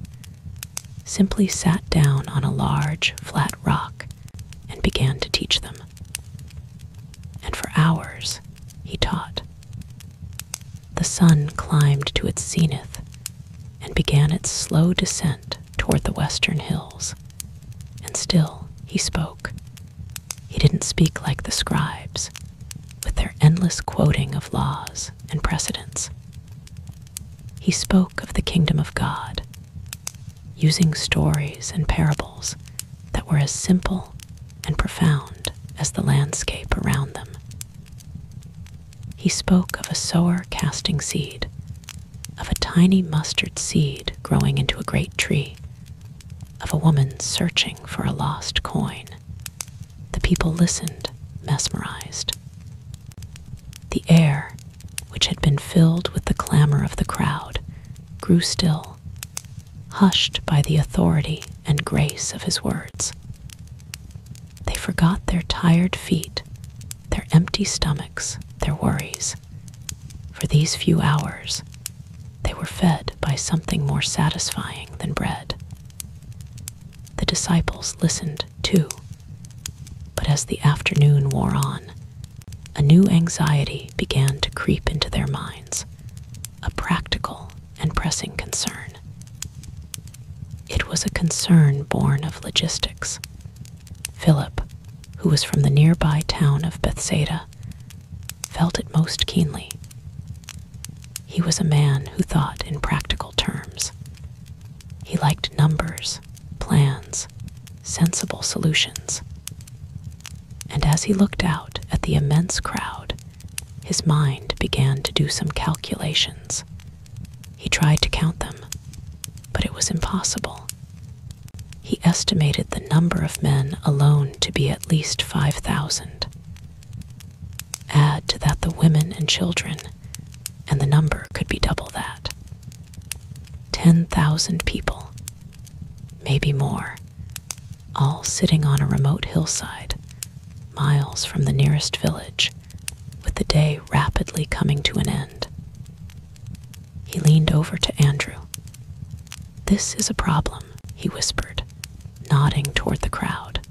simply sat down on a large, flat rock and began to teach them. And for hours, he taught. The sun climbed to its zenith and began its slow descent toward the western hills. And still he spoke. He didn't speak like the scribes, with their endless quoting of laws and precedents. He spoke of the kingdom of God, using stories and parables that were as simple and profound as the landscape around them. He spoke of a sower casting seed, of a tiny mustard seed growing into a great tree, of a woman searching for a lost coin. The people listened, mesmerized. The air, which had been filled with the clamor of the crowd, grew still, hushed by the authority and grace of his words. They forgot their tired feet, their empty stomachs, their worries. For these few hours, they were fed by something more satisfying than bread. The disciples listened too, but as the afternoon wore on, a new anxiety began to creep into their minds, a practical and pressing concern. It was a concern born of logistics. Philip, who was from the nearby town of Bethsaida, felt it most keenly. He was a man who thought in practical terms. He liked numbers, plans, sensible solutions. And as he looked out at the immense crowd, his mind began to do some calculations. He tried to count them, but it was impossible. He estimated the number of men alone to be at least 5,000. Add to that the women and children, and the number could be double that. 10,000 people, maybe more, all sitting on a remote hillside, miles from the nearest village, with the day rapidly coming to an end. He leaned over to Andrew. "This is a problem," he whispered, nodding toward the crowd.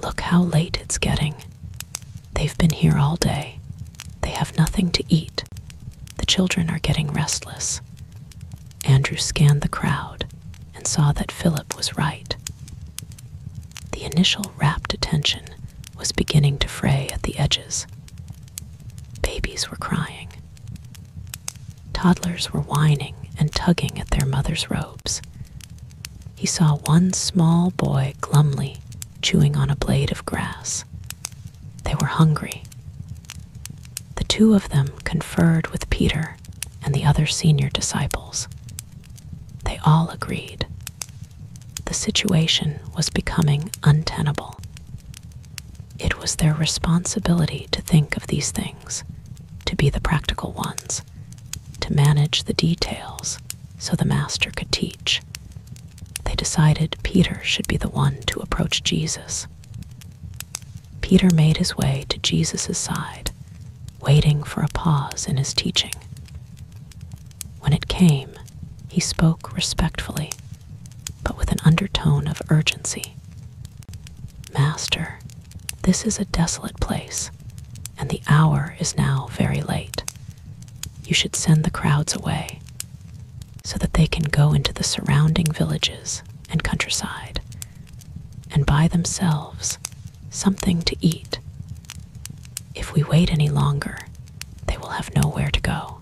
"Look how late it's getting. They've been here all day. They have nothing to eat. The children are getting restless." Andrew scanned the crowd and saw that Philip was right. The initial rapt attention was beginning to fray at the edges. Babies were crying. Toddlers were whining and tugging at their mother's robes. He saw one small boy glumly chewing on a blade of grass. They were hungry. The two of them conferred with Peter and the other senior disciples. They all agreed. The situation was becoming untenable. It was their responsibility to think of these things, to be the practical ones, to manage the details so the master could teach. They decided Peter should be the one to approach Jesus. Peter made his way to Jesus' side, waiting for a pause in his teaching. When it came, he spoke respectfully, but with an undertone of urgency. "Master, this is a desolate place, and the hour is now very late. You should send the crowds away, so that they can go into the surrounding villages and countryside, and buy themselves something to eat. If we wait any longer, they will have nowhere to go."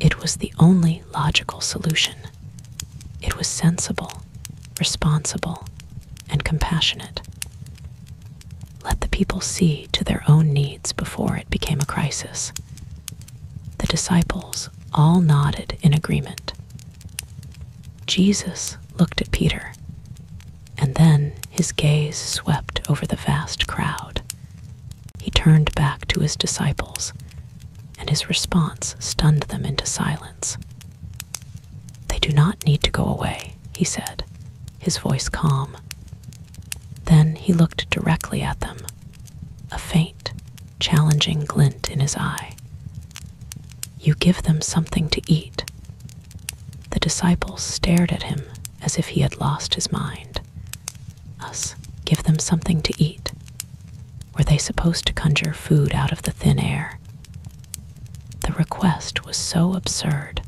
It was the only logical solution. It was sensible, responsible, and compassionate. Let the people see to their own needs before it became a crisis. The disciples all nodded in agreement. Jesus looked at Peter, and then his gaze swept over the vast crowd. He turned back to his disciples, and his response stunned them into silence. "They do not need to go away," he said, his voice calm. Then he looked directly at them, a faint, challenging glint in his eye. "You give them something to eat." The disciples stared at him as if he had lost his mind. Us, give them something to eat? Were they supposed to conjure food out of the thin air? The request was so absurd,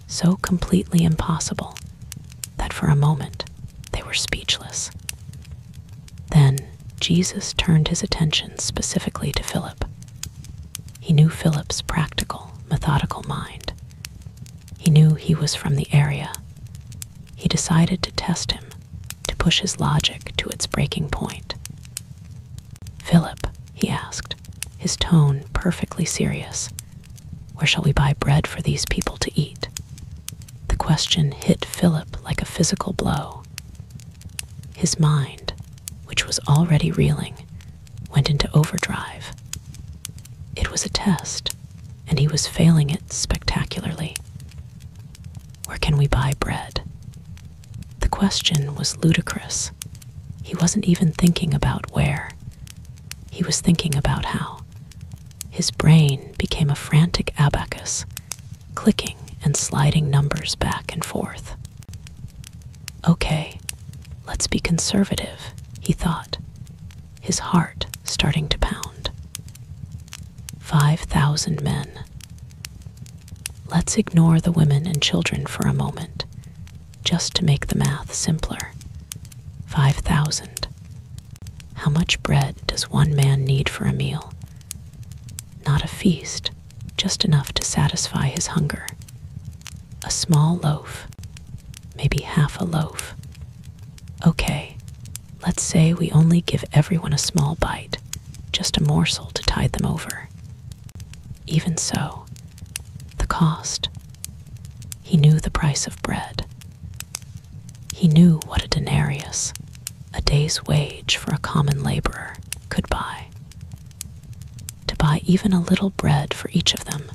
so completely impossible, that for a moment they were speechless. Then Jesus turned his attention specifically to Philip. He knew Philip's practical, methodical mind. He knew he was from the area. He decided to test him, to push his logic to its breaking point. "Philip," he asked, his tone perfectly serious, "where shall we buy bread for these people to eat?" The question hit Philip like a physical blow. His mind, which was already reeling, went into overdrive. It was a test, and he was failing it spectacularly. Where can we buy bread? The question was ludicrous. He wasn't even thinking about where. He was thinking about how. His brain became a frantic abacus, clicking and sliding numbers back and forth. "Okay, let's be conservative," he thought, his heart starting to pound. 5,000 men. Let's ignore the women and children for a moment, just to make the math simpler. 5,000. How much bread does one man need for a meal? Not a feast, just enough to satisfy his hunger. A small loaf, maybe half a loaf. Okay, let's say we only give everyone a small bite, just a morsel to tide them over. Even so, the cost. He knew the price of bread. He knew what a denarius, a day's wage for a common laborer, could buy. To buy even a little bread for each of them,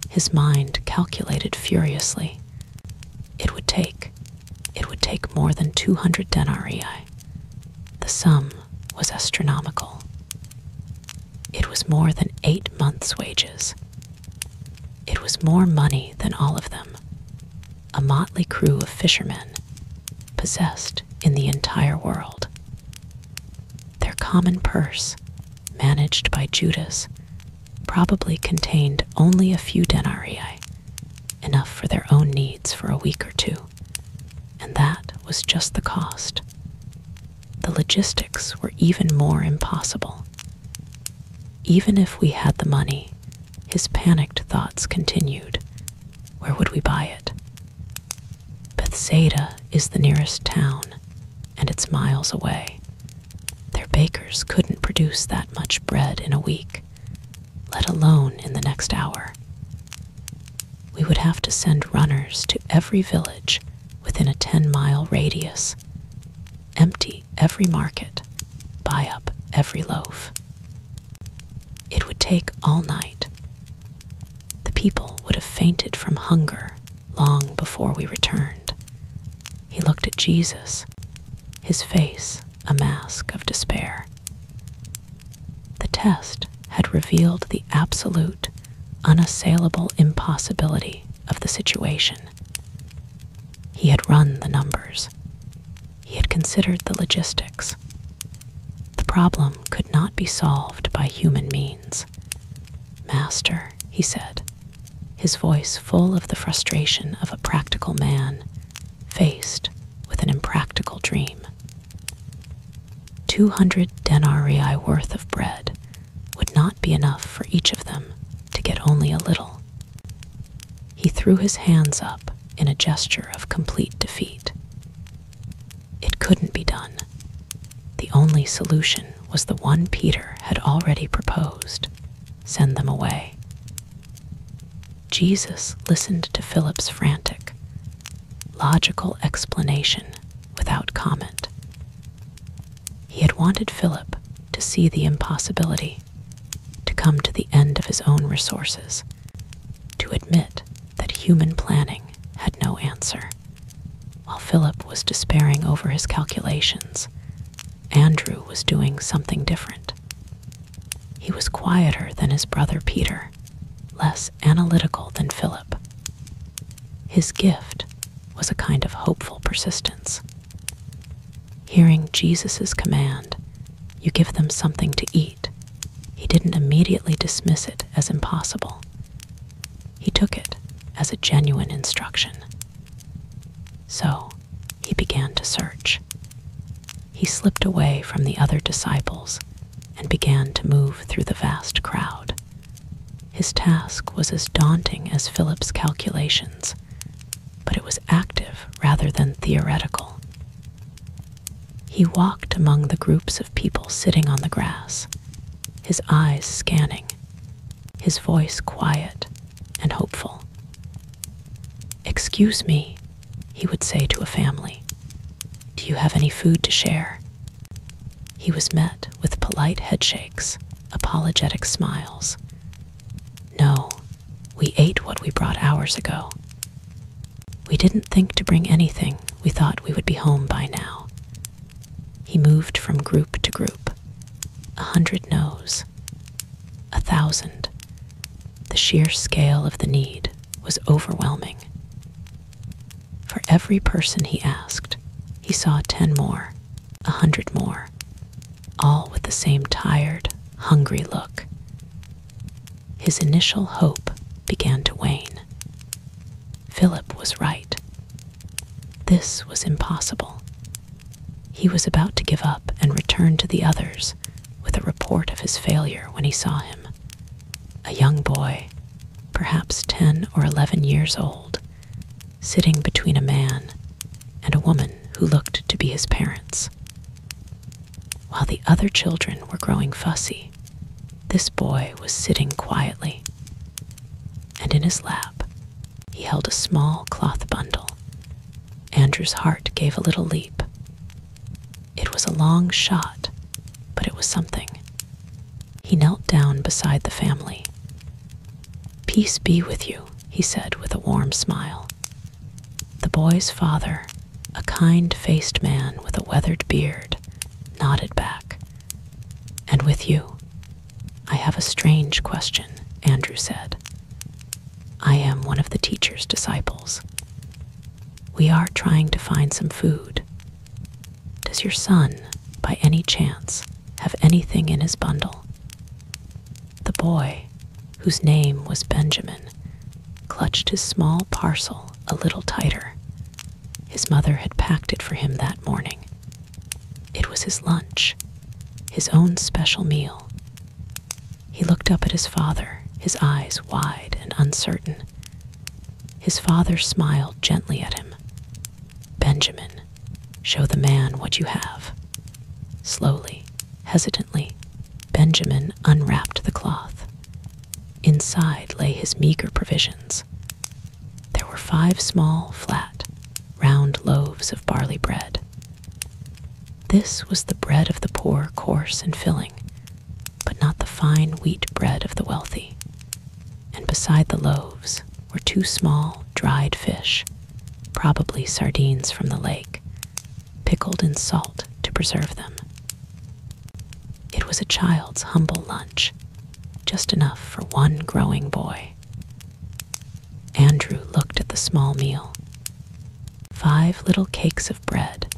his mind calculated furiously. It would take more than 200 denarii. The sum was astronomical. It was more than 8 months' wages. It was more money than all of them, a motley crew of fishermen, possessed in the entire world. Their common purse, managed by Judas, probably contained only a few denarii, enough for their own needs for a week or two, and that was just the cost. The logistics were even more impossible. Even if we had the money, his panicked thoughts continued. Where would we buy it? Bethsaida is the nearest town, and it's miles away. Their bakers couldn't produce that much bread in a week, let alone in the next hour. We would have to send runners to every village within a 10-mile radius, empty every market, buy up every loaf. It would take all night. The people would have fainted from hunger long before we returned. He looked at Jesus, his face a mask of despair. The test had revealed the absolute, unassailable impossibility of the situation. He had run the numbers. He had considered the logistics. The problem could not be solved by human means. "Master," he said, his voice full of the frustration of a practical man faced with an impractical dream. 200 denarii worth of bread would not be enough for each of them to get only a little. He threw his hands up in a gesture of complete defeat. It couldn't be done. The only solution was the one Peter had already proposed: send them away. Jesus listened to Philip's frantic, logical explanation without comment. He had wanted Philip to see the impossibility, to come to the end of his own resources, to admit that human planning had no answer. While Philip was despairing over his calculations, Andrew was doing something different. He was quieter than his brother Peter, less analytical than Philip. His gift was a kind of hopeful persistence. Hearing Jesus' command, "You give them something to eat," he didn't immediately dismiss it as impossible. He took it as a genuine instruction. So he began to search. He slipped away from the other disciples and began to move through the vast crowd. His task was as daunting as Philip's calculations, but it was active rather than theoretical. He walked among the groups of people sitting on the grass, his eyes scanning, his voice quiet and hopeful. "Excuse me," he would say to a family. "Do you have any food to share?" He was met with polite headshakes, apologetic smiles. "No, we ate what we brought hours ago. We didn't think to bring anything. We thought we would be home by now." He moved from group to group. 100 no's. 1,000. The sheer scale of the need was overwhelming. For every person he asked, he saw 10 more, 100 more, all with the same tired, hungry look. His initial hope began to wane. Philip was right. This was impossible. He was about to give up and return to the others with a report of his failure when he saw him. A young boy, perhaps 10 or 11 years old, sitting between a man and a woman who looked to be his parents. While the other children were growing fussy, this boy was sitting quietly, and in his lap he held a small cloth bundle. Andrew's heart gave a little leap. It was a long shot, but it was something. He knelt down beside the family. "Peace be with you," he said with a warm smile. The boy's father, a kind-faced man with a weathered beard, nodded back. "And with you, I have a strange question," Andrew said. "I am one of the teacher's disciples. We are trying to find some food. Does your son, by any chance, have anything in his bundle?" The boy, whose name was Benjamin, clutched his small parcel a little tighter. His mother had packed it for him that morning. It was his lunch, his own special meal. He looked up at his father, his eyes wide and uncertain. His father smiled gently at him. "Benjamin, show the man what you have." Slowly, hesitantly, Benjamin unwrapped the cloth. Inside lay his meager provisions. There were 5 small, flat, round loaves of barley bread. This was the bread of the poor, coarse and filling, but not the fine wheat bread of the wealthy. And beside the loaves were 2 small, dried fish, probably sardines from the lake, pickled in salt to preserve them. It was a child's humble lunch, just enough for one growing boy. Andrew looked at the small meal. 5 little cakes of bread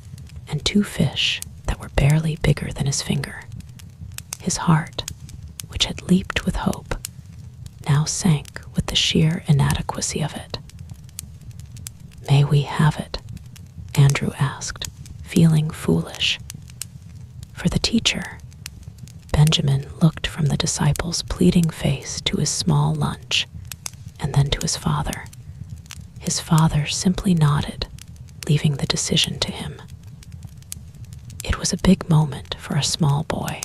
and 2 fish that were barely bigger than his finger. His heart, which had leaped with hope, now sank with the sheer inadequacy of it. "May we have it?" Andrew asked, feeling foolish. For the teacher, Benjamin looked from the disciple's pleading face to his small lunch, and then to his father. His father simply nodded, leaving the decision to him. It was a big moment for a small boy.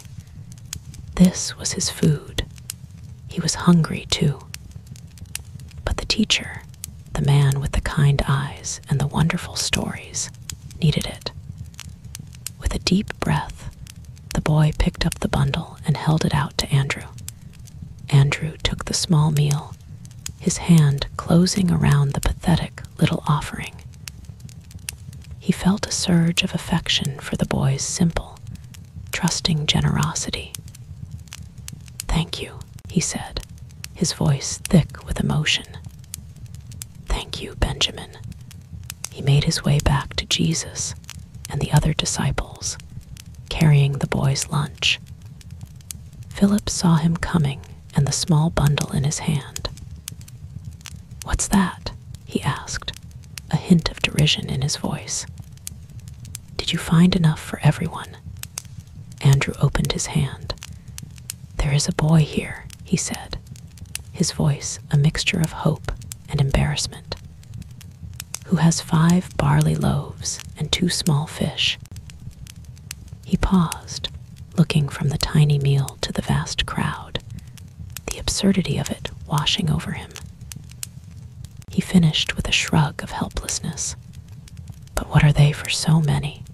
This was his food. He was hungry too. But the teacher, the man with the kind eyes and the wonderful stories, needed it. With a deep breath, the boy picked up the bundle and held it out to Andrew. Andrew took the small meal, his hand closing around the pathetic little offering. He felt a surge of affection for the boy's simple, trusting generosity. "Thank you," he said, his voice thick with emotion. "Thank you, Benjamin." He made his way back to Jesus and the other disciples, carrying the boy's lunch. Philip saw him coming and the small bundle in his hand. "What's that?" he asked, a hint of derision in his voice. "Did you find enough for everyone?" Andrew opened his hand. "There is a boy here," he said, his voice a mixture of hope and embarrassment, "who has 5 barley loaves and 2 small fish." He paused, looking from the tiny meal to the vast crowd, the absurdity of it washing over him. He finished with a shrug of helplessness. But what are they for so many?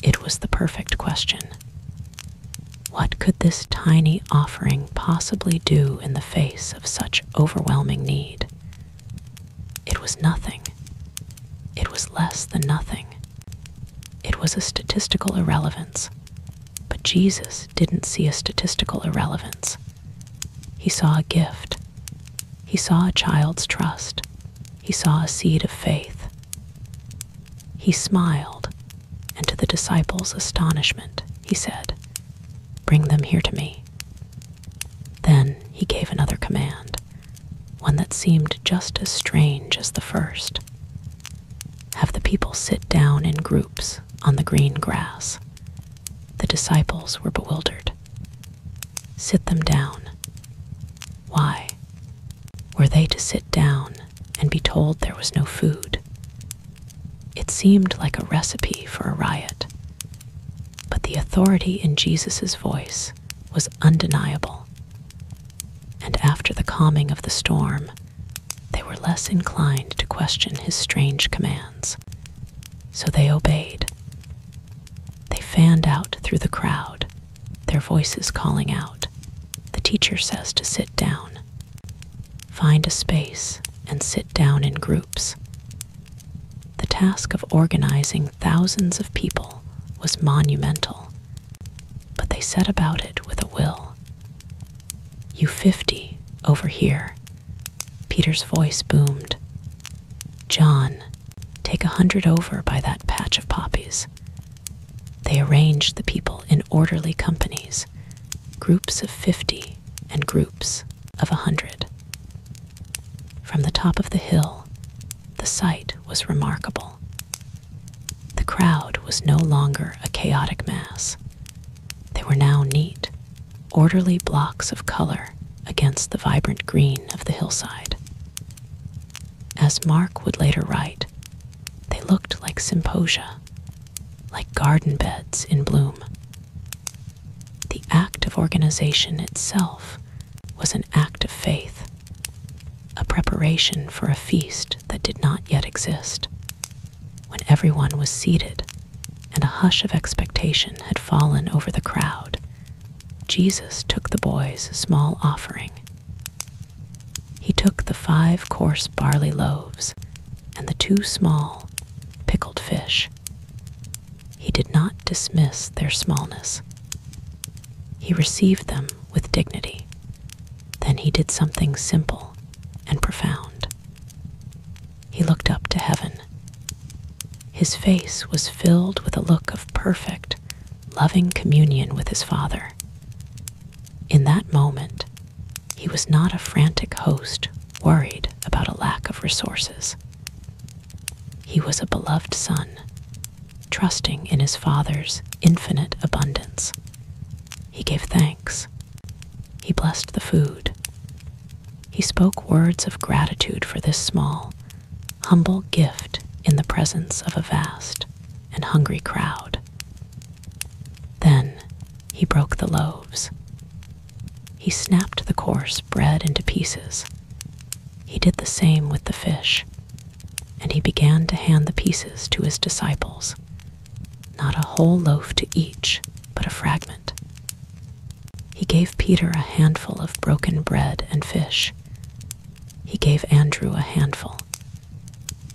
It was the perfect question. What could this tiny offering possibly do in the face of such overwhelming need? It was nothing. It was less than nothing. It was a statistical irrelevance. But Jesus didn't see a statistical irrelevance. He saw a gift. He saw a child's trust. He saw a seed of faith. He smiled, and to the disciples' astonishment, he said, "Bring them here to me." Then he gave another command, one that seemed just as strange as the first. "Have the people sit down in groups on the green grass." The disciples were bewildered. "Sit them down." "Why?" they to sit down and be told there was no food? It seemed like a recipe for a riot, but the authority in Jesus' voice was undeniable. And after the calming of the storm, they were less inclined to question his strange commands, so they obeyed. They fanned out through the crowd, their voices calling out, "The teacher says to sit down. Find a space and sit down in groups." The task of organizing thousands of people was monumental, but they set about it with a will. "You 50 over here," Peter's voice boomed. "John, take 100 over by that patch of poppies." They arranged the people in orderly companies, groups of 50 and groups of 100. From the top of the hill, the sight was remarkable. The crowd was no longer a chaotic mass. They were now neat, orderly blocks of color against the vibrant green of the hillside. As Mark would later write, they looked like symposia, like garden beds in bloom. The act of organization itself was an act of faith, a preparation for a feast that did not yet exist. When everyone was seated and a hush of expectation had fallen over the crowd, Jesus took the boy's small offering. He took the 5 coarse barley loaves and the 2 small pickled fish. He did not dismiss their smallness. He received them with dignity. Then he did something simple and profound. He looked up to heaven. His face was filled with a look of perfect, loving communion with his Father. In that moment, he was not a frantic host worried about a lack of resources. He was a beloved son, trusting in his Father's infinite abundance. He gave thanks. He blessed the food. He spoke words of gratitude for this small, humble gift in the presence of a vast and hungry crowd. Then he broke the loaves. He snapped the coarse bread into pieces. He did the same with the fish, and he began to hand the pieces to his disciples. Not a whole loaf to each, but a fragment. He gave Peter a handful of broken bread and fish. He gave Andrew a handful.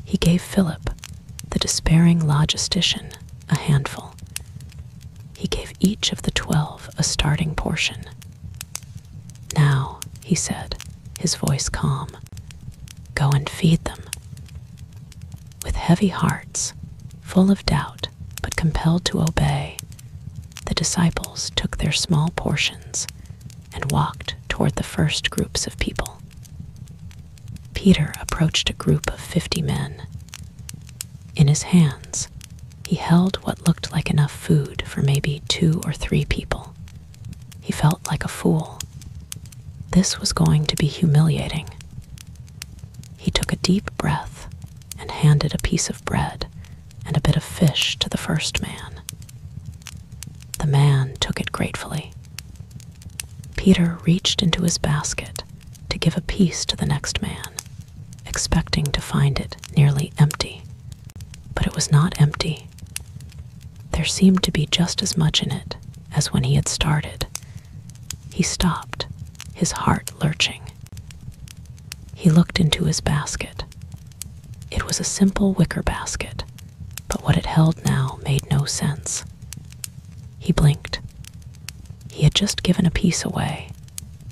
He gave Philip, the despairing logistician, a handful. He gave each of the 12 a starting portion. "Now," he said, his voice calm, "go and feed them." With heavy hearts, full of doubt, but compelled to obey, the disciples took their small portions and walked toward the first groups of people. Peter approached a group of 50 men. In his hands, he held what looked like enough food for maybe 2 or 3 people. He felt like a fool. This was going to be humiliating. He took a deep breath and handed a piece of bread and a bit of fish to the first man. The man took it gratefully. Peter reached into his basket to give a piece to the next man, expecting to find it nearly empty. But it was not empty. There seemed to be just as much in it as when he had started. He stopped, his heart lurching. He looked into his basket. It was a simple wicker basket, but what it held now made no sense. He blinked. He had just given a piece away,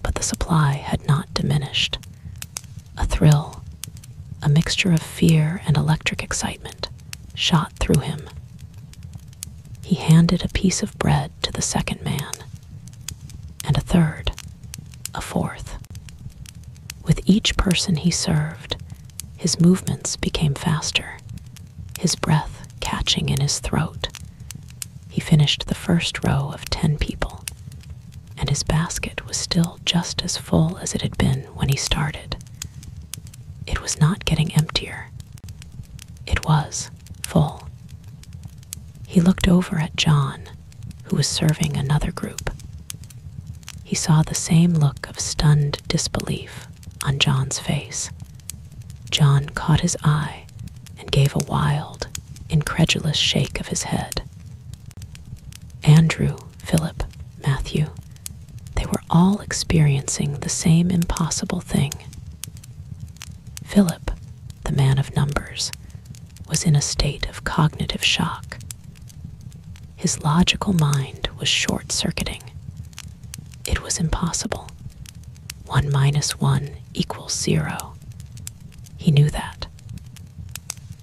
but the supply had not diminished. A thrill, a mixture of fear and electric excitement, shot through him. He handed a piece of bread to the second man, and a third, a fourth. With each person he served, his movements became faster, his breath catching in his throat. He finished the first row of 10 people, and his basket was still just as full as it had been when he started. was not getting emptier. It was full. He looked over at John, who was serving another group. He saw the same look of stunned disbelief on John's face. John caught his eye and gave a wild, incredulous shake of his head. Andrew, Philip, Matthew, they were all experiencing the same impossible thing. Philip, the man of numbers, was in a state of cognitive shock. His logical mind was short-circuiting. It was impossible. 1 minus 1 equals 0. He knew that.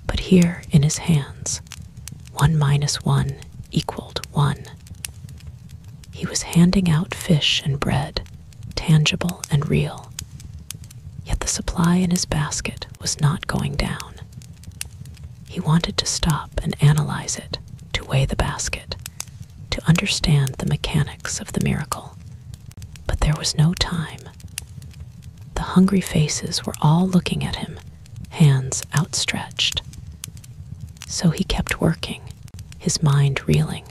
But here in his hands, 1 minus 1 equaled 1. He was handing out fish and bread, tangible and real. Yet the supply in his basket was not going down. He wanted to stop and analyze it, to weigh the basket, to understand the mechanics of the miracle. But there was no time. The hungry faces were all looking at him, hands outstretched. So he kept working, his mind reeling,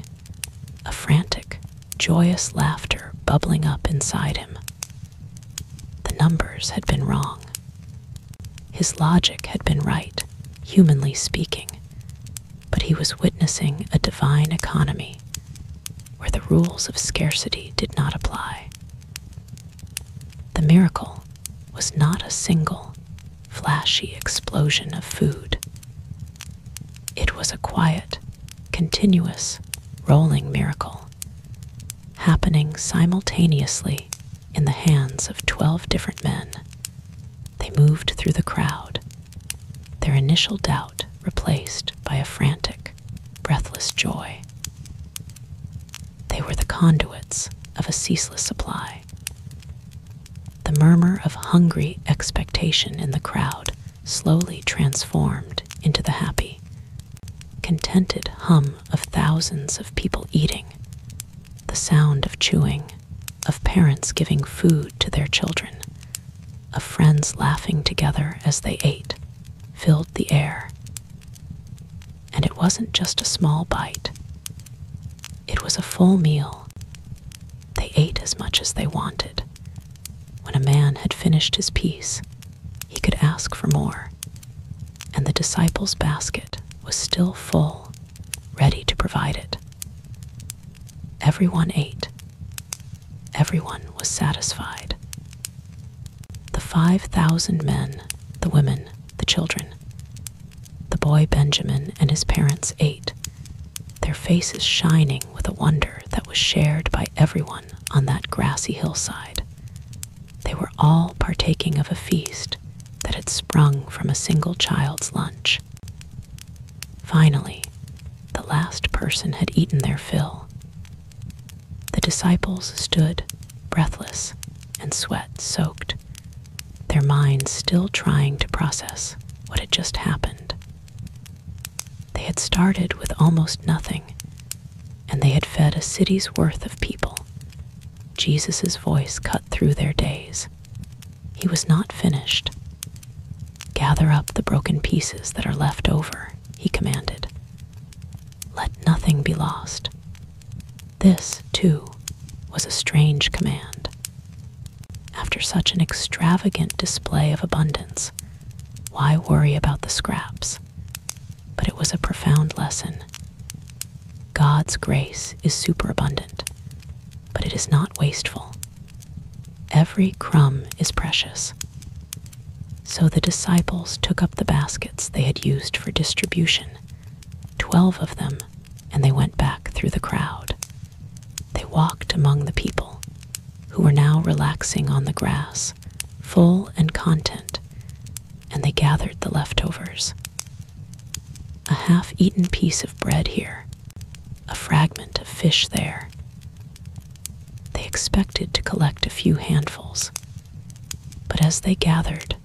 a frantic, joyous laughter bubbling up inside him. The numbers had been wrong. His logic had been right, humanly speaking, but he was witnessing a divine economy where the rules of scarcity did not apply. The miracle was not a single, flashy explosion of food. It was a quiet, continuous, rolling miracle, happening simultaneously in the hands of 12 different men. They moved through the crowd, their initial doubt replaced by a frantic, breathless joy. They were the conduits of a ceaseless supply. The murmur of hungry expectation in the crowd slowly transformed into the happy, contented hum of thousands of people eating, the sound of chewing, of parents giving food to their children, of friends laughing together as they ate, filled the air. And it wasn't just a small bite. It was a full meal. They ate as much as they wanted. When a man had finished his piece, he could ask for more, and the disciples' basket was still full, ready to provide it. Everyone ate. Everyone was satisfied. The 5,000 men, the women, the children, the boy Benjamin and his parents ate, their faces shining with a wonder that was shared by everyone on that grassy hillside. They were all partaking of a feast that had sprung from a single child's lunch. Finally, the last person had eaten their fill. The disciples stood, breathless and sweat-soaked, their minds still trying to process what had just happened. They had started with almost nothing, and they had fed a city's worth of people. Jesus' voice cut through their days. He was not finished. "Gather up the broken pieces that are left over," he commanded. "Let nothing be lost." This, too, was a strange command. After such an extravagant display of abundance, why worry about the scraps? But it was a profound lesson. God's grace is superabundant, but it is not wasteful. Every crumb is precious. So the disciples took up the baskets they had used for distribution, 12 of them, and they went back through the crowd. They walked among the people, who were now relaxing on the grass, full and content, and they gathered the leftovers. A half-eaten piece of bread here, a fragment of fish there. They expected to collect a few handfuls, but as they gathered,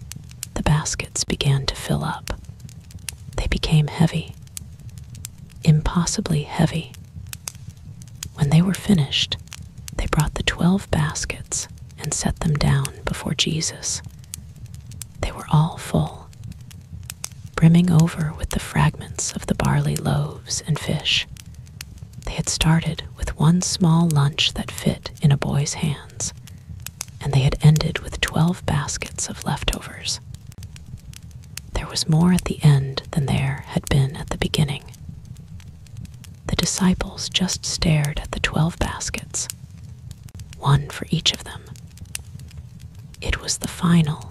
the baskets began to fill up. They became heavy, impossibly heavy. When they were finished, they brought the 12 baskets and set them down before Jesus. They were all full, brimming over with the fragments of the barley loaves and fish. They had started with one small lunch that fit in a boy's hands, and they had ended with 12 baskets of leftovers. There was more at the end than there had been at the beginning. The disciples just stared at the 12 baskets, one for each of them. It was the final,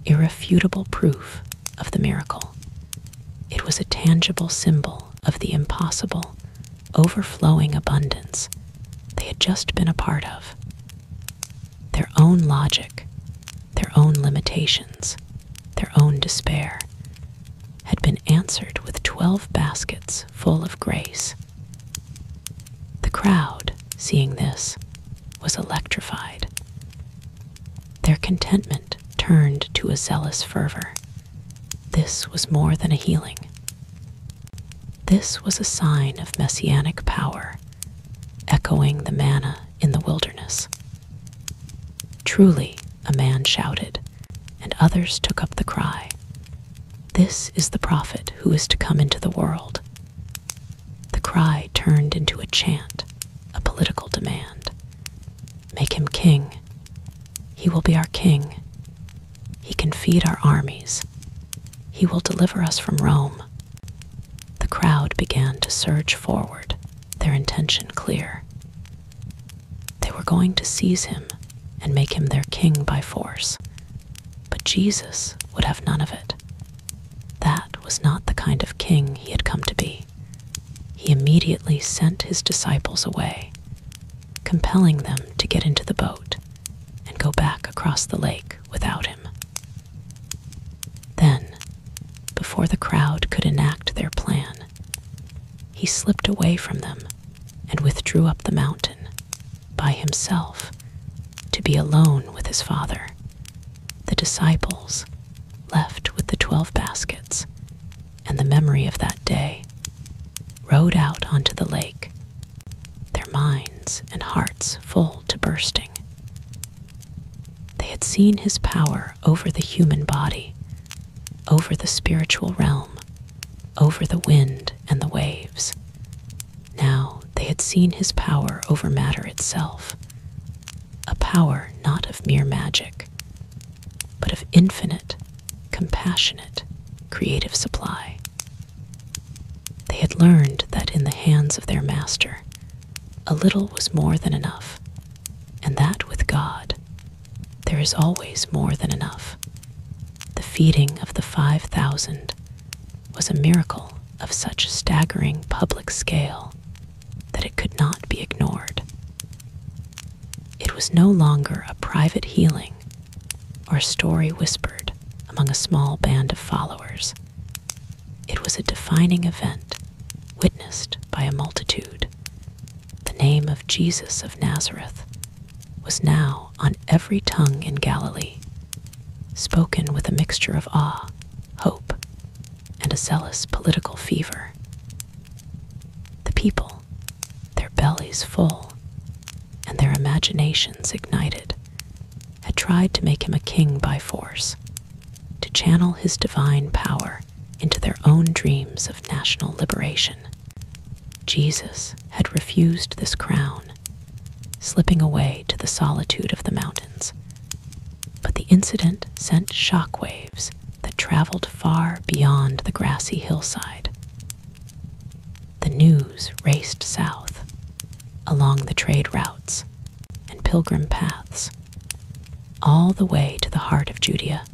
irrefutable proof of the miracle. It was a tangible symbol of the impossible, overflowing abundance they had just been a part of. Their own logic, their own limitations, their own despair had been answered with 12 baskets full of grace. The crowd, seeing this, was electrified. Their contentment turned to a zealous fervor. This was more than a healing. This was a sign of messianic power, echoing the manna in the wilderness. Truly, a man shouted, and others took up the cry, "This is the prophet who is to come into the world." The cry turned into a chant, a political demand. Make him king. He will be our king. He can feed our armies. He will deliver us from Rome. The crowd began to surge forward, their intention clear. They were going to seize him and make him their king by force. But Jesus would have none of it. That was not the kind of king he had come to be. He immediately sent his disciples away, compelling them to get into the boat and go back across the lake without him. Then, before the crowd could enact their plan, he slipped away from them and withdrew up the mountain by himself to be alone with his Father. The disciples, left with the 12 baskets and the memory of that day, rowed out onto the lake, their minds and hearts full to bursting. They had seen his power over the human body, over the spiritual realm, over the wind and the waves. Now they had seen his power over matter itself, a power not of mere magic, but of infinite, compassionate, creative supply. They had learned that in the hands of their master, a little was more than enough, and that with God, there is always more than enough. The feeding of the 5,000 was a miracle of such staggering public scale that it could not be ignored. It was no longer a private healing or a story whispered among a small band of followers. It was a defining event witnessed by a multitude. The name of Jesus of Nazareth was now on every tongue in Galilee, spoken with a mixture of awe, hope, and a zealous political fever. The people, their bellies full and their imaginations ignited, had tried to make him a king by force, to channel his divine power into their own dreams of national liberation. Jesus had refused this crown, slipping away to the solitude of the mountains. But the incident sent shockwaves that traveled far beyond the grassy hillside. The news raced south, along the trade routes and pilgrim paths, all the way to the heart of Judea,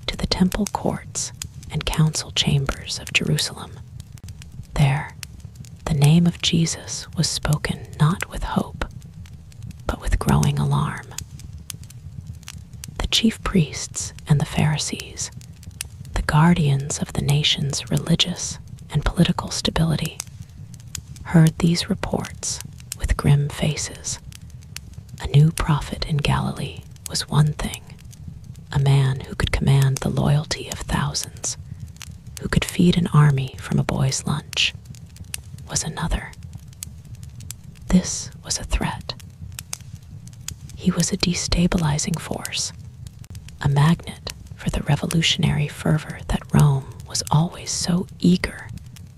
to the temple courts and council chambers of Jerusalem. There, the name of Jesus was spoken not with hope, but with growing alarm. The chief priests and the Pharisees, the guardians of the nation's religious and political stability, heard these reports with grim faces. A new prophet in Galilee was one thing, a man who could command the loyalty of thousands, who could feed an army from a boy's lunch, was another. This was a threat. He was a destabilizing force, a magnet for the revolutionary fervor that Rome was always so eager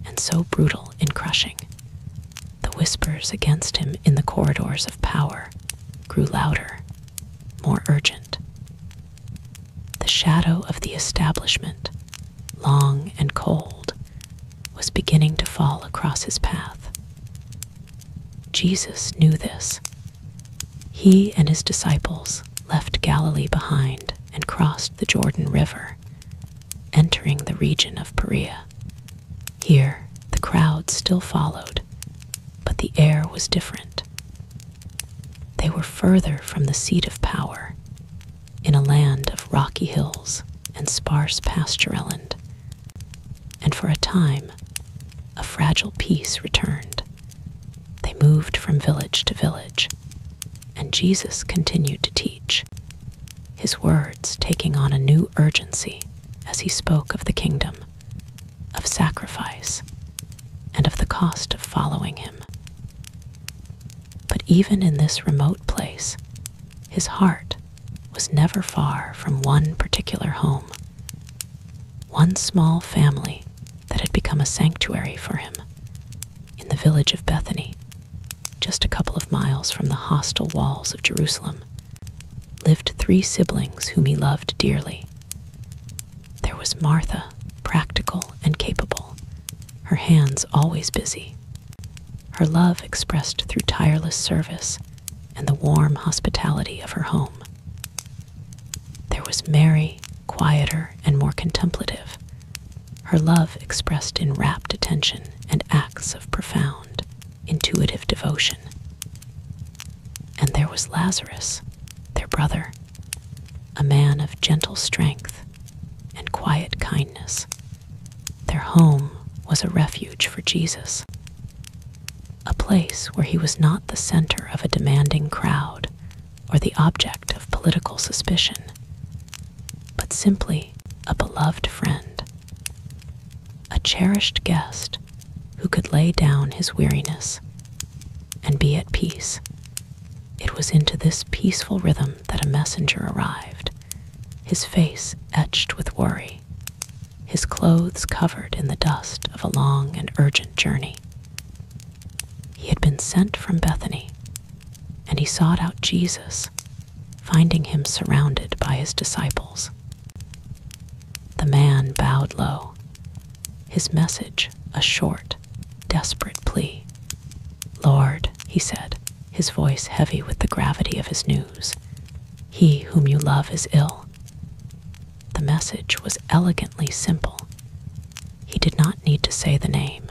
and so brutal in crushing. The whispers against him in the corridors of power grew louder, more urgent. The shadow of the establishment, long and cold, was beginning to fall across his path. Jesus knew this. He and his disciples left Galilee behind and crossed the Jordan River, entering the region of Perea. Here, the crowd still followed, but the air was different. They were further from the seat of power, in a land of rocky hills and sparse pastureland, and for a time, a fragile peace returned. They moved from village to village, and Jesus continued to teach, his words taking on a new urgency as he spoke of the kingdom, of sacrifice, and of the cost of following him. But even in this remote place, his heart was never far from one particular home, one small family that had become a sanctuary for him. In the village of Bethany, just a couple of miles from the hostile walls of Jerusalem, lived 3 siblings whom he loved dearly. There was Martha, practical and capable, her hands always busy, her love expressed through tireless service and the warm hospitality of her home. There was Mary, quieter and more contemplative, her love expressed in rapt attention and acts of profound, intuitive devotion. And there was Lazarus, their brother, a man of gentle strength and quiet kindness. Their home was a refuge for Jesus, a place where he was not the center of a demanding crowd or the object of political suspicion, but simply a beloved friend, a cherished guest who could lay down his weariness and be at peace. It was into this peaceful rhythm that a messenger arrived, his face etched with worry, his clothes covered in the dust of a long and urgent journey. He had been sent from Bethany, and he sought out Jesus, finding him surrounded by his disciples. The man bowed low, his message a short, desperate plea. "Lord," he said, his voice heavy with the gravity of his news, "he whom you love is ill." The message was elegantly simple. He did not need to say the name.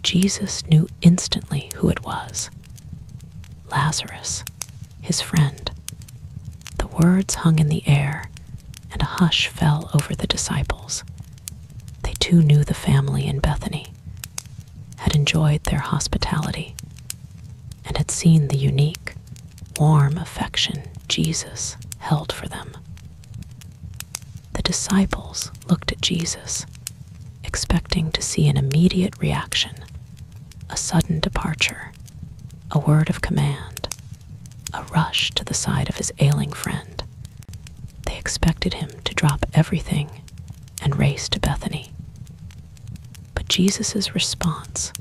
Jesus knew instantly who it was. Lazarus, his friend. The words hung in the air, and a hush fell over the disciples. They too knew the family in Bethany, had enjoyed their hospitality, and had seen the unique, warm affection Jesus held for them. The disciples looked at Jesus, expecting to see an immediate reaction, a sudden departure, a word of command, a rush to the side of his ailing friend. They expected him to drop everything and race to Bethany. But Jesus' response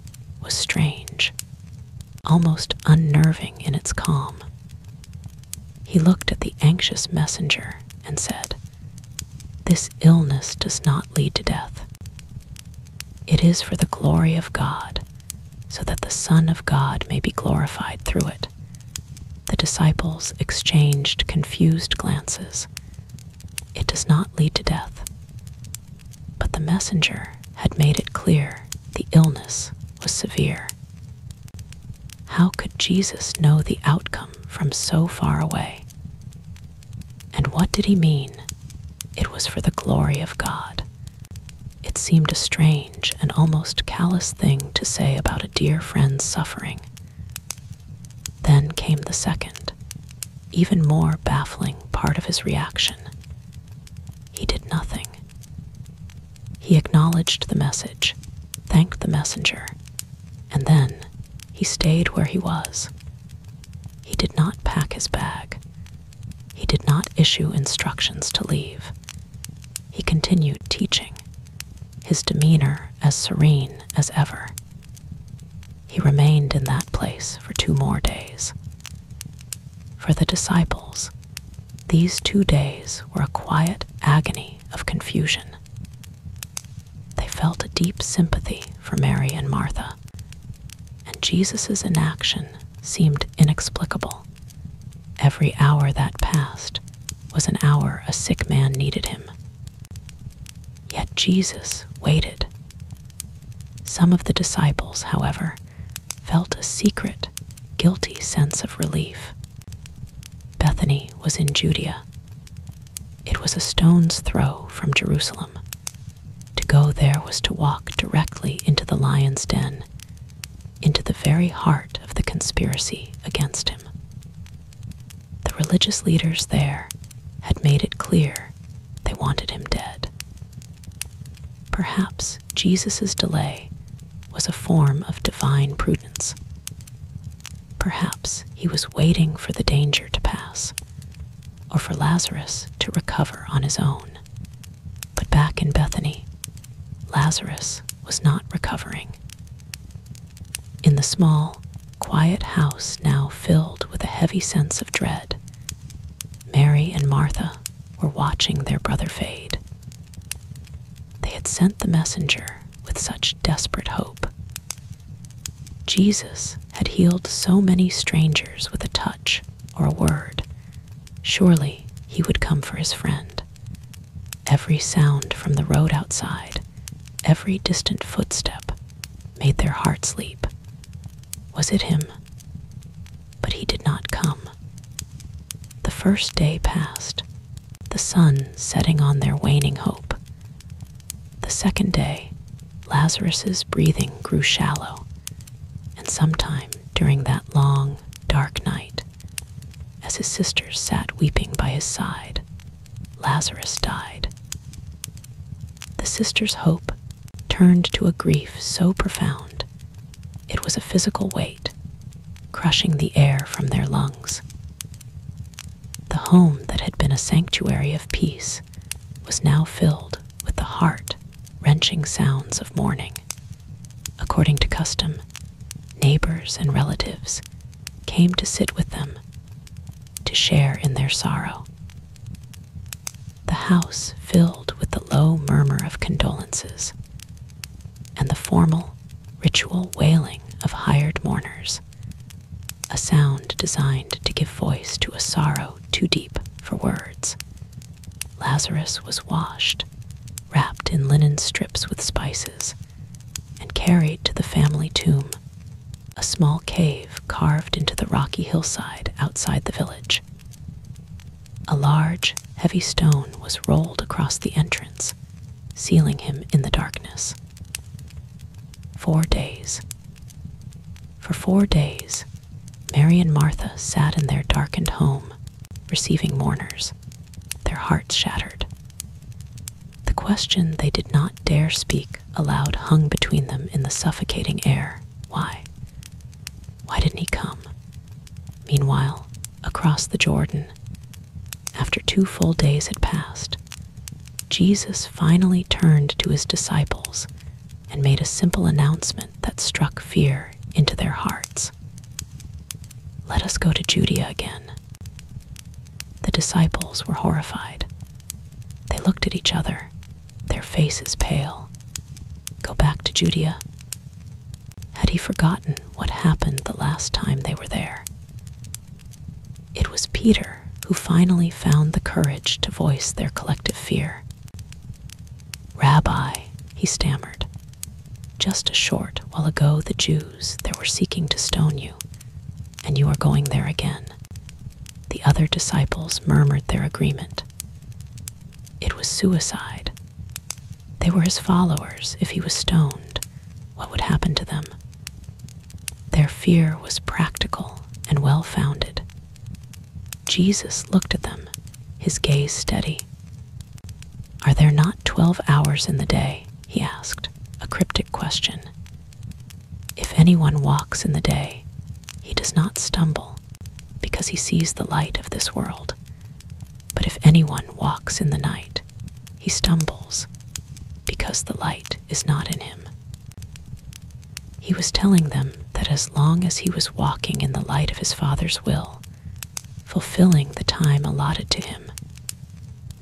was strange, almost unnerving in its calm. He looked at the anxious messenger and said, "This illness does not lead to death. It is for the glory of God, so that the Son of God may be glorified through it." The disciples exchanged confused glances. It does not lead to death. But the messenger had made it clear the illness was severe. How could Jesus know the outcome from so far away? And what did he mean? It was for the glory of God. It seemed a strange and almost callous thing to say about a dear friend's suffering. Then came the second, even more baffling part of his reaction. He did nothing. He acknowledged the message, thanked the messenger, and then he stayed where he was. He did not pack his bag. He did not issue instructions to leave. He continued teaching, his demeanor as serene as ever. He remained in that place for 2 more days. For the disciples, these 2 days were a quiet agony of confusion. They felt a deep sympathy for Mary and Martha, and Jesus' inaction seemed inexplicable. Every hour that passed was an hour a sick man needed him. Yet Jesus waited. Some of the disciples, however, felt a secret, guilty sense of relief. Bethany was in Judea. It was a stone's throw from Jerusalem. To go there was to walk directly into the lion's den, into the very heart of the conspiracy against him. The religious leaders there had made it clear they wanted him dead. Perhaps Jesus' delay was a form of divine prudence. Perhaps he was waiting for the danger to pass, or for Lazarus to recover on his own. But back in Bethany, Lazarus was not recovering. In the small, quiet house now filled with a heavy sense of dread, Mary and Martha were watching their brother fade. They had sent the messenger with such desperate hope. Jesus had healed so many strangers with a touch or a word. Surely he would come for his friend. Every sound from the road outside, every distant footstep, made their hearts leap. Was it him? But he did not come. The first day passed, the sun setting on their waning hope. The second day, Lazarus's breathing grew shallow, and sometime during that long, dark night, as his sisters sat weeping by his side, Lazarus died. The sisters' hope turned to a grief so profound, it was a physical weight, crushing the air from their lungs. The home that had been a sanctuary of peace was now filled with the heart-wrenching sounds of mourning. According to custom, neighbors and relatives came to sit with them, to share in their sorrow. The house filled with the low murmur of condolences and the formal, ritual wailing of hired mourners, a sound designed to give voice to a sorrow too deep for words. Lazarus was washed, wrapped in linen strips with spices, and carried to the family tomb, a small cave carved into the rocky hillside outside the village. A large, heavy stone was rolled across the entrance, sealing him in the darkness. 4 days. For 4 days, Mary and Martha sat in their darkened home, receiving mourners, their hearts shattered. The question they did not dare speak aloud hung between them in the suffocating air. Why? Why didn't he come? Meanwhile, across the Jordan, after 2 full days had passed, Jesus finally turned to his disciples and made a simple announcement that struck fear into their hearts. Let us go to Judea again. The disciples were horrified. They looked at each other, their faces pale. Go back to Judea? Had he forgotten what happened the last time they were there? It was Peter who finally found the courage to voice their collective fear. Rabbi, he stammered, just a short while ago the Jews there were seeking to stone you, and you are going there again. The other disciples murmured their agreement. It was suicide. They were his followers. If he was stoned, what would happen to them? Their fear was practical and well-founded. Jesus looked at them, his gaze steady. Are there not 12 hours in the day? He asked, a cryptic question. If anyone walks in the day, he does not stumble, because he sees the light of this world. But if anyone walks in the night, he stumbles, because because the light is not in him. He was telling them that as long as he was walking in the light of his Father's will, fulfilling the time allotted to him,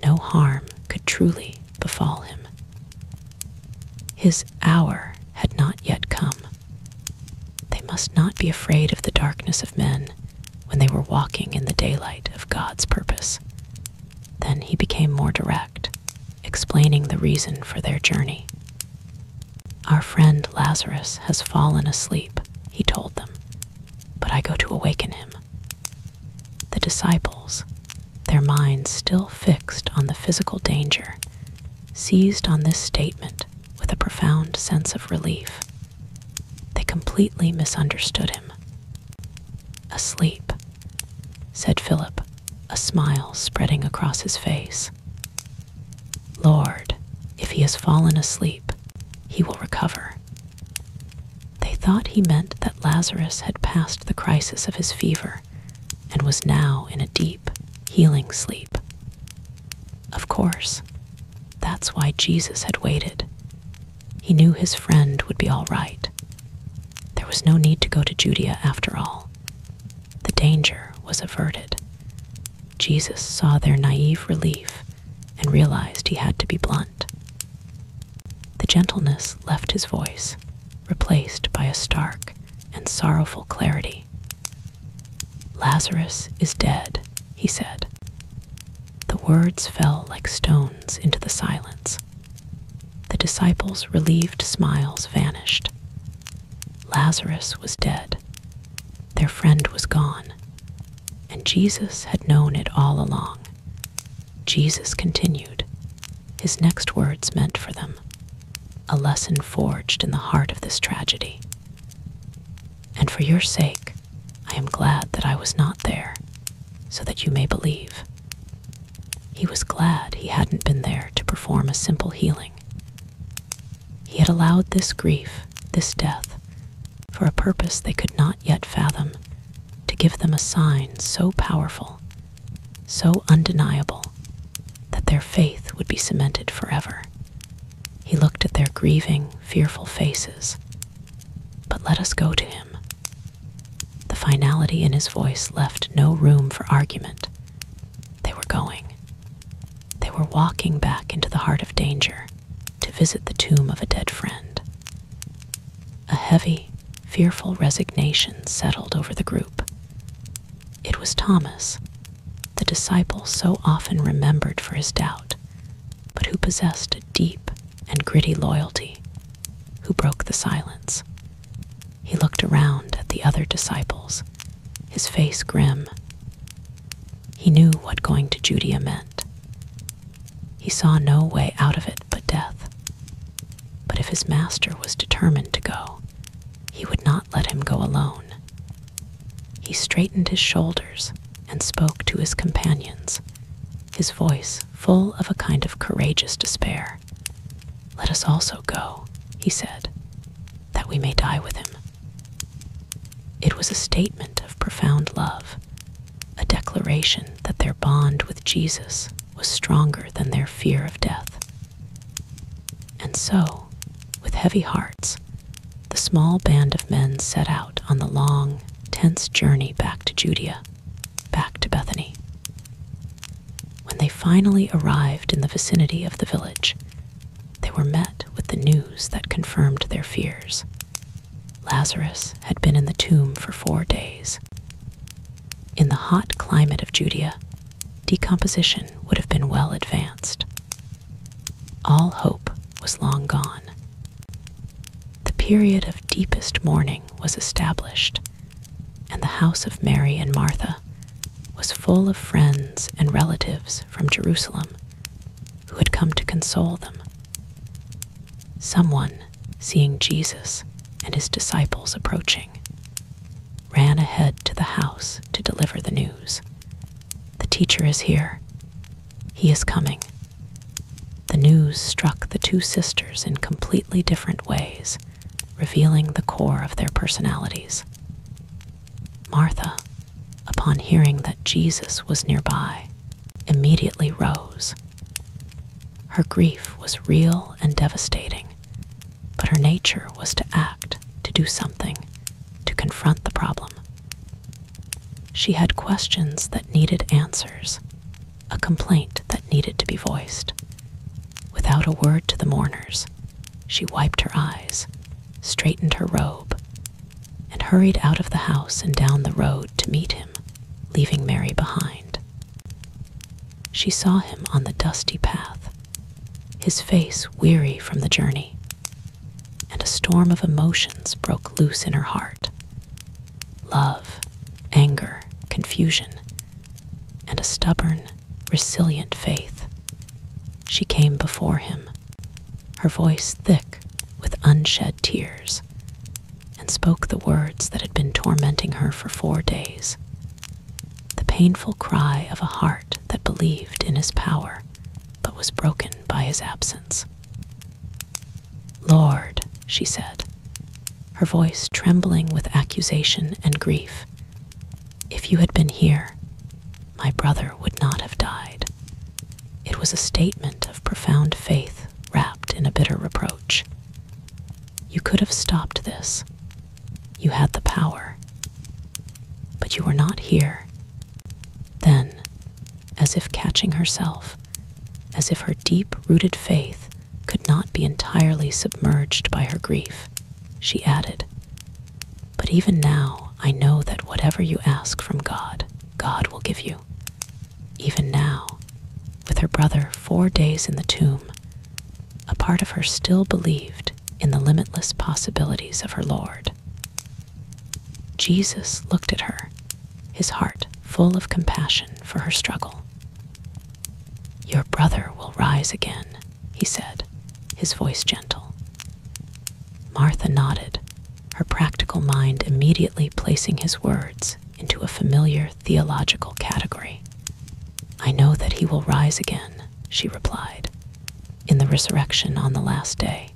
no harm could truly befall him. His hour had not yet come. They must not be afraid of the darkness of men when they were walking in the daylight of God's purpose. Then he became more direct, explaining the reason for their journey. Our friend Lazarus has fallen asleep, he told them, but I go to awaken him. The disciples, their minds still fixed on the physical danger, seized on this statement with a profound sense of relief. They completely misunderstood him. Asleep, said Philip, a smile spreading across his face. Lord, if he has fallen asleep, he will recover. They thought he meant that Lazarus had passed the crisis of his fever and was now in a deep, healing sleep. Of course, that's why Jesus had waited. He knew his friend would be all right. There was no need to go to Judea after all. The danger was averted. Jesus saw their naive relief and realized he had to be blunt. The gentleness left his voice, replaced by a stark and sorrowful clarity. Lazarus is dead, he said. The words fell like stones into the silence. The disciples' relieved smiles vanished. Lazarus was dead. Their friend was gone. And Jesus had known it all along. Jesus continued. His next words meant for them a lesson forged in the heart of this tragedy. And for your sake, I am glad that I was not there, so that you may believe. He was glad he hadn't been there to perform a simple healing. He had allowed this grief, this death, for a purpose they could not yet fathom, to give them a sign so powerful, so undeniable, that their faith would be cemented forever. He looked at their grieving, fearful faces. But let us go to him. The finality in his voice left no room for argument. They were going. They were walking back into the heart of danger to visit the tomb of a dead friend. A heavy, fearful resignation settled over the group. It was Thomas, the disciple so often remembered for his doubt, but who possessed a deep and gritty loyalty, who broke the silence. He looked around at the other disciples, his face grim. He knew what going to Judea meant. He saw no way out of it but death. But if his master was determined to go, he would not let him go alone. He straightened his shoulders and spoke to his companions, his voice full of a kind of courageous despair. Let us also go, he said, that we may die with him. It was a statement of profound love, a declaration that their bond with Jesus was stronger than their fear of death. And so, with heavy hearts, the small band of men set out on the long, tense journey back to Judea, back to Bethany. When they finally arrived in the vicinity of the village, they were met with the news that confirmed their fears. Lazarus had been in the tomb for 4 days. In the hot climate of Judea, decomposition would have been well advanced. All hope was long gone. The period of deepest mourning was established, and the house of Mary and Martha was full of friends and relatives from Jerusalem who had come to console them. Someone, seeing Jesus and his disciples approaching, ran ahead to the house to deliver the news. The teacher is here. He is coming. The news struck the two sisters in completely different ways, revealing the core of their personalities. Martha, upon hearing that Jesus was nearby, immediately rose. Her grief was real and devastating, but her nature was to act, to do something, to confront the problem. She had questions that needed answers, a complaint that needed to be voiced. Without a word to the mourners, she wiped her eyes, straightened her robe, and hurried out of the house and down the road to meet him, leaving Mary behind. She saw him on the dusty path, his face weary from the journey, and a storm of emotions broke loose in her heart. Love, anger, confusion, and a stubborn, resilient faith. She came before him, her voice thick with unshed tears, and spoke the words that had been tormenting her for 4 days. The painful cry of a heart that believed in his power, but was broken by his absence. "Lord," she said, her voice trembling with accusation and grief, "if you had been here, my brother would not have died." It was a statement of profound faith wrapped in a bitter reproach. You could have stopped this. You had the power. But you were not here. Then, as if catching herself, as if her deep-rooted faith could not be entirely submerged by her grief, she added, "But even now I know that whatever you ask from God, God will give you." Even now, with her brother 4 days in the tomb, a part of her still believed in the limitless possibilities of her Lord. Jesus looked at her, his heart full of compassion for her struggle. "Your brother will rise again," he said, his voice gentle. Martha nodded, her practical mind immediately placing his words into a familiar theological category. "I know that he will rise again," she replied, "in the resurrection on the last day."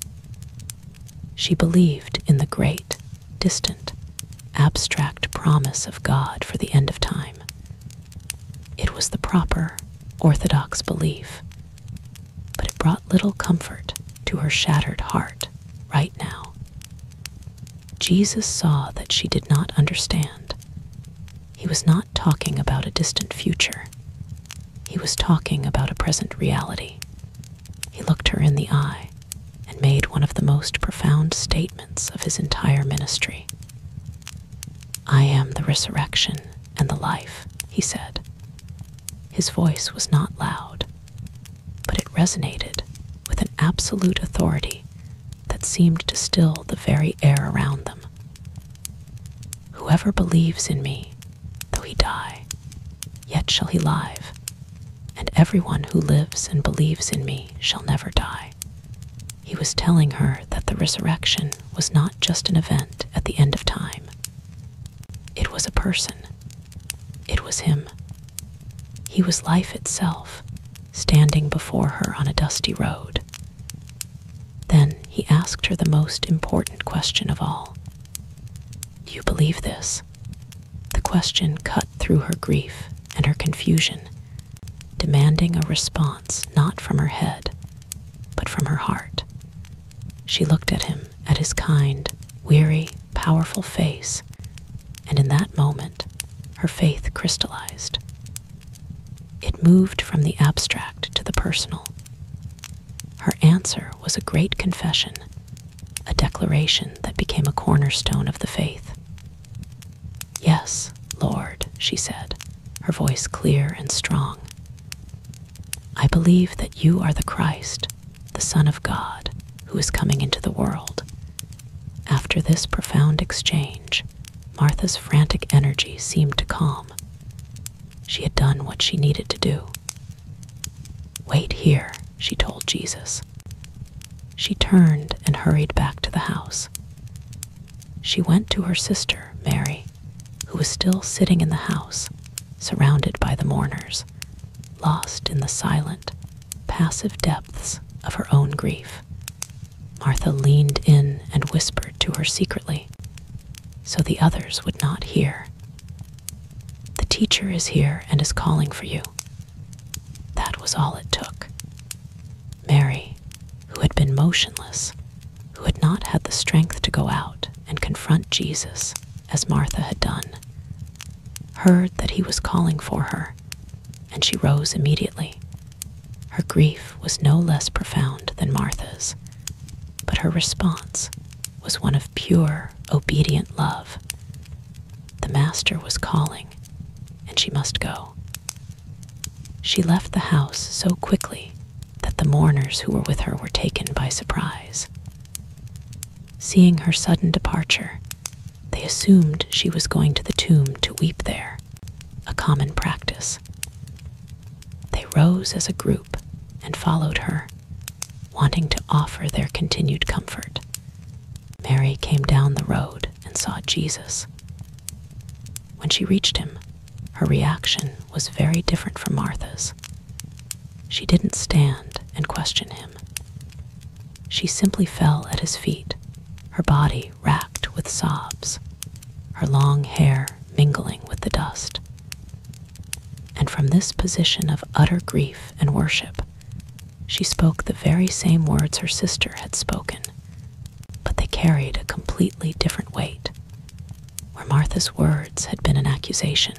She believed in the great, distant, abstract promise of God for the end of time. It was the proper, orthodox belief, but it brought little comfort to her shattered heart right now. Jesus saw that she did not understand. He was not talking about a distant future. He was talking about a present reality. He looked her in the eye and made one of the most profound statements of his entire ministry. "I am the resurrection and the life," he said. His voice was not loud, but it resonated with an absolute authority that seemed to still the very air around them. "Whoever believes in me, though he die, yet shall he live, and everyone who lives and believes in me shall never die." He was telling her that the resurrection was not just an event at the end of time. It was a person. It was him. He was life itself, standing before her on a dusty road. Then he asked her the most important question of all. "Do you believe this?" The question cut through her grief and her confusion, demanding a response not from her head, but from her heart. She looked at him, at his kind, weary, powerful face, and in that moment, her faith crystallized. It moved from the abstract to the personal. Her answer was a great confession, a declaration that became a cornerstone of the faith. "Yes, Lord," she said, her voice clear and strong. "I believe that you are the Christ, the Son of God, who is coming into the world." After this profound exchange, Martha's frantic energy seemed to calm. She had done what she needed to do. "Wait here," she told Jesus. She turned and hurried back to the house. She went to her sister, Mary, who was still sitting in the house, surrounded by the mourners, lost in the silent, passive depths of her own grief. Martha leaned in and whispered to her secretly, so the others would not hear. "The teacher is here and is calling for you." That was all it took. motionless, who had not had the strength to go out and confront Jesus as Martha had done, heard that he was calling for her, and she rose immediately. Her grief was no less profound than Martha's, but her response was one of pure, obedient love. The Master was calling, and she must go. She left the house so quickly that the mourners who were with her were taken by surprise. Seeing her sudden departure, they assumed she was going to the tomb to weep there, a common practice. They rose as a group and followed her, wanting to offer their continued comfort. Mary came down the road and saw Jesus. When she reached him, her reaction was very different from Martha's. She didn't stand and question him. She simply fell at his feet, her body racked with sobs, her long hair mingling with the dust. And from this position of utter grief and worship, she spoke the very same words her sister had spoken, but they carried a completely different weight. Where Martha's words had been an accusation,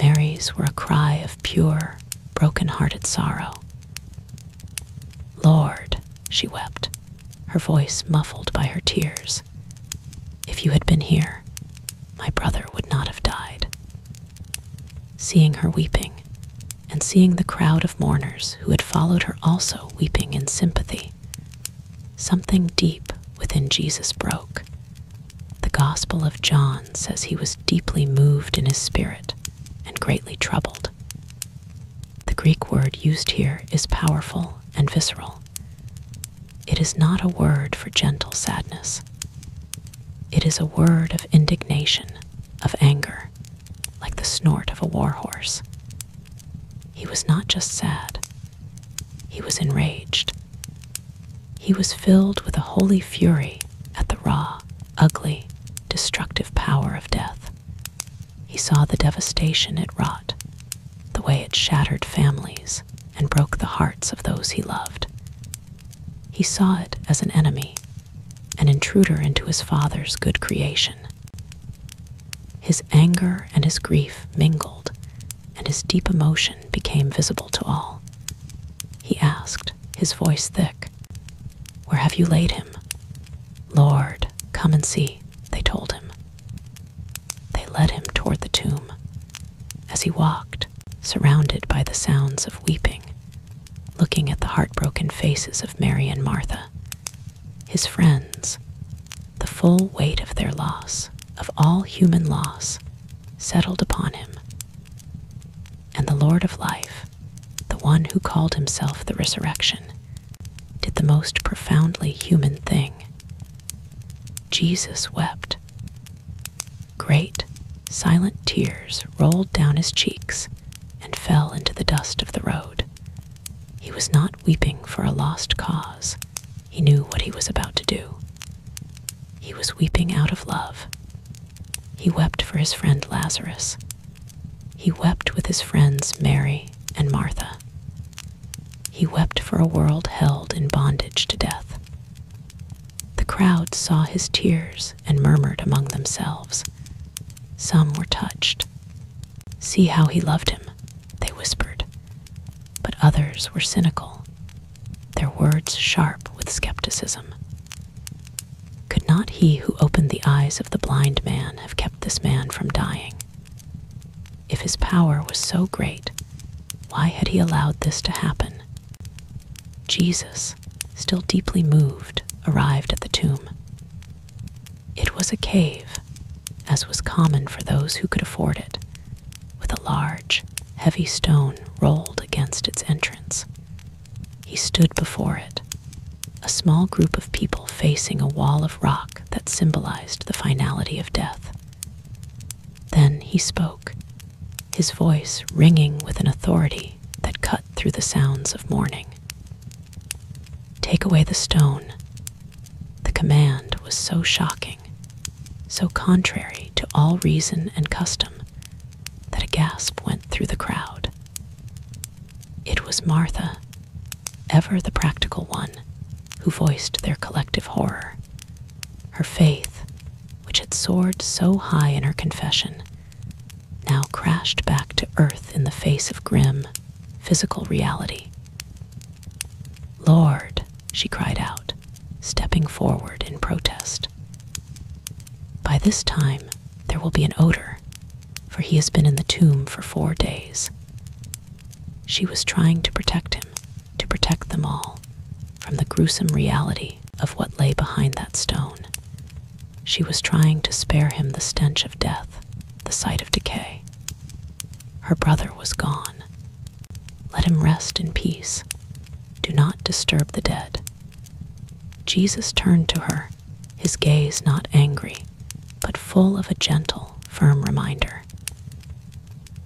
Mary's were a cry of pure, broken-hearted sorrow. "Lord," she wept, her voice muffled by her tears, "if you had been here, my brother would not have died." Seeing her weeping, and seeing the crowd of mourners who had followed her also weeping in sympathy, something deep within Jesus broke. The Gospel of John says he was deeply moved in his spirit and greatly troubled. The Greek word used here is powerful and visceral. It is not a word for gentle sadness. It is a word of indignation, of anger, like the snort of a war horse. He was not just sad. He was enraged. He was filled with a holy fury at the raw, ugly, destructive power of death. He saw the devastation it wrought, the way it shattered families and broke the hearts of those he loved. He saw it as an enemy, an intruder into his Father's good creation. His anger and his grief mingled, and his deep emotion became visible to all. He asked, his voice thick, "Where have you laid him?" "Lord, come and see," they told him. They led him toward the tomb. As he walked, surrounded by the sounds of weeping, looking at the heartbroken faces of Mary and Martha, his friends, the full weight of their loss, of all human loss, settled upon him. And the Lord of life, the one who called himself the resurrection, did the most profoundly human thing. Jesus wept. Great, silent tears rolled down his cheeks and fell into the dust of the road. He was not weeping for a lost cause. He knew what he was about to do. He was weeping out of love. He wept for his friend Lazarus. He wept with his friends Mary and Martha. He wept for a world held in bondage to death. The crowd saw his tears and murmured among themselves. Some were touched. "See how he loved him," they whispered. But others were cynical, their words sharp with skepticism. Could not he who opened the eyes of the blind man have kept this man from dying? If his power was so great, why had he allowed this to happen? Jesus, still deeply moved, arrived at the tomb. It was a cave, as was common for those who could afford it, with a large, heavy stone rolled against its entrance. He stood before it, a small group of people facing a wall of rock that symbolized the finality of death. Then he spoke, his voice ringing with an authority that cut through the sounds of mourning. "Take away the stone." The command was so shocking, so contrary to all reason and custom, that a gasp went through the crowd. It was Martha, ever the practical one, who voiced their collective horror. Her faith, which had soared so high in her confession, now crashed back to earth in the face of grim, physical reality. "Lord," she cried out, stepping forward in protest. "By this time, there will be an odor, for he has been in the tomb for 4 days." She was trying to protect him, to protect them all, from the gruesome reality of what lay behind that stone. She was trying to spare him the stench of death, the sight of decay. Her brother was gone. Let him rest in peace. Do not disturb the dead. Jesus turned to her, his gaze not angry, but full of a gentle, firm reminder.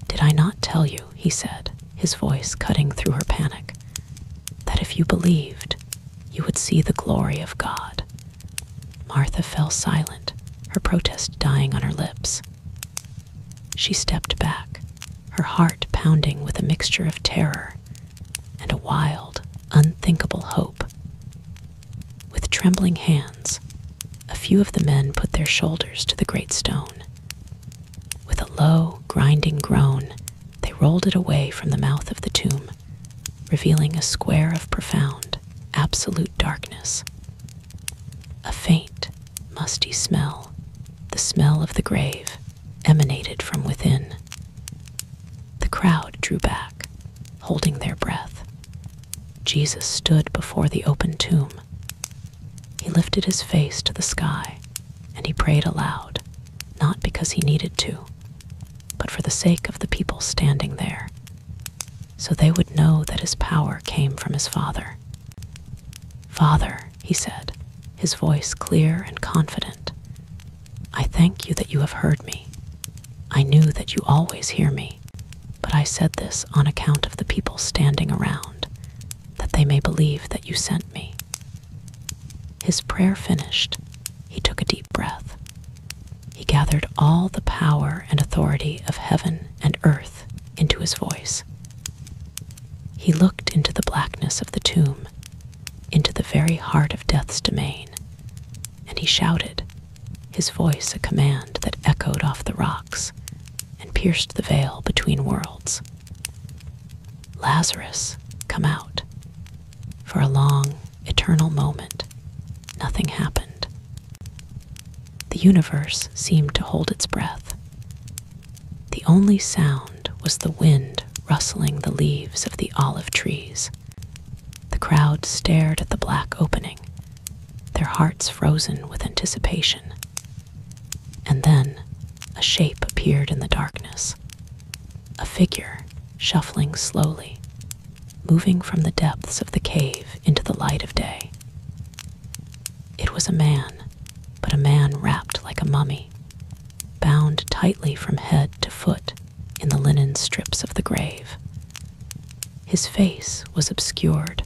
"Did I not tell you," he said, his voice cutting through her panic, "that if you believed, you would see the glory of God?" Martha fell silent, her protest dying on her lips. She stepped back, her heart pounding with a mixture of terror and a wild, unthinkable hope. With trembling hands, a few of the men put their shoulders to the great stone. With a low, grinding groan, they rolled it away from the mouth of the tomb, revealing a square of profound, absolute darkness. A faint, musty smell, the smell of the grave, emanated from within. The crowd drew back, holding their breath. Jesus stood before the open tomb. He lifted his face to the sky, and he prayed aloud, not because he needed to, but for the sake of the people standing there, so they would know that his power came from his Father. "Father," he said, his voice clear and confident, "I thank you that you have heard me. I knew that you always hear me, but I said this on account of the people standing around, that they may believe that you sent me." His prayer finished, he took a deep breath. He gathered all the power and authority of heaven and earth into his voice. He looked into the blackness of the tomb, into the very heart of death's domain, and he shouted, his voice a command that echoed off the rocks and pierced the veil between worlds. "Lazarus, come out." For a long, eternal moment, nothing happened. The universe seemed to hold its breath. The only sound was the wind rustling the leaves of the olive trees. The crowd stared at the black opening, their hearts frozen with anticipation. And then a shape appeared in the darkness, a figure shuffling slowly, moving from the depths of the cave into the light of day. It was a man, but a man wrapped like a mummy, bound tightly from head to foot in the linen strips of the grave. His face was obscured,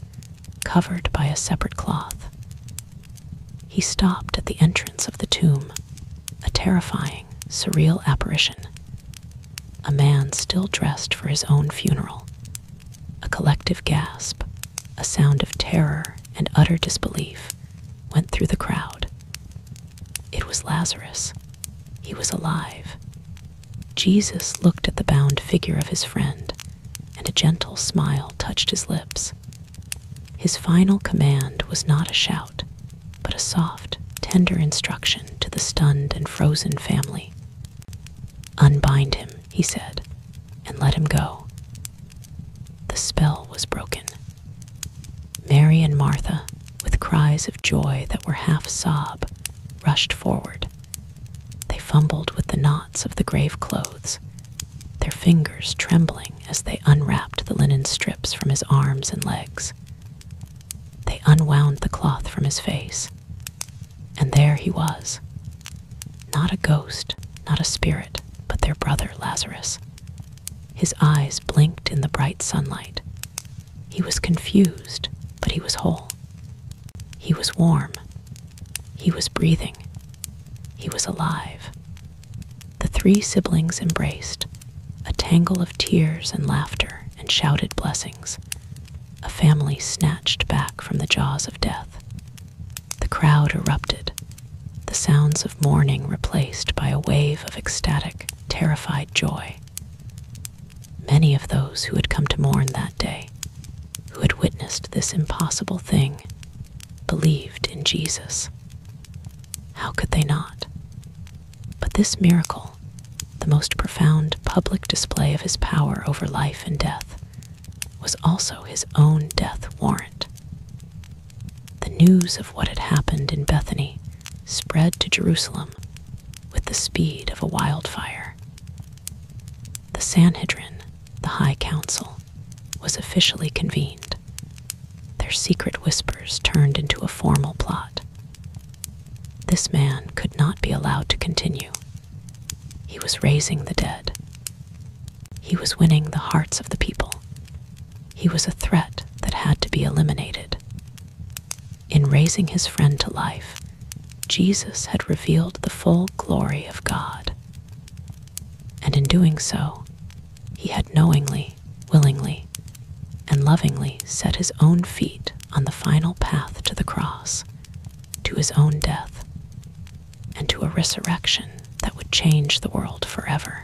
covered by a separate cloth. He stopped at the entrance of the tomb, a terrifying, surreal apparition. A man still dressed for his own funeral. A collective gasp, a sound of terror and utter disbelief, went through the crowd. It was Lazarus. He was alive. Jesus looked at the bound figure of his friend, and a gentle smile touched his lips. His final command was not a shout, but a soft, tender instruction to the stunned and frozen family. "Unbind him," he said, "and let him go." The spell was broken. Mary and Martha, with cries of joy that were half sob, rushed forward. They fumbled with the knots of the grave clothes, their fingers trembling as they unwrapped the linen strips from his arms and legs. They unwound the cloth from his face, and there he was. Not a ghost, not a spirit, but their brother Lazarus. His eyes blinked in the bright sunlight. He was confused, but he was whole. He was warm. He was breathing. He was alive. The three siblings embraced, a tangle of tears and laughter and shouted blessings, a family snatched back from the jaws of death. crowd erupted, the sounds of mourning replaced by a wave of ecstatic, terrified joy. Many of those who had come to mourn that day, who had witnessed this impossible thing, believed in Jesus. How could they not? But this miracle, the most profound public display of his power over life and death, was also his own death warrant. The news of what had happened in Bethany spread to Jerusalem with the speed of a wildfire. The Sanhedrin, the High Council, was officially convened. Their secret whispers turned into a formal plot. This man could not be allowed to continue. He was raising the dead. He was winning the hearts of the people. He was a threat that had to be eliminated. In raising his friend to life, Jesus had revealed the full glory of God. And in doing so, he had knowingly, willingly, and lovingly set his own feet on the final path to the cross, to his own death, and to a resurrection that would change the world forever.